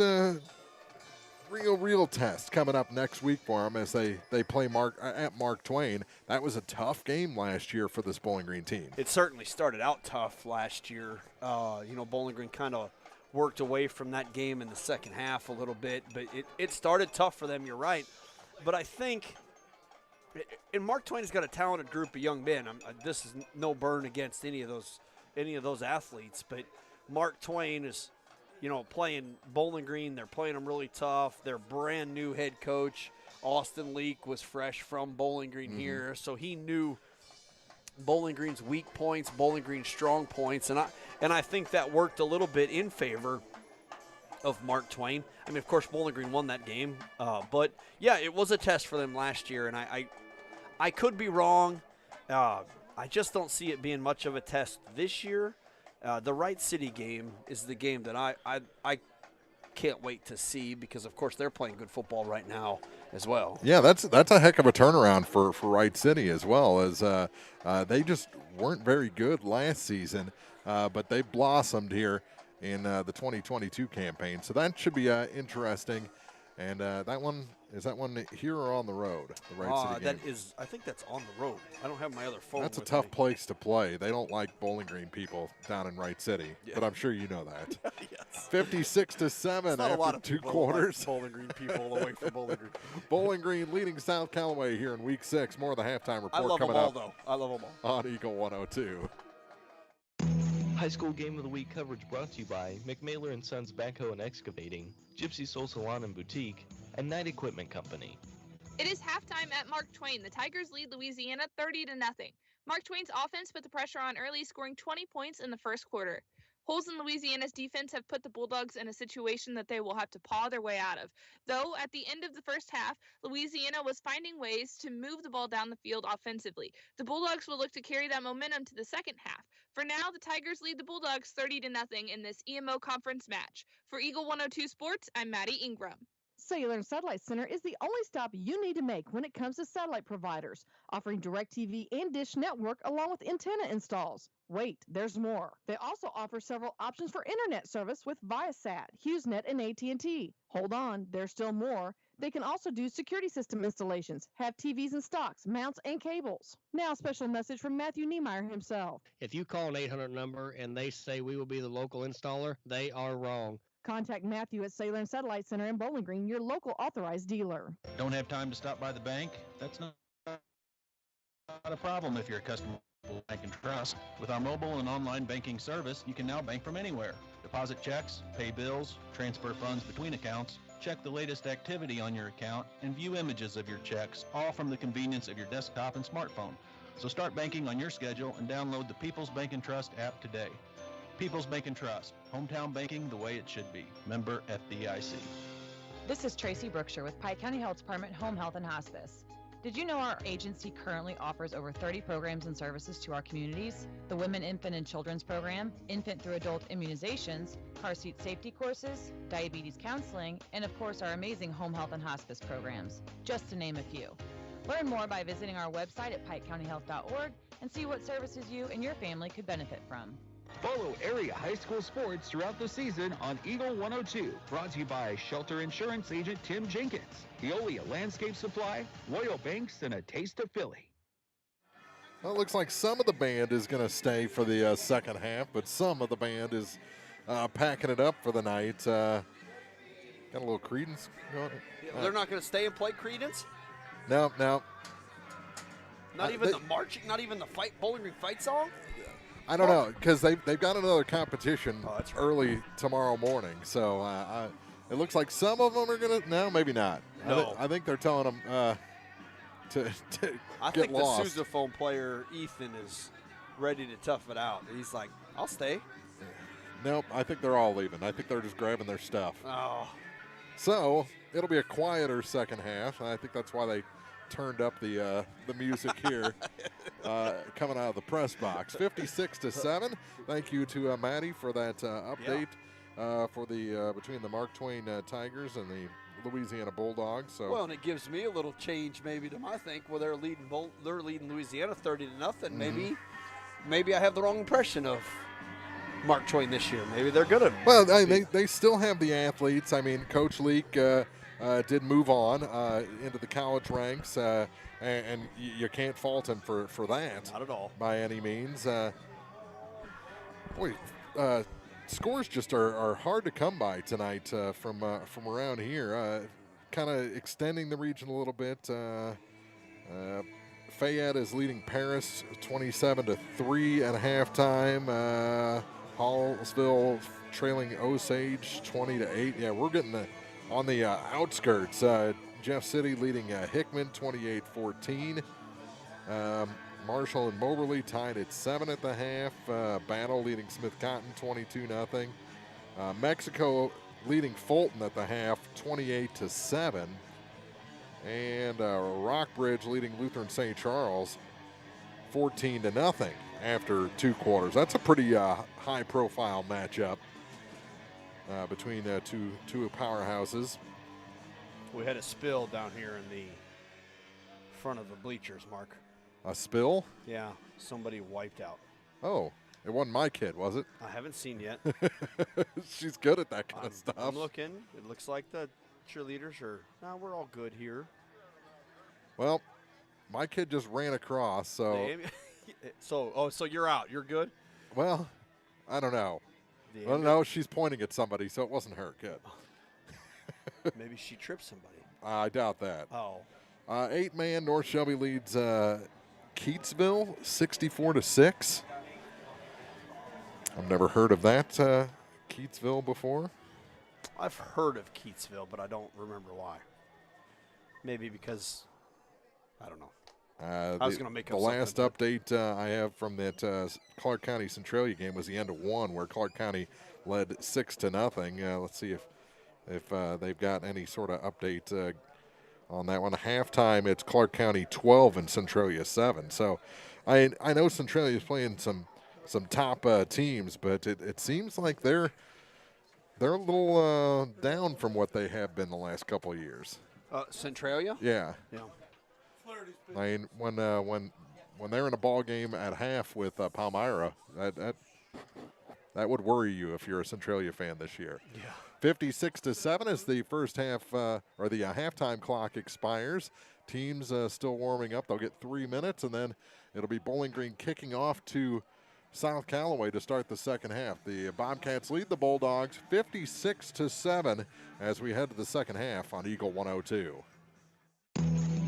real test coming up next week for them as they play at Mark Twain. That was a tough game last year for this Bowling Green team. It certainly started out tough last year. Bowling Green kind of worked away from that game in the second half a little bit, but it started tough for them, you're right. But I think, and Mark Twain has got a talented group of young men. This is no burn against any of those athletes, but Mark Twain is playing Bowling Green. They're playing them really tough. Their brand new head coach, Austin Leak, was fresh from Bowling Green here, so he knew Bowling Green's weak points, Bowling Green's strong points, and I think that worked a little bit in favor of Mark Twain. I mean, of course, Bowling Green won that game, but yeah, it was a test for them last year, and I could be wrong. I just don't see it being much of a test this year. The Wright City game is the game that I can't wait to see because, of course, they're playing good football right now as well. Yeah, that's a heck of a turnaround for Wright City as well, as they just weren't very good last season, but they blossomed here in the 2022 campaign. So that should be interesting. And that one here or on the road? The Wright City game. I think that's on the road. I don't have my other phone. That's a with tough me. place to play. They don't like Bowling Green people down in Wright City, but I'm sure you know that. Yes. 56-7 Not a lot after of 2 people quarters. like Bowling Green people away from Bowling Green. Bowling Green leading South Callaway here in Week 6. More of the halftime report I love coming them all, up though. I love them all. on Eagle 102. High School Game of the Week coverage brought to you by McMailer & Sons Backhoe and Excavating, Gypsy Soul Salon and Boutique, and Knight Equipment Company. It is halftime at Mark Twain. The Tigers lead Louisiana 30-0. Mark Twain's offense put the pressure on early, scoring 20 points in the first quarter. Holes in Louisiana's defense have put the Bulldogs in a situation that they will have to paw their way out of. Though, at the end of the first half, Louisiana was finding ways to move the ball down the field offensively. The Bulldogs will look to carry that momentum to the second half. For now, the Tigers lead the Bulldogs 30-0 in this EMO conference match. For Eagle 102 Sports, I'm Maddie Ingram. Cellular and Satellite Center is the only stop you need to make when it comes to satellite providers, offering DirecTV and Dish Network along with antenna installs. Wait, there's more. They also offer several options for internet service with Viasat, HughesNet, and AT&T. Hold on, there's still more. They can also do security system installations, have TVs in stocks, mounts, and cables. Now, a special message from Matthew Niemeyer himself. If you call an 800 number and they say we will be the local installer, they are wrong. Contact Matthew at Cellular and Satellite Center in Bowling Green, your local authorized dealer. Don't have time to stop by the bank? That's not a problem if you're a customer of Bank and Trust. With our mobile and online banking service, you can now bank from anywhere. Deposit checks, pay bills, transfer funds between accounts, check the latest activity on your account, and view images of your checks, all from the convenience of your desktop and smartphone. So start banking on your schedule and download the People's Bank and Trust app today. People's Bank and Trust, hometown banking the way it should be. Member FDIC. This is Tracy Brookshire with Pike County Health Department Home Health and Hospice. Did you know our agency currently offers over 30 programs and services to our communities? The Women, Infant, and Children's Program, infant through adult immunizations, car seat safety courses, diabetes counseling, and of course our amazing home health and hospice programs, just to name a few. Learn more by visiting our website at pikecountyhealth.org and see what services you and your family could benefit from. Follow area high school sports throughout the season on Eagle 102. Brought to you by Shelter Insurance Agent Tim Jenkins, Veolia Landscape Supply, Royal Banks, and a taste of Philly. Well, it looks like some of the band is going to stay for the second half, but some of the band is packing it up for the night. Got a little Creedence going. They're not going to stay and play Creedence? No. Not even the marching, not even the Bowling Green fight song? I don't know, because they've got another competition early tomorrow morning. So it looks like some of them are going to. No, maybe not. No. I think they're telling them to I get think lost. the sousaphone player, Ethan, is ready to tough it out. He's like, I'll stay. Nope, I think they're all leaving. I think they're just grabbing their stuff. Oh. So it'll be a quieter second half. And I think that's why they turned up the music here coming out of the press box. 56-7. Thank you to Maddie for that update for the between the Mark Twain Tigers and the Louisiana Bulldogs. So well, and it gives me a little change maybe to my think. Well, they're leading Louisiana 30-0. Maybe I have the wrong impression of Mark Twain this year. Maybe they're good. Well, they still have the athletes. I mean, Coach Leak did move on into the college ranks, and you can't fault him for that. Not at all. By any means. Scores just are hard to come by tonight from around here. Kind of extending the region a little bit. Fayette is leading Paris 27-3 at halftime. Hallsville trailing Osage 20-8. Yeah, we're getting on the outskirts. Jeff City leading Hickman 28-14. Marshall and Moberly tied at 7 at the half. Battle leading Smith Cotton 22-0. Mexico leading Fulton at the half 28-7. And Rockbridge leading Lutheran St. Charles 14-0 after 2 quarters. That's a pretty high-profile matchup between two powerhouses. We had a spill down here in the front of the bleachers, Mark. A spill? Yeah, somebody wiped out. Oh, it wasn't my kid, was it? I haven't seen yet. She's good at that kind of stuff. I'm looking. It looks like the cheerleaders are, no, we're all good here. Well, my kid just ran across, so. So you're out. You're good? Well, I don't know. Well, no, she's pointing at somebody, so it wasn't her. Good. Maybe she tripped somebody. I doubt that. Oh. 8-man, North Shelby leads Keatsville 64-6. I've never heard of that Keatsville before. I've heard of Keatsville, but I don't remember why. Maybe because, I don't know. I was going to make up the last something. update I have from that Clark County Centralia game was the end of 1, where Clark County led 6-0. Let's see if they've got any sort of update on that one. Halftime, it's Clark County 12 and Centralia 7. So I know Centralia is playing some top teams, but it seems like they're a little down from what they have been the last couple of years. Centralia? Yeah. Yeah. I mean, when they're in a ball game at half with Palmyra, that would worry you if you're a Centralia fan this year. Yeah. 56-7 as the first half or the halftime clock expires. Teams still warming up. They'll get 3 minutes, and then it'll be Bowling Green kicking off to South Callaway to start the second half. The Bobcats lead the Bulldogs 56-7 as we head to the second half on Eagle 102.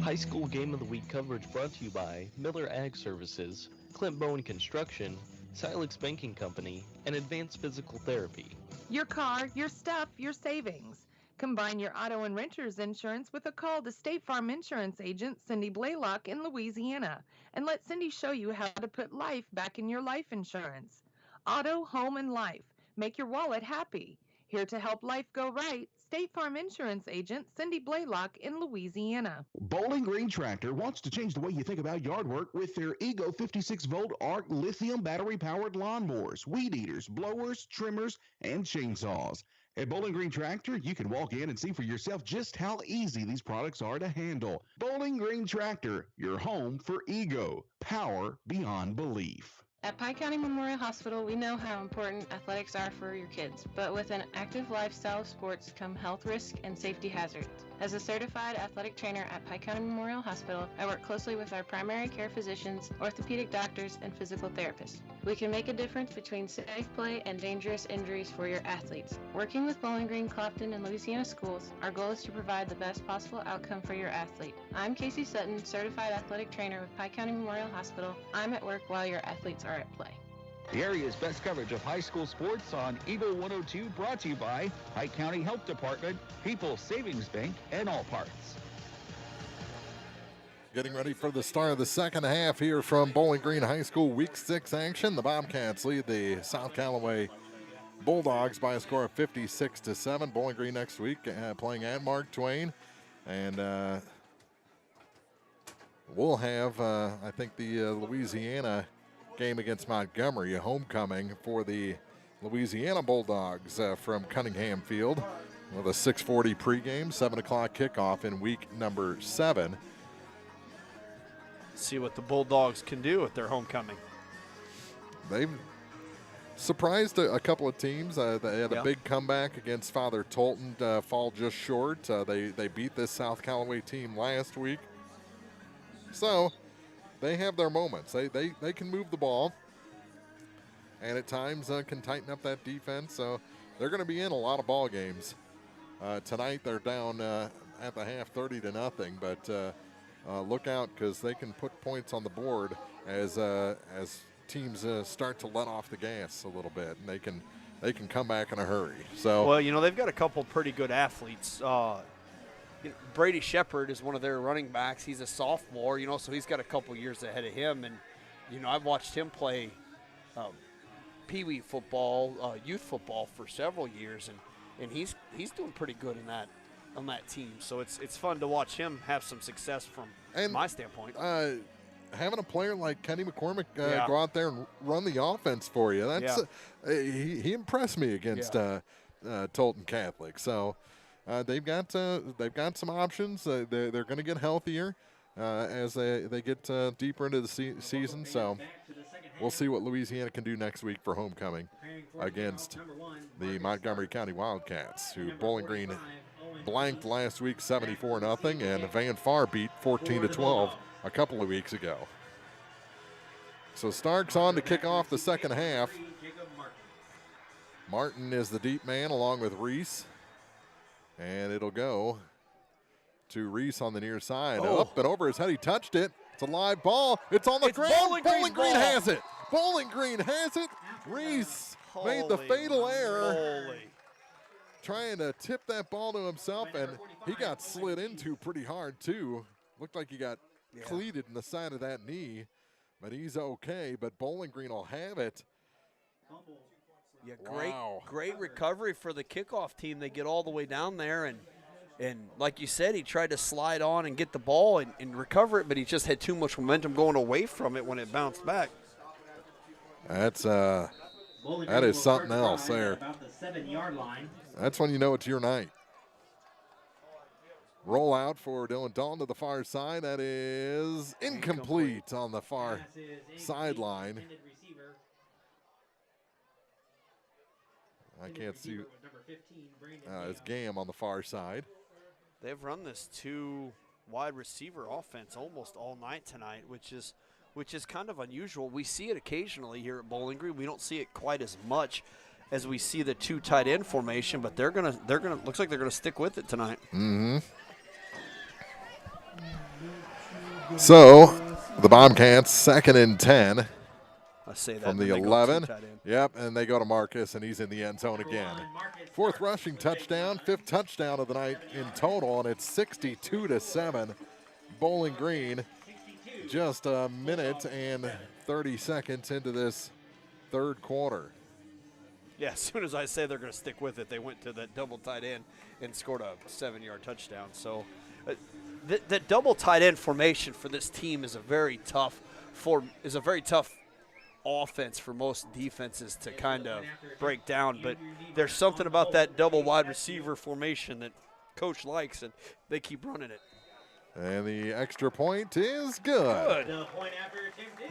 High School Game of the Week coverage brought to you by Miller Ag Services, Clint Bowen Construction, Silex Banking Company, and Advanced Physical Therapy. Your car, your stuff, your savings. Combine your auto and renter's insurance with a call to State Farm Insurance agent Cindy Blaylock in Louisiana, and let Cindy show you how to put life back in your life insurance. Auto, home, and life. Make your wallet happy. Here to help life go right, State Farm Insurance agent Cindy Blaylock in Louisiana. Bowling Green Tractor wants to change the way you think about yard work with their Ego 56-volt ARC lithium battery-powered lawnmowers, weed eaters, blowers, trimmers, and chainsaws. At Bowling Green Tractor, you can walk in and see for yourself just how easy these products are to handle. Bowling Green Tractor, your home for Ego. Power beyond belief. At Pike County Memorial Hospital, we know how important athletics are for your kids, but with an active lifestyle of sports come health risks and safety hazards. As a certified athletic trainer at Pike County Memorial Hospital, I work closely with our primary care physicians, orthopedic doctors, and physical therapists. We can make a difference between safe play and dangerous injuries for your athletes. Working with Bowling Green, Clopton, and Louisiana schools, our goal is to provide the best possible outcome for your athlete. I'm Casey Sutton, certified athletic trainer with Pike County Memorial Hospital. I'm at work while your athletes are at play. The area's best coverage of high school sports on Eagle 102, brought to you by Pike County Health Department, People's Savings Bank, and All Parts. Getting ready for the start of the second half here from Bowling Green High School Week 6 action. The Bobcats lead the South Callaway Bulldogs by a score of 56-7. Bowling Green next week playing at Mark Twain. And we'll have, I think, the Louisiana game against Montgomery, a homecoming for the Louisiana Bulldogs from Cunningham Field with a 6:40 pregame, 7 o'clock kickoff in week number 7. See what the Bulldogs can do with their homecoming. They've surprised a couple of teams. They had a big comeback against Father Tolton, fall just short. They beat this South Callaway team last week. So they have their moments. They can move the ball, and at times can tighten up that defense. So they're going to be in a lot of ball games. Tonight they're down at the half 30-0, but look out because they can put points on the board as teams start to let off the gas a little bit, and they can come back in a hurry. So well, they've got a couple pretty good athletes. Brady Shepard is one of their running backs. He's a sophomore, so he's got a couple years ahead of him. And, I've watched him play peewee football, youth football for several years, and he's doing pretty good on that team. So it's fun to watch him have some success from my standpoint. having a player like Kenny McCormick go out there and run the offense for you. That's he impressed me against Tolton Catholic. So they've got some options. They're going to get healthier as they get deeper into the season. So we'll see what Louisiana can do next week for homecoming against the Montgomery County Wildcats, who Bowling Green blanked last week 74-0, and Van Far beat 14-12 a couple of weeks ago. So Stark's on to kick off the second half. Martin is the deep man along with Reese, and it'll go to Reese on the near side. Up and over his head. He touched it. It's a live ball. It's on the ground. Bowling Green has it. Bowling Green has it. Reese made the fatal error, trying to tip that ball to himself, and he got slid into pretty hard too. Looked like he got cleated in the side of that knee, but he's okay. But Bowling Green will have it. Yeah, great recovery for the kickoff team. They get all the way down there, and like you said, he tried to slide on and get the ball and recover it, but he just had too much momentum going away from it when it bounced back. That is something else there. About the 7-yard line. That's when you know it's your night. Roll out for Dylan Dalton to the far side. That is incomplete on the far sideline. I can't see. It's Gam on the far side. They've run this 2 wide receiver offense almost all night tonight, which is kind of unusual. We see it occasionally here at Bowling Green. We don't see it quite as much as we see the 2 tight end formation, but they're gonna looks like they're gonna stick with it tonight. Mm-hmm. So the Bobcats 2nd and 10. I say that from the 11. Yep, and they go to Marcus, and he's in the end zone again. 4th rushing touchdown, 5th touchdown of the night in total, and it's 62-7. Bowling Green just a minute and 30 seconds into this third quarter. Yeah, as soon as I say they're going to stick with it, they went to that double tight end and scored a 7-yard touchdown. So the double tight end formation for this team is a very tough offense for most defenses to kind of break down, but there's something about that double wide receiver formation that coach likes, and they keep running it. And the extra point is good.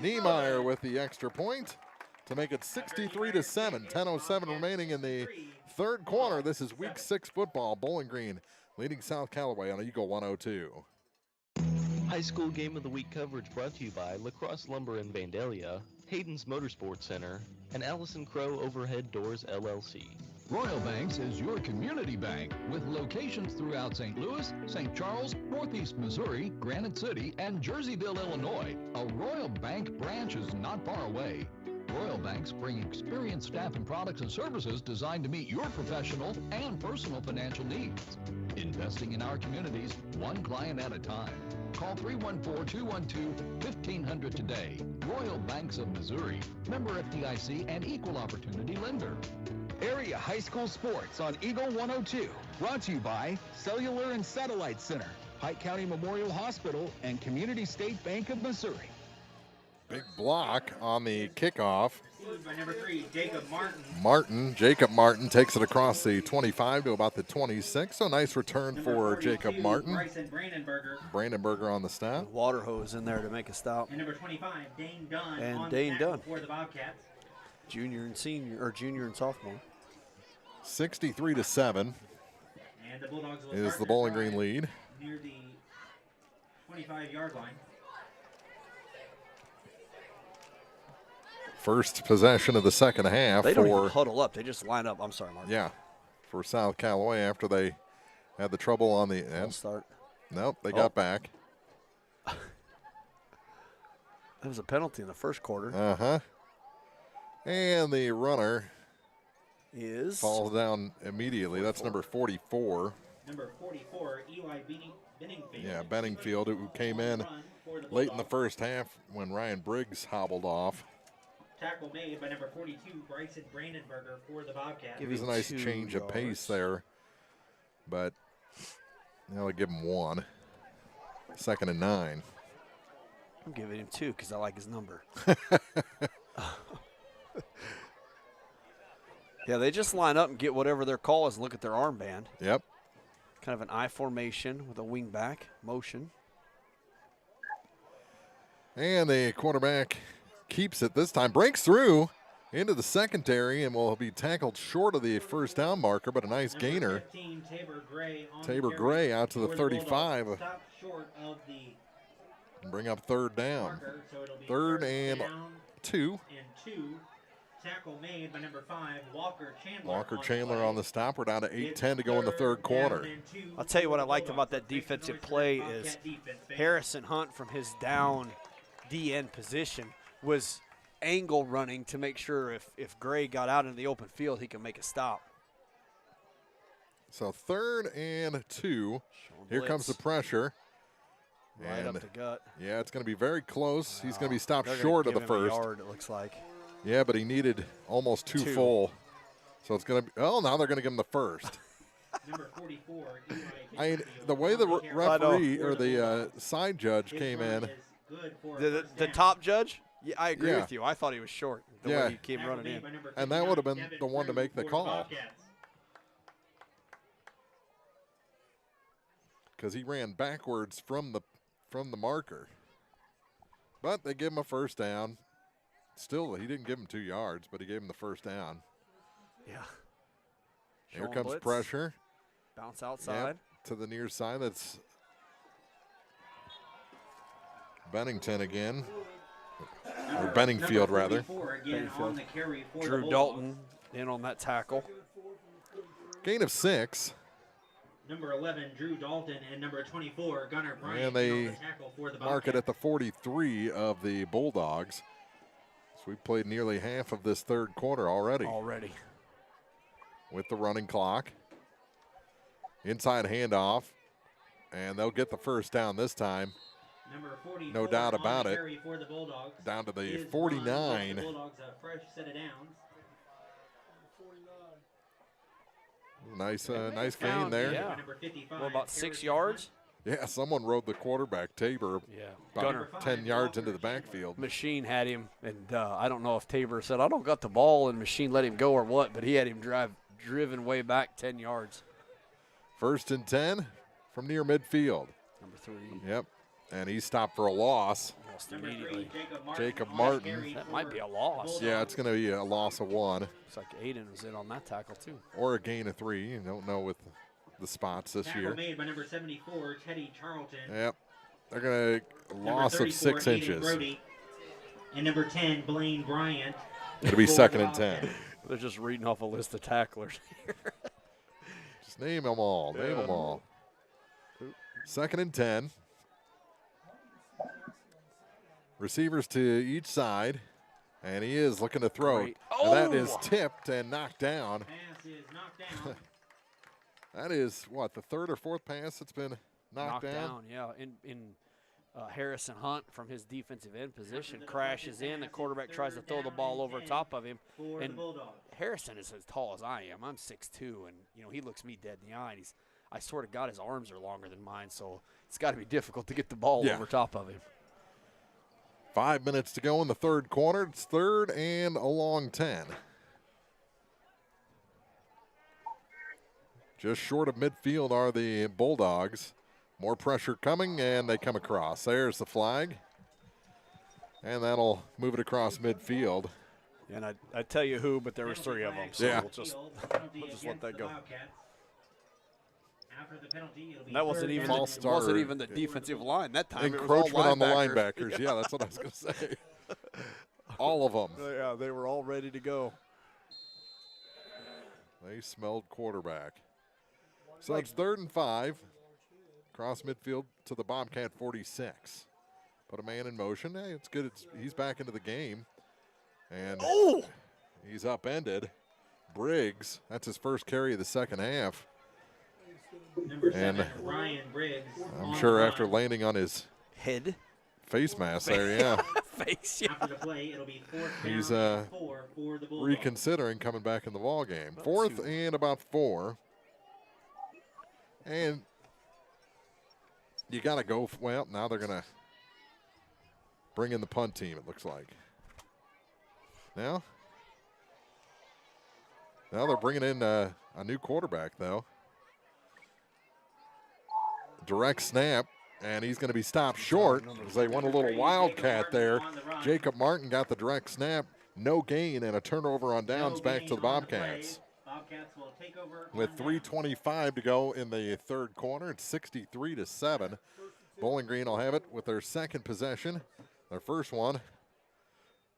Niemeyer with the extra point to make it 63-7. 10:07 remaining in the third quarter. This is week 6 football. Bowling Green leading South Callaway on Eagle 102. High School Game of the Week coverage brought to you by Lacrosse Lumber in Vandalia, Hayden's Motorsports Center, and Allison Crow Overhead Doors, LLC. Royal Banks is your community bank with locations throughout St. Louis, St. Charles, Northeast Missouri, Granite City, and Jerseyville, Illinois. A Royal Bank branch is not far away. Royal Banks bring experienced staff and products and services designed to meet your professional and personal financial needs. Investing in our communities, one client at a time. Call 314-212-1500 today. Royal Banks of Missouri, member FDIC and equal opportunity lender. Area high school sports on Eagle 102. Brought to you by Cellular and Satellite Center, Pike County Memorial Hospital, and Community State Bank of Missouri. Big block on the kickoff. By number 3, Jacob Martin. Jacob Martin takes it across the 25 to about the 26. So nice return for Jacob Martin. Brandenberger on the stop. Water hose in there to make a stop. And number 25, Dane Dunn. And Dane Dunn for the Bobcats. Junior and sophomore. 63-7 And the Bulldogs will is the Bowling Green lead. Near the 25-yard line. First possession of the second half. They don't even huddle up. They just line up. I'm sorry, Mark. Yeah, for South Callaway after they had the trouble on the end. Start. Nope, they got back. That was a penalty in the first quarter. Uh-huh. And the runner is falls down immediately. That's number 44. Number 44, Eli Benningfield. Yeah, Benningfield, who came in late in the first half when Ryan Briggs hobbled off. Tackle made by number 42, Bryson Brandenberger for the Bobcats. It was a nice change of pace there, but now they give him 1. 2nd and 9. I'm giving him 2 because I like his number. Yeah, they just line up and get whatever their call is and look at their armband. Yep. Kind of an I formation with a wing back motion. And the quarterback keeps it this time. Breaks through into the secondary and will be tackled short of the first down marker, but a nice gainer. 15, Tabor Gray out to the 35. Stop short of the Bring up third down. marker, so it'll be Third and down 2. and 2. Tackle made by number 5, Walker Chandler. Walker Chandler on the stop. We're down to 8:10 to go in the third quarter. I'll tell you what I liked about that defensive play is Harrison Hunt from his down DN position was angle running to make sure if Gray got out in the open field, he could make a stop. So 3rd and 2. Here comes the pressure. Right and up the gut. Yeah, it's going to be very close. He's going to be stopped They're gonna short of give the him a first. yard, it looks like. Yeah, but he needed almost 2 full. So it's going to be, now they're going to give him the first. Number 44. The way the referee or the side judge came in. The top judge? Yeah, I agree with you. I thought he was short the way he came running in. And that would have been the one to make the call. Because he ran backwards from the marker. But they give him a first down. Still, he didn't give him 2 yards, but he gave him the first down. Yeah. Here comes pressure. Bounce outside. Yep, to the near side. That's Bennington again. Or Benningfield, rather. Benningfield. Drew Dalton in on that tackle. Gain of 6. Number 11, Drew Dalton, and number 24, Gunnar Bryant. And they mark it at the 43 of the Bulldogs. So we've played nearly half of this third quarter already. With the running clock. Inside handoff. And they'll get the first down this time. Number 44, no doubt about it. For the Bulldogs. Down to the 49. The Bulldogs a fresh set of downs. Nice gain there. Yeah. Well, about 6 yards. Yeah, someone rode the quarterback, Tabor, about 10 yards into the backfield. Machine had him, and I don't know if Tabor said, I don't got the ball, and Machine let him go or what, but he had him driven way back 10 yards. 1st and 10 from near midfield. Number 3. Yep, and he stopped for a loss. Lost immediately. Jacob Martin. That might be a loss. Yeah, it's going to be a loss of 1. Looks like Aiden was in on that tackle, too. Or a gain of 3. You don't know with the spots this Tackle year. made by number 74, Teddy Charlton. Yep. They're going to loss of 6 inches. Brody. And number 10, Blaine Bryant. It'll be 2nd and 10. They're just reading off a list of tacklers here. Just name them all. Name them all. 2nd and 10. Receivers to each side. And he is looking to throw. And that is tipped and knocked down. Pass is knocked down. That is, what, the 3rd or 4th pass that's been knocked down? Yeah. In Harrison Hunt from his defensive end position crashes in. The quarterback tries to throw the ball over top of him. And Harrison is as tall as I am. I'm 6'2", and he looks me dead in the eye. And I swear to God, his arms are longer than mine, so it's got to be difficult to get the ball over top of him. 5 minutes to go in the third quarter. It's 3rd and a long 10. Just short of midfield are the Bulldogs. More pressure coming, and they come across. There's the flag. And that'll move it across midfield. And I'd tell you who, but there was 3 of them, so we'll just let that go. That wasn't even the defensive line that time. Encroachment it was all on the linebackers. Yeah, that's what I was going to say. All of them. Yeah, they were all ready to go. They smelled quarterback. So it's 3rd and 5. Cross midfield to the Bobcat 46. Put a man in motion. Hey, it's good. He's back into the game. And he's upended. Briggs, that's his first carry of the second half. Number 7, Ryan Briggs. I'm sure after landing on his head, face mask there, yeah. Face, yeah. After the play, it'll be 4th down He's and 4 for the Bulldogs. reconsidering coming back in the ball game. 4th and about 4. And you got to go. Well, now they're going to bring in the punt team, it looks like. Now they're bringing in a new quarterback, though. Direct snap, and he's going to be stopped short because they went a little wildcat there. Jacob Martin got the direct snap, no gain, and a turnover on downs back to the Bobcats. With 3:25 to go in the third quarter, it's 63-7. Bowling Green will have it with their second possession. Their first one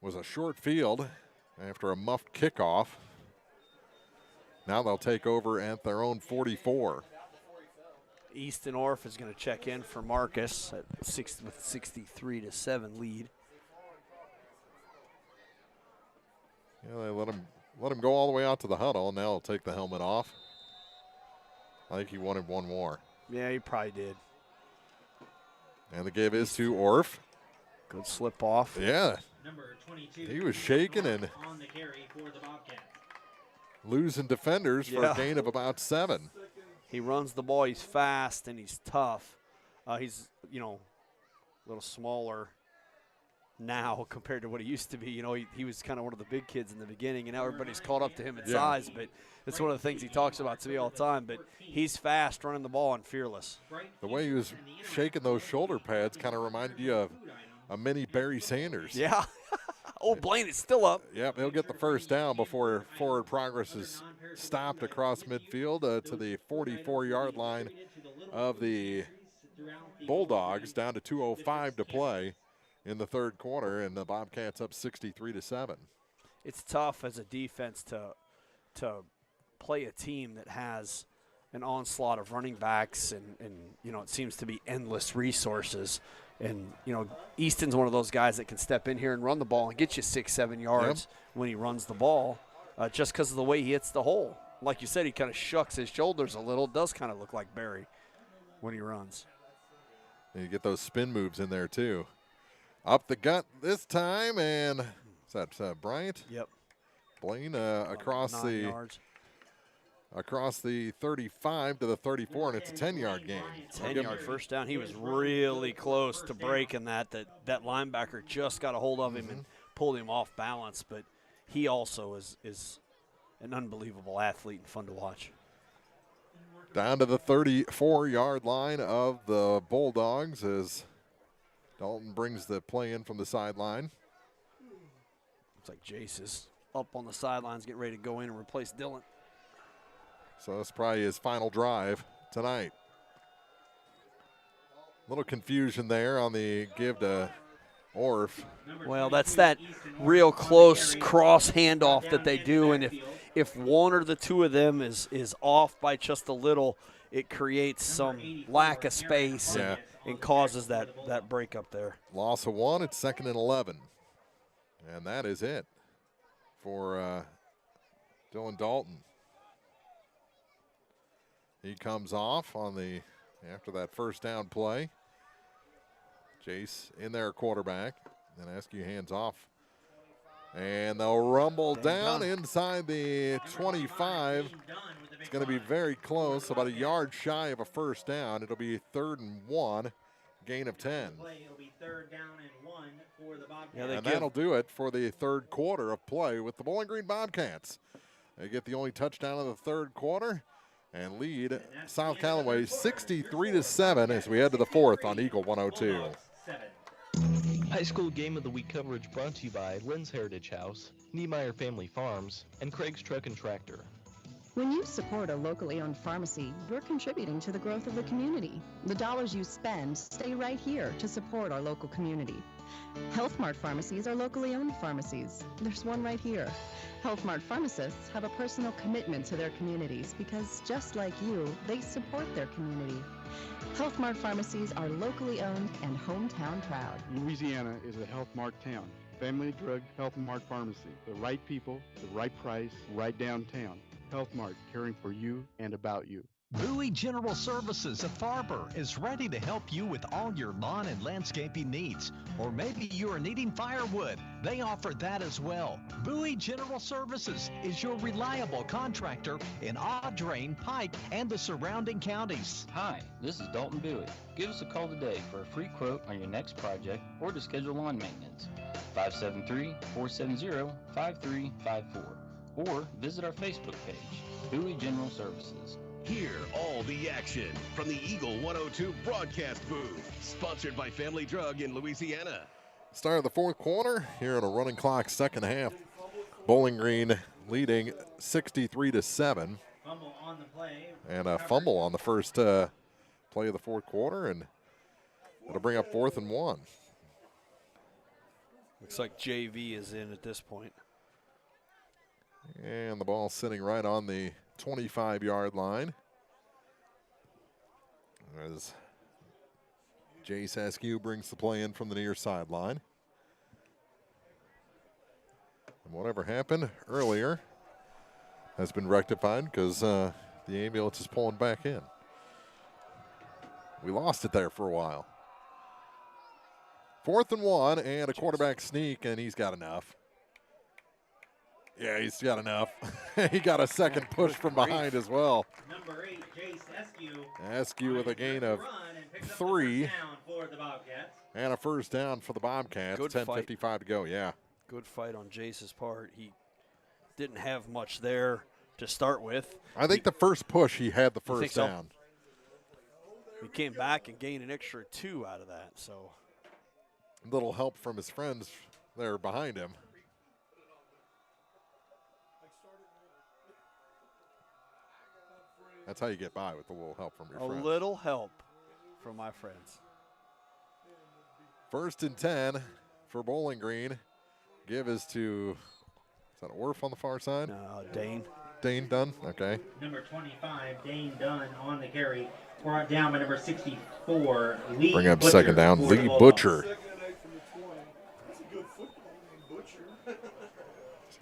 was a short field after a muffed kickoff. Now they'll take over at their own 44. Easton Orff is going to check in for Marcus with 63-7 lead. Yeah, they let him go all the way out to the huddle, and now he'll take the helmet off. I think he wanted one more. Yeah, he probably did. And the give is to Orff. Good slip off. Yeah. Number 22. He was shaking and on the carry for the Bobcats. Losing defenders for a gain of about 7. He runs the ball. He's fast and he's tough. He's, a little smaller now compared to what he used to be. He was kind of one of the big kids in the beginning, and now everybody's caught up to him in size. But it's one of the things he talks about to me all the time. But he's fast, running the ball, and fearless. The way he was shaking those shoulder pads kind of reminded you of a mini Barry Sanders. Yeah. Oh, Blaine is still up. Yep, he'll get the first down before forward progress is stopped across midfield to the 44-yard line of the Bulldogs, down to 2:05 to play in the third quarter, and the Bobcats up 63-7. It's tough as a defense to play a team that has an onslaught of running backs and it seems to be endless resources. And, Easton's one of those guys that can step in here and run the ball and get you 6-7 yards when he runs the ball just because of the way he hits the hole. Like you said, he kind of shucks his shoulders a little. It does kind of look like Barry when he runs. And you get those spin moves in there, too. Up the gut this time, and is that Bryant? Yep. Blaine across the 35 to the 34, and it's a 10-yard gain. 10-yard first down. He was really close to breaking that linebacker just got a hold of him and pulled him off balance, but he also is an unbelievable athlete and fun to watch. Down to the 34-yard line of the Bulldogs as Dalton brings the play in from the sideline. Looks like Jace is up on the sidelines getting ready to go in and replace Dylan. So that's probably his final drive tonight. A little confusion there on the give to Orff. Well, that's that real close cross handoff that they do, and if one or the two of them is off by just a little, it creates some lack of space and causes that break up there. Loss of 1, it's 2nd and 11. And that is it for Dylan Dalton. He comes off after that first down play. Jace in there, quarterback. Then Askew hands off. And they'll rumble down inside the 25. It's going to be very close, about a yard shy of a first down. It'll be 3rd and 1, gain of 10. And that'll do it for the third quarter of play with the Bowling Green Bobcats. They get the only touchdown of the third quarter and lead South Callaway 63-7 as we head to the fourth on Eagle 102. High School Game of the Week coverage brought to you by Lynn's Heritage House, Niemeyer Family Farms, and Craig's Truck and Tractor. When you support a locally owned pharmacy, you're contributing to the growth of the community. The dollars you spend stay right here to support our local community. Health Mart pharmacies are locally owned pharmacies. There's one right here. Health Mart pharmacists have a personal commitment to their communities because, just like you, they support their community. Health Mart pharmacies are locally owned and hometown proud. Louisiana is a Health Mart town. Family Drug Health Mart Pharmacy. The right people, the right price, right downtown. Health Mart, caring for you and about you. Bowie General Services of Farber is ready to help you with all your lawn and landscaping needs. Or maybe you are needing firewood. They offer that as well. Bowie General Services is your reliable contractor in Audrain, Pike, and the surrounding counties. Hi, this is Dalton Bowie. Give us a call today for a free quote on your next project or to schedule lawn maintenance. 573-470-5354. Or visit our Facebook page, Bowie General Services. Hear all the action from the Eagle 102 broadcast booth. Sponsored by Family Drug in Louisiana. Start of the fourth quarter here in a running clock second half. Bowling Green leading 63-7. Fumble on the play. And a fumble on the first play of the fourth quarter, and it'll bring up 4th and 1. Looks like JV is in at this point. And the ball sitting right on the 25-yard line. As Jace Askew brings the play in from the near sideline. And whatever happened earlier has been rectified because the ambulance is pulling back in. We lost it there for a while. 4th and 1 and a quarterback sneak, and he's got enough. Yeah, he's got enough. He got a second push from behind as well. Number 8, Jace Askew. Askew with a gain of 3 and a first down for the Bobcats. Good 10:55 to go, yeah. Good fight on Jace's part. He didn't have much there to start with. I think the first push he had the first down. So? He came back and gained an extra 2 out of that. So, little help from his friends there behind him. That's how you get by, with a little help from your friends. A little help from my friends. 1st and 10 for Bowling Green. Give is to, is that Orff on the far side? Dane. Dane Dunn, okay. Number 25, Dane Dunn on the carry. Brought down by number 64, Lee Bring up Butcher second down, for the Lee Bulldogs. Butcher.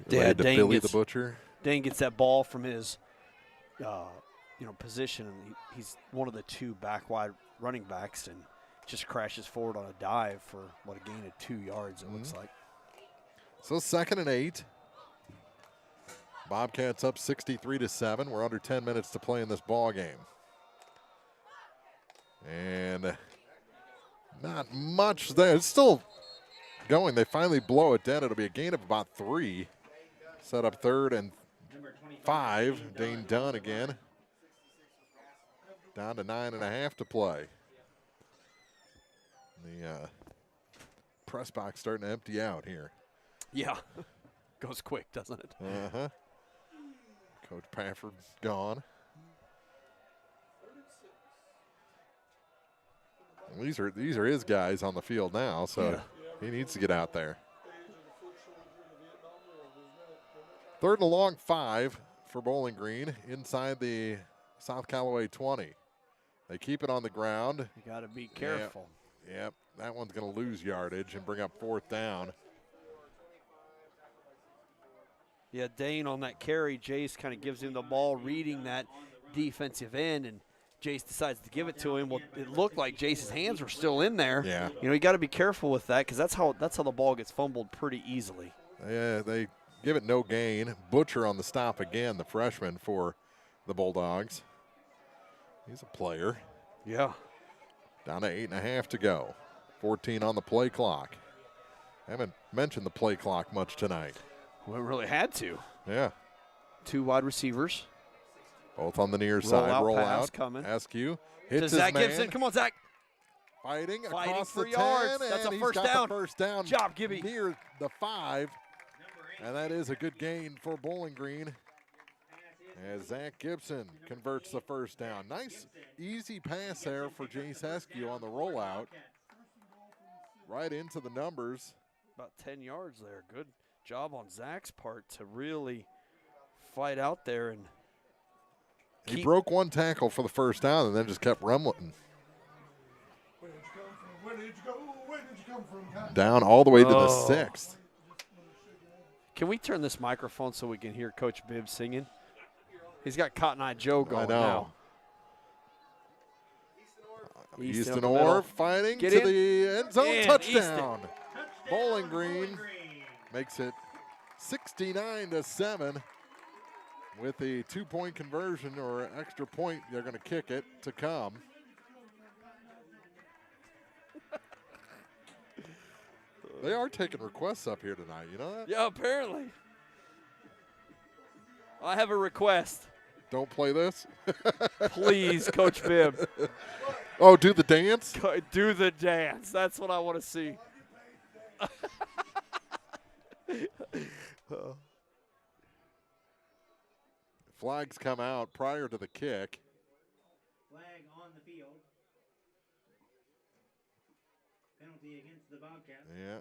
Yeah, Dane Billy the Butcher. Dane gets that ball from his position, and he's one of the 2 back wide running backs, and just crashes forward on a dive for a gain of 2 yards, it looks like. So 2nd and 8. Bobcats up 63-7. We're under 10 minutes to play in this ball game. And not much there. It's still going. They finally blow it dead. It'll be a gain of about 3. Set up 3rd and 5. Dane Dunn again. Down to 9.5 to play. The press box starting to empty out here. Yeah. Goes quick, doesn't it? Uh-huh. Coach Pafford gone. Well, these are his guys on the field now, so he needs to get out there. 3rd and a long 5 for Bowling Green inside the South Callaway 20. They keep it on the ground. You got to be careful. Yep. That one's going to lose yardage and bring up 4th down. Yeah, Dane on that carry, Jace kind of gives him the ball, reading that defensive end, and Jace decides to give it to him. Well, it looked like Jace's hands were still in there. Yeah. You got to be careful with that, because that's how the ball gets fumbled pretty easily. Yeah, they give it no gain. Butcher on the stop again, the freshman for the Bulldogs. He's a player. Yeah. Down to 8.5 to go. 14 on the play clock. Haven't mentioned the play clock much tonight. We really had to. Yeah. 2 wide receivers. Both on the near side. Roll pass out. coming. Askew hits to his Zach man. Gibson. Come on, Zach. Fighting across for the yards. 10. That's a and first he's got down. The first down. Job, Gibby. Near the 5. And that is a good gain for Bowling Green. As Zach Gibson converts the first down. Nice, easy pass there for Jace Askew on the rollout. Right into the numbers. About 10 yards there. Good job on Zach's part to really fight out there. And he broke one tackle for the first down and then just kept rumbling. Down all the way to the 6th. Can we turn this microphone so we can hear Coach Bibb singing? He's got Cotton Eye Joe going I know. now. Easton Orr fighting to the end zone. Touchdown. Bowling Green makes it 69-7 with the 2-point conversion or extra point. They're going to kick it to come. They are taking requests up here tonight, you know that? Yeah, apparently. I have a request. Don't play this. Please, Coach Bibb. Oh, do the dance? Do the dance. That's what I want to see. Flags come out prior to the kick. Flag on the field. Penalty against the Bobcats. Yeah.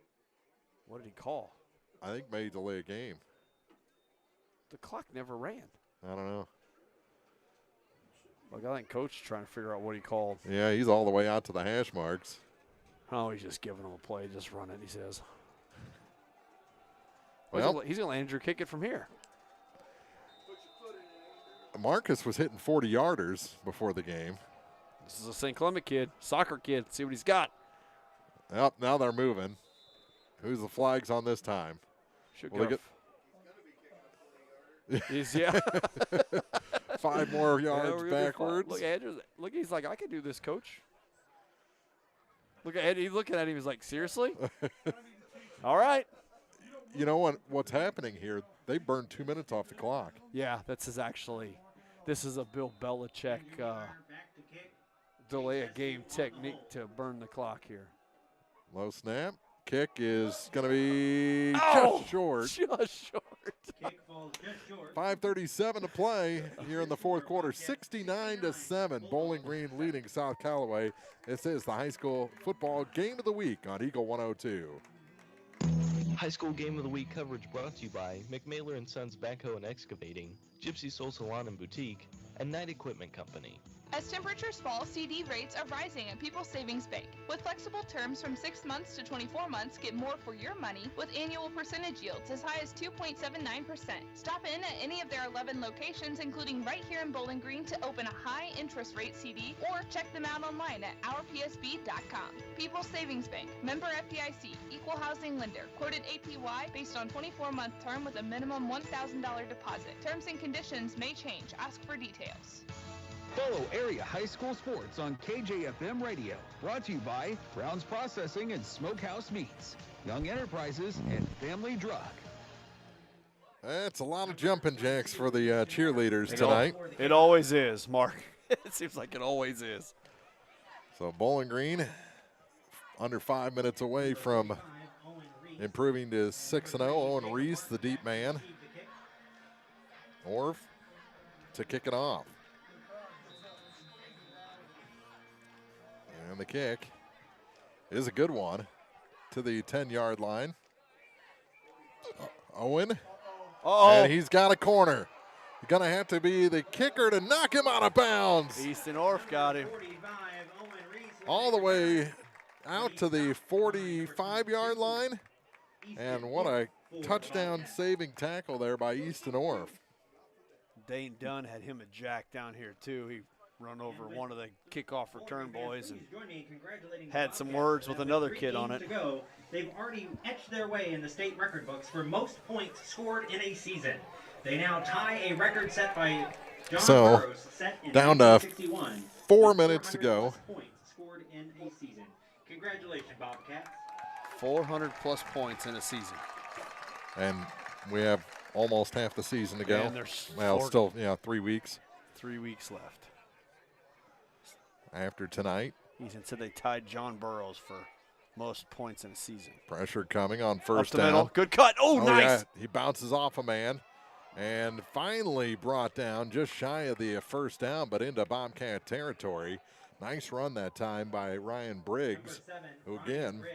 What did he call? I think may delay a game. The clock never ran. I don't know. Look, I think Coach is trying to figure out what he called. Yeah, he's all the way out to the hash marks. Oh, he's just giving him a play. Just run it, he says. Well, he's going to Andrew kick it from here. Marcus was hitting 40-yarders before the game. This is a St. Clement kid, soccer kid. See what he's got. Yep, now they're moving. Who's the flags on this time? Should Will go. Yeah. 5 more yards backwards. Look, Andrew. Look, he's like, I can do this, Coach. Look at Eddie. He's looking at him. He's like, seriously? All right. You know what's happening here? They burned 2 minutes off the clock. Yeah, this is a Bill Belichick delay a game technique to burn the clock here. Low snap. Kick is going to be just short. Just short. Kick falls just short. 5:37 to play here in the fourth quarter. 69-7. Bowling Green leading South Callaway. This is the high school football game of the week on Eagle 102. High School Game of the Week coverage brought to you by McMailer & Sons Backhoe and Excavating, Gypsy Soul Salon and Boutique, and Knight Equipment Company. As temperatures fall, CD rates are rising at People's Savings Bank. With flexible terms from 6 months to 24 months, get more for your money with annual percentage yields as high as 2.79%. Stop in at any of their 11 locations, including right here in Bowling Green, to open a high interest rate CD or check them out online at ourpsb.com. People's Savings Bank, member FDIC, equal housing lender, quoted APY based on 24-month term with a minimum $1,000 deposit. Terms and conditions may change. Ask for details. Follow area high school sports on KJFM Radio. Brought to you by Brown's Processing and Smokehouse Meats, Young Enterprises, and Family Drug. That's a lot of jumping jacks for the cheerleaders tonight. It always is, Mark. It seems like it always is. So Bowling Green under 5 minutes away from improving to 6-0. Owen Reese, the deep man. Orff to kick it off. And the kick is a good one to the 10-yard line. Owen. And he's got a corner. Going to have to be the kicker to knock him out of bounds. Easton Orff got him. All the way out to the 45-yard line. And what a touchdown-saving tackle there by Easton Orff. Dane Dunn had him a jack down here, too. He run over one of the kickoff return boys and had some words with another kid on it. They've already etched their way in the state record books for most points scored in a season. They now tie a record set by John Burroughs, set in down to 1961, 4 minutes to go. Points scored in a season. Congratulations, Bobcats. 400-plus points in a season. And we have almost half the season to go. And there's still 3 weeks. 3 weeks left. After tonight. Easton said they tied John Burroughs for most points in a season. Pressure coming on first Up the down. middle. Good cut. Oh, nice. Yeah. He bounces off a man and finally brought down just shy of the first down, but into Bobcat territory. Nice run that time by Ryan Briggs, who again.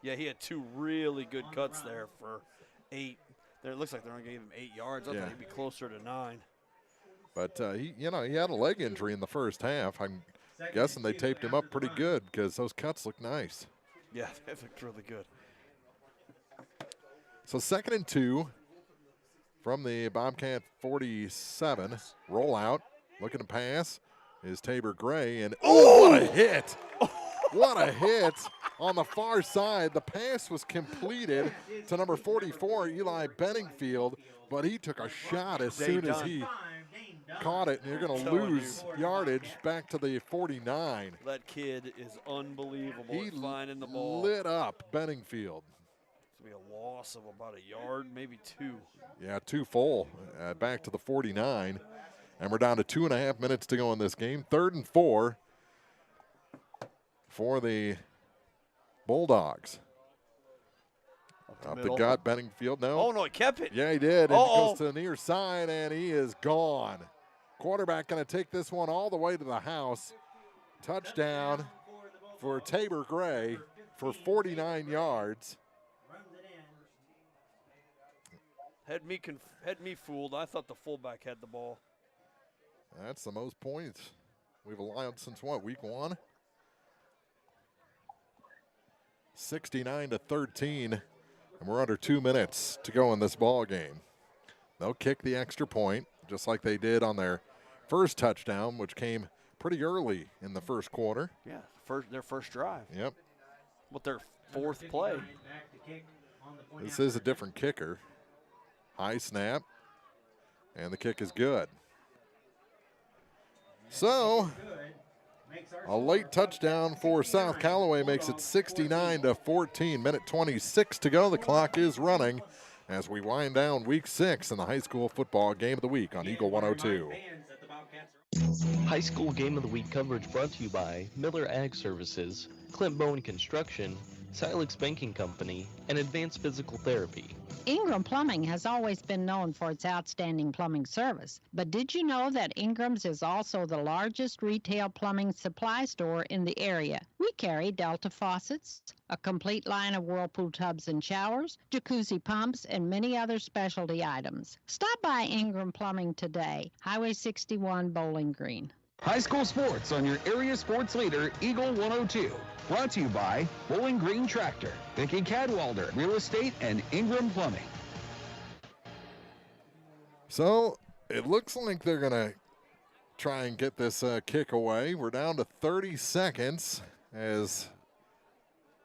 Yeah, he had 2 really good cuts there for 8. There, it looks like they're going to give him 8 yards. I thought he'd be closer to 9. But he had a leg injury in the first half. I'm guessing they taped him up pretty good because those cuts look nice. Yeah, they looked really good. So 2nd and 2 from the Bobcat 47. Rollout, looking to pass. is Tabor Gray. And oh, what a hit! What a hit on the far side. The pass was completed to number 44, Eli Benningfield, but he took a shot as soon as he caught it, and you're going to lose yardage back to the 49. That kid is unbelievable. He finding the ball. Lit up Benningfield. It's going to be a loss of about a yard, maybe 2. Yeah, 2 full, back to the 49. And we're down to 2.5 minutes to go in this game. 3rd and 4 for the Bulldogs. Up the gut, Benningfield. No. Oh, no, he kept it. Yeah, he did. And it goes to the near side, and he is gone. Quarterback going to take this one all the way to the house. Touchdown for Tabor Gray for 49 yards. Had me fooled. I thought the fullback had the ball. That's the most points we've allowed since what, week 1? 69-13, and we're under 2 minutes to go in this ball game. They'll kick the extra point, just like they did on their first touchdown, which came pretty early in the first quarter. Yeah, their first drive. Yep. With their 4th play. This is a different kicker. High snap, and the kick is good. So, a late touchdown for South Callaway makes it 69-14. Minute 26 to go. The clock is running as we wind down week 6 in the high school football game of the week on Eagle 102. High school game of the week coverage brought to you by Miller Ag Services, Clint Bowen Construction, Silex Banking Company, and Advanced Physical Therapy. Ingram Plumbing has always been known for its outstanding plumbing service, but did you know that Ingram's is also the largest retail plumbing supply store in the area? We carry Delta faucets, a complete line of Whirlpool tubs and showers, jacuzzi pumps, and many other specialty items. Stop by Ingram Plumbing today, Highway 61, Bowling Green. High school sports on your area sports leader, Eagle 102. Brought to you by Bowling Green Tractor, Vicky Cadwalder Real Estate, and Ingram Plumbing. So it looks like they're going to try and get this kick away. We're down to 30 seconds as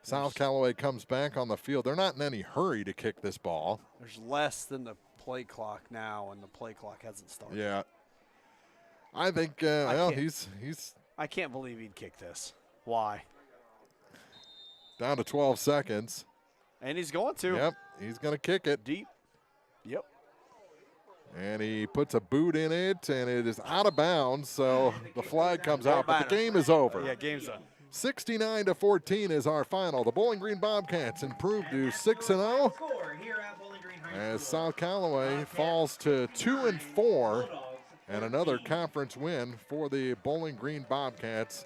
South Callaway comes back on the field. They're not in any hurry to kick this ball. There's less than the play clock now, and the play clock hasn't started. Yeah. I think, well, he's. I can't believe he'd kick this. Why? Down to 12 seconds. And he's going to. Yep, he's going to kick it. Deep. Yep. And he puts a boot in it, and it is out of bounds, so the flag comes out, but the game is over. Yeah, game's done. 69-14 is our final. The Bowling Green Bobcats improve to 6-0 as South Callaway falls to 2-4, and another conference win for the Bowling Green Bobcats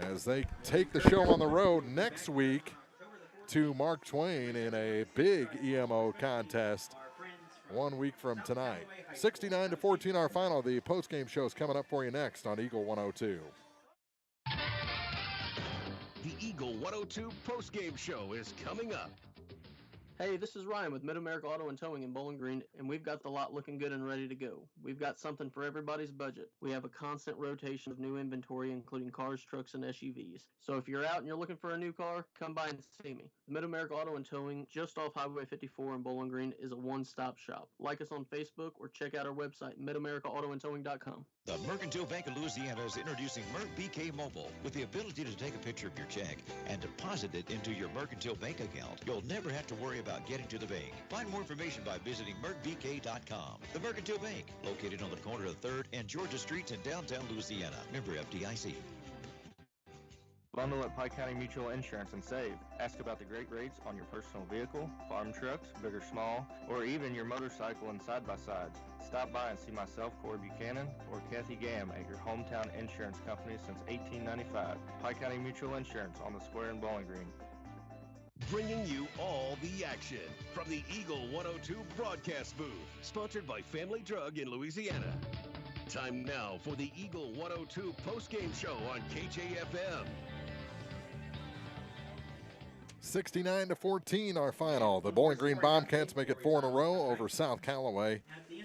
as they take the show on the road next week to Mark Twain in a big EMO contest 1 week from tonight. 69-14 our final. The postgame show is coming up for you next on Eagle 102. The Eagle 102 postgame show is coming up. Hey, this is Ryan with Mid-America Auto and Towing in Bowling Green, and we've got the lot looking good and ready to go. We've got something for everybody's budget. We have a constant rotation of new inventory, including cars, trucks, and SUVs. So if you're out and you're looking for a new car, come by and see me. The Mid-America Auto and Towing, just off Highway 54 in Bowling Green, is a one-stop shop. Like us on Facebook or check out our website, midamericaautoandtowing.com. The Mercantile Bank of Louisiana is introducing Merc BK Mobile with the ability to take a picture of your check and deposit it into your Mercantile Bank account. You'll never have to worry about getting to the bank. Find more information by visiting mercbk.com. The Mercantile Bank, located on the corner of 3rd and Georgia Streets in downtown Louisiana. Member FDIC. Bundle at Pike County Mutual Insurance and save. Ask about the great rates on your personal vehicle, farm trucks, big or small, or even your motorcycle and side-by-sides. Stop by and see myself, Corey Buchanan, or Kathy Gamm at your hometown insurance company since 1895. Pike County Mutual Insurance on the square in Bowling Green. Bringing you all the action from the Eagle 102 broadcast booth, sponsored by Family Drug in Louisiana. Time now for the Eagle 102 postgame show on KJFM. 69-14 our final. The Bowling Green Bobcats make it 4 in a row over South Callaway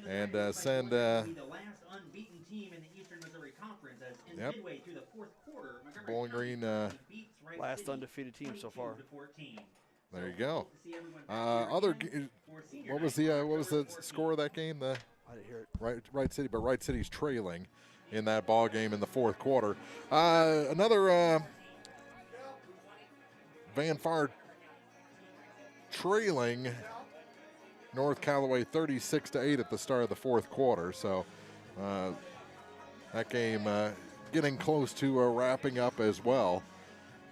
and send Yep. midway through the fourth quarter, Bowling Green. Last undefeated team so far. There you go. What was the score of that game? I didn't hear it. Wright City, but Wright City's trailing in that ball game in the fourth quarter. Another Van Far trailing North Callaway 36-8 at the start of the fourth quarter. So that game getting close to wrapping up as well.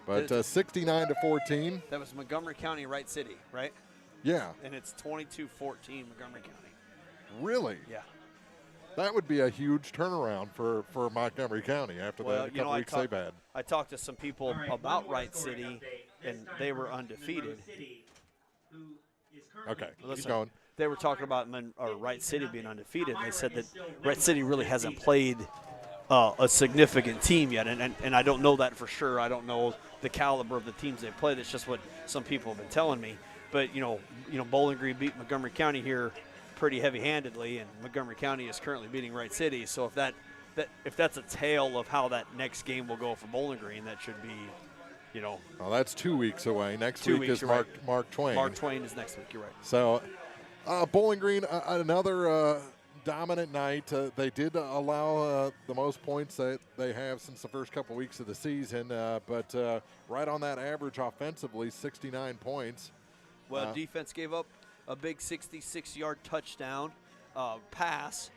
But 69-14. That was Montgomery County, Wright City, right? Yeah. And it's 22-14 Montgomery County. Really? Yeah. That would be a huge turnaround for Montgomery County after the couple weeks they've had. I talked to some people about Wright City, and they were undefeated. Okay, keep going. They were talking about Wright City being undefeated, and they said that Wright City really hasn't played a significant team yet, and I don't know that for sure. I don't know the caliber of the teams they've played. It's just what some people have been telling me. But Bowling Green beat Montgomery County here pretty heavy-handedly, and Montgomery County is currently beating Wright City. So if that's a tale of how that next game will go for Bowling Green, that should be, Well, that's 2 weeks away. Next week is Mark Twain. Mark Twain is next week. You're right. So, Bowling Green, another dominant night. They did allow the most points that they have since the first couple weeks of the season, but right on that average offensively, 69 points. Well, defense gave up a big 66-yard touchdown pass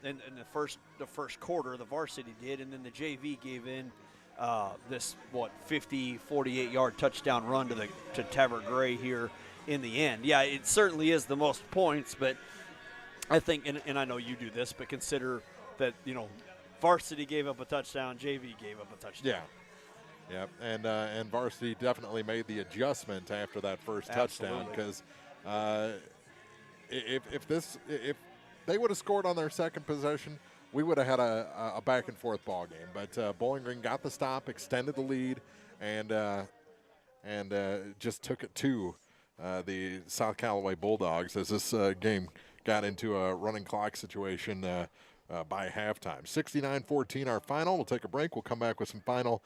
in the first quarter. The varsity did, and then the JV gave in this 48-yard touchdown run to Tabor Gray here in the end. Yeah, it certainly is the most points, but I think, and I know you do this, but consider that varsity gave up a touchdown, JV gave up a touchdown. Yeah, and varsity definitely made the adjustment after that first touchdown, because if they would have scored on their second possession, we would have had a back and forth ball game. But Bowling Green got the stop, extended the lead, and just took it to the South Callaway Bulldogs as this game got into a running clock situation by halftime. 69-14 our final. We'll take a break. We'll come back with some final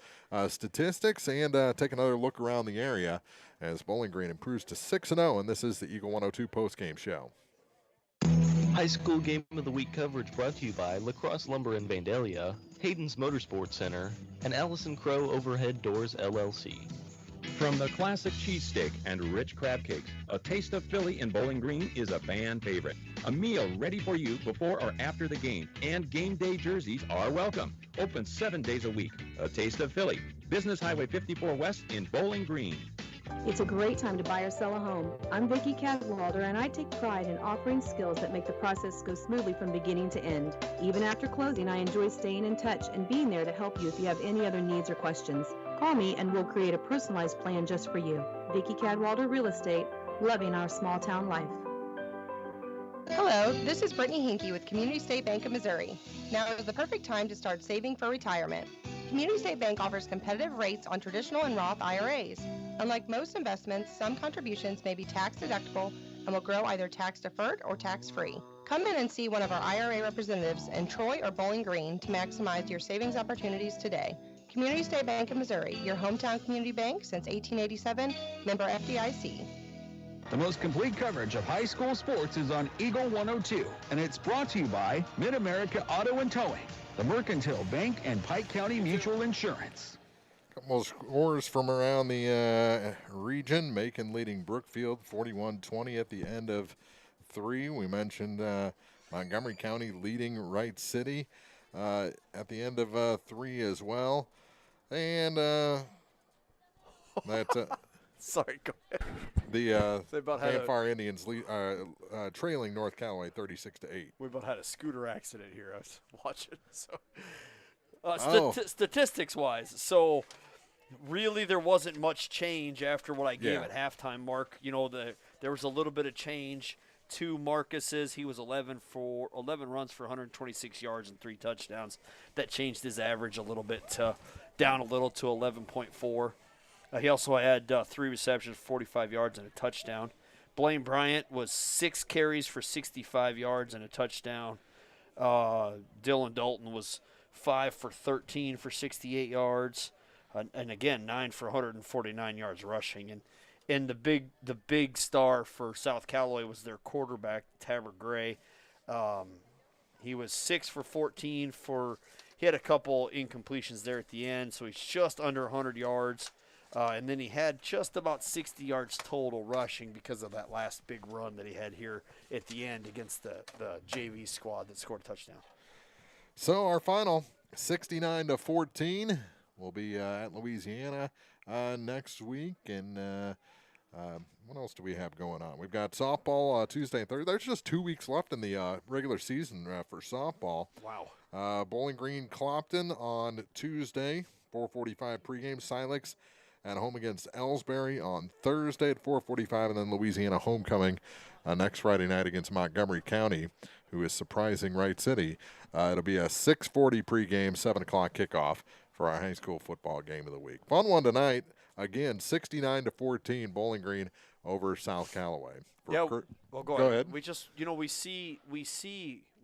statistics and take another look around the area as Bowling Green improves to 6-0, and this is the Eagle 102 postgame show. High School Game of the Week coverage brought to you by Lacrosse Lumber in Vandalia, Hayden's Motorsports Center, and Allison Crow Overhead Doors LLC. From the classic cheesesteak and rich crab cakes, a taste of Philly in Bowling Green is a fan favorite. A meal ready for you before or after the game, and game day jerseys are welcome. Open 7 days a week. A taste of Philly. Business Highway 54 West in Bowling Green. It's a great time to buy or sell a home. I'm Vicki Cadwalder, and I take pride in offering skills that make the process go smoothly from beginning to end. Even after closing, I enjoy staying in touch and being there to help you if you have any other needs or questions. Call me and we'll create a personalized plan just for you. Vicki Cadwalder Real Estate, loving our small town life. Hello, this is Brittany Hinkey with Community State Bank of Missouri. Now is the perfect time to start saving for retirement. Community State Bank offers competitive rates on traditional and Roth IRAs. Unlike most investments, some contributions may be tax deductible and will grow either tax deferred or tax free. Come in and see one of our IRA representatives in Troy or Bowling Green to maximize your savings opportunities today. Community State Bank of Missouri, your hometown community bank since 1887, member FDIC. The most complete coverage of high school sports is on Eagle 102, and it's brought to you by Mid-America Auto and Towing, the Mercantile Bank, and Pike County Mutual Insurance. Couple of scores from around the region. Macon leading Brookfield 41-20 at the end of 3. We mentioned Montgomery County leading Wright City at the end of 3 as well. And that sorry, go ahead. The Van Far Indians trailing North Callaway 36-8. We about had a scooter accident here. I was watching. So, statistics-wise, so really there wasn't much change after what I gave at halftime. Mark, there was a little bit of change to Marcus's. He was 11 runs for 126 yards and 3 touchdowns. That changed his average a little bit down a little to 11.4. He also had 3 receptions, 45 yards, and a touchdown. Blaine Bryant was 6 carries for 65 yards and a touchdown. Dylan Dalton was 5 for 13 for 68 yards, and again 9 for 149 yards rushing. And the big star for South Callaway was their quarterback, Taver Gray. He was 6 for 14 he had a couple incompletions there at the end, so he's just under 100 yards. And then he had just about 60 yards total rushing because of that last big run that he had here at the end against the JV squad that scored a touchdown. So our final, 69-14, will be at Louisiana next week. And what else do we have going on? We've got softball Tuesday and Thursday. There's just 2 weeks left in the regular season for softball. Wow. Bowling Green Clopton on Tuesday, 4:45 pregame. Silex at home against Ellsbury on Thursday at 4:45, and then Louisiana homecoming next Friday night against Montgomery County, who is surprising Wright City. It'll be a 6:40 pregame, 7 o'clock kickoff for our high school football game of the week. Fun one tonight. Again, 69-14, Bowling Green over South Callaway. Well, go ahead. We just, we see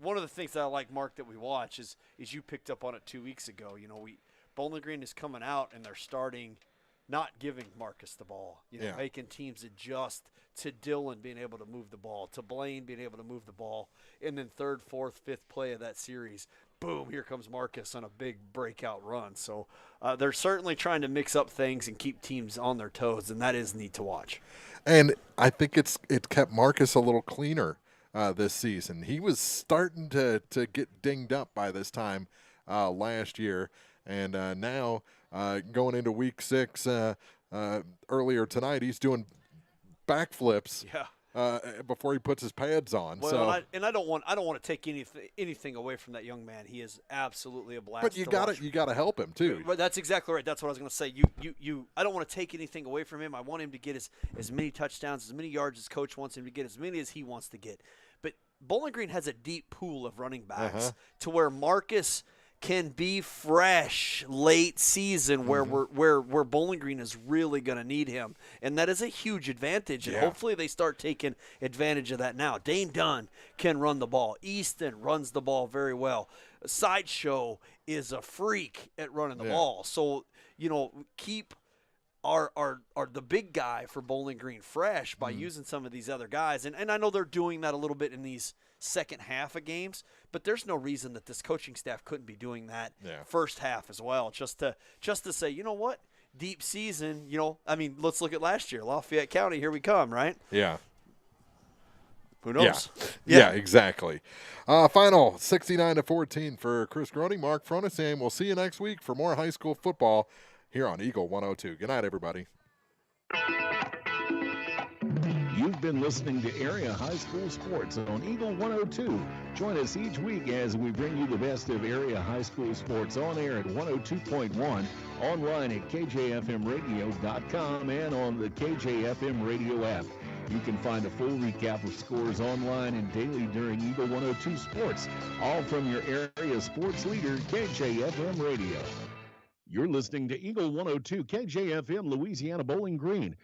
one of the things that I like, Mark, that we watch is you picked up on it 2 weeks ago. Bowling Green is coming out and they're starting not giving Marcus the ball, making teams adjust to Dylan being able to move the ball, to Blaine being able to move the ball, and then third, fourth, fifth play of that series, boom, here comes Marcus on a big breakout run. So they're certainly trying to mix up things and keep teams on their toes, and that is neat to watch. And I think it kept Marcus a little cleaner this season. He was starting to get dinged up by this time last year, and now going into week 6 earlier tonight, he's doing backflips. Yeah. Before he puts his pads on. Well, so. I don't want to take anything away from that young man. He is absolutely a blast. But you gotta help him too. But that's exactly right. That's what I was going to say. I don't want to take anything away from him. I want him to get as many touchdowns, as many yards as coach wants him to get, as many as he wants to get. But Bowling Green has a deep pool of running backs to where Marcus can be fresh late season where Bowling Green is really going to need him. And that is a huge advantage. And hopefully they start taking advantage of that now. Dane Dunn can run the ball. Easton runs the ball very well. Sideshow is a freak at running the ball. So, keep the big guy for Bowling Green fresh by using some of these other guys. And I know they're doing that a little bit in these second half of games, but there's no reason that this coaching staff couldn't be doing that first half as well, just to say, you know what, deep season, let's look at last year, Lafayette County, here we come, right? Yeah. Who knows? Yeah, exactly. Final 69-14 for Chris Groening, Mark Fronisam. We'll see you next week for more high school football here on Eagle 102. Good night, everybody. You've been listening to Area High School Sports on Eagle 102. Join us each week as we bring you the best of area high school sports on air at 102.1, online at kjfmradio.com, and on the KJFM radio app. You can find a full recap of scores online and daily during Eagle 102 Sports, all from your area sports leader, KJFM Radio. You're listening to Eagle 102 KJFM Louisiana Bowling Green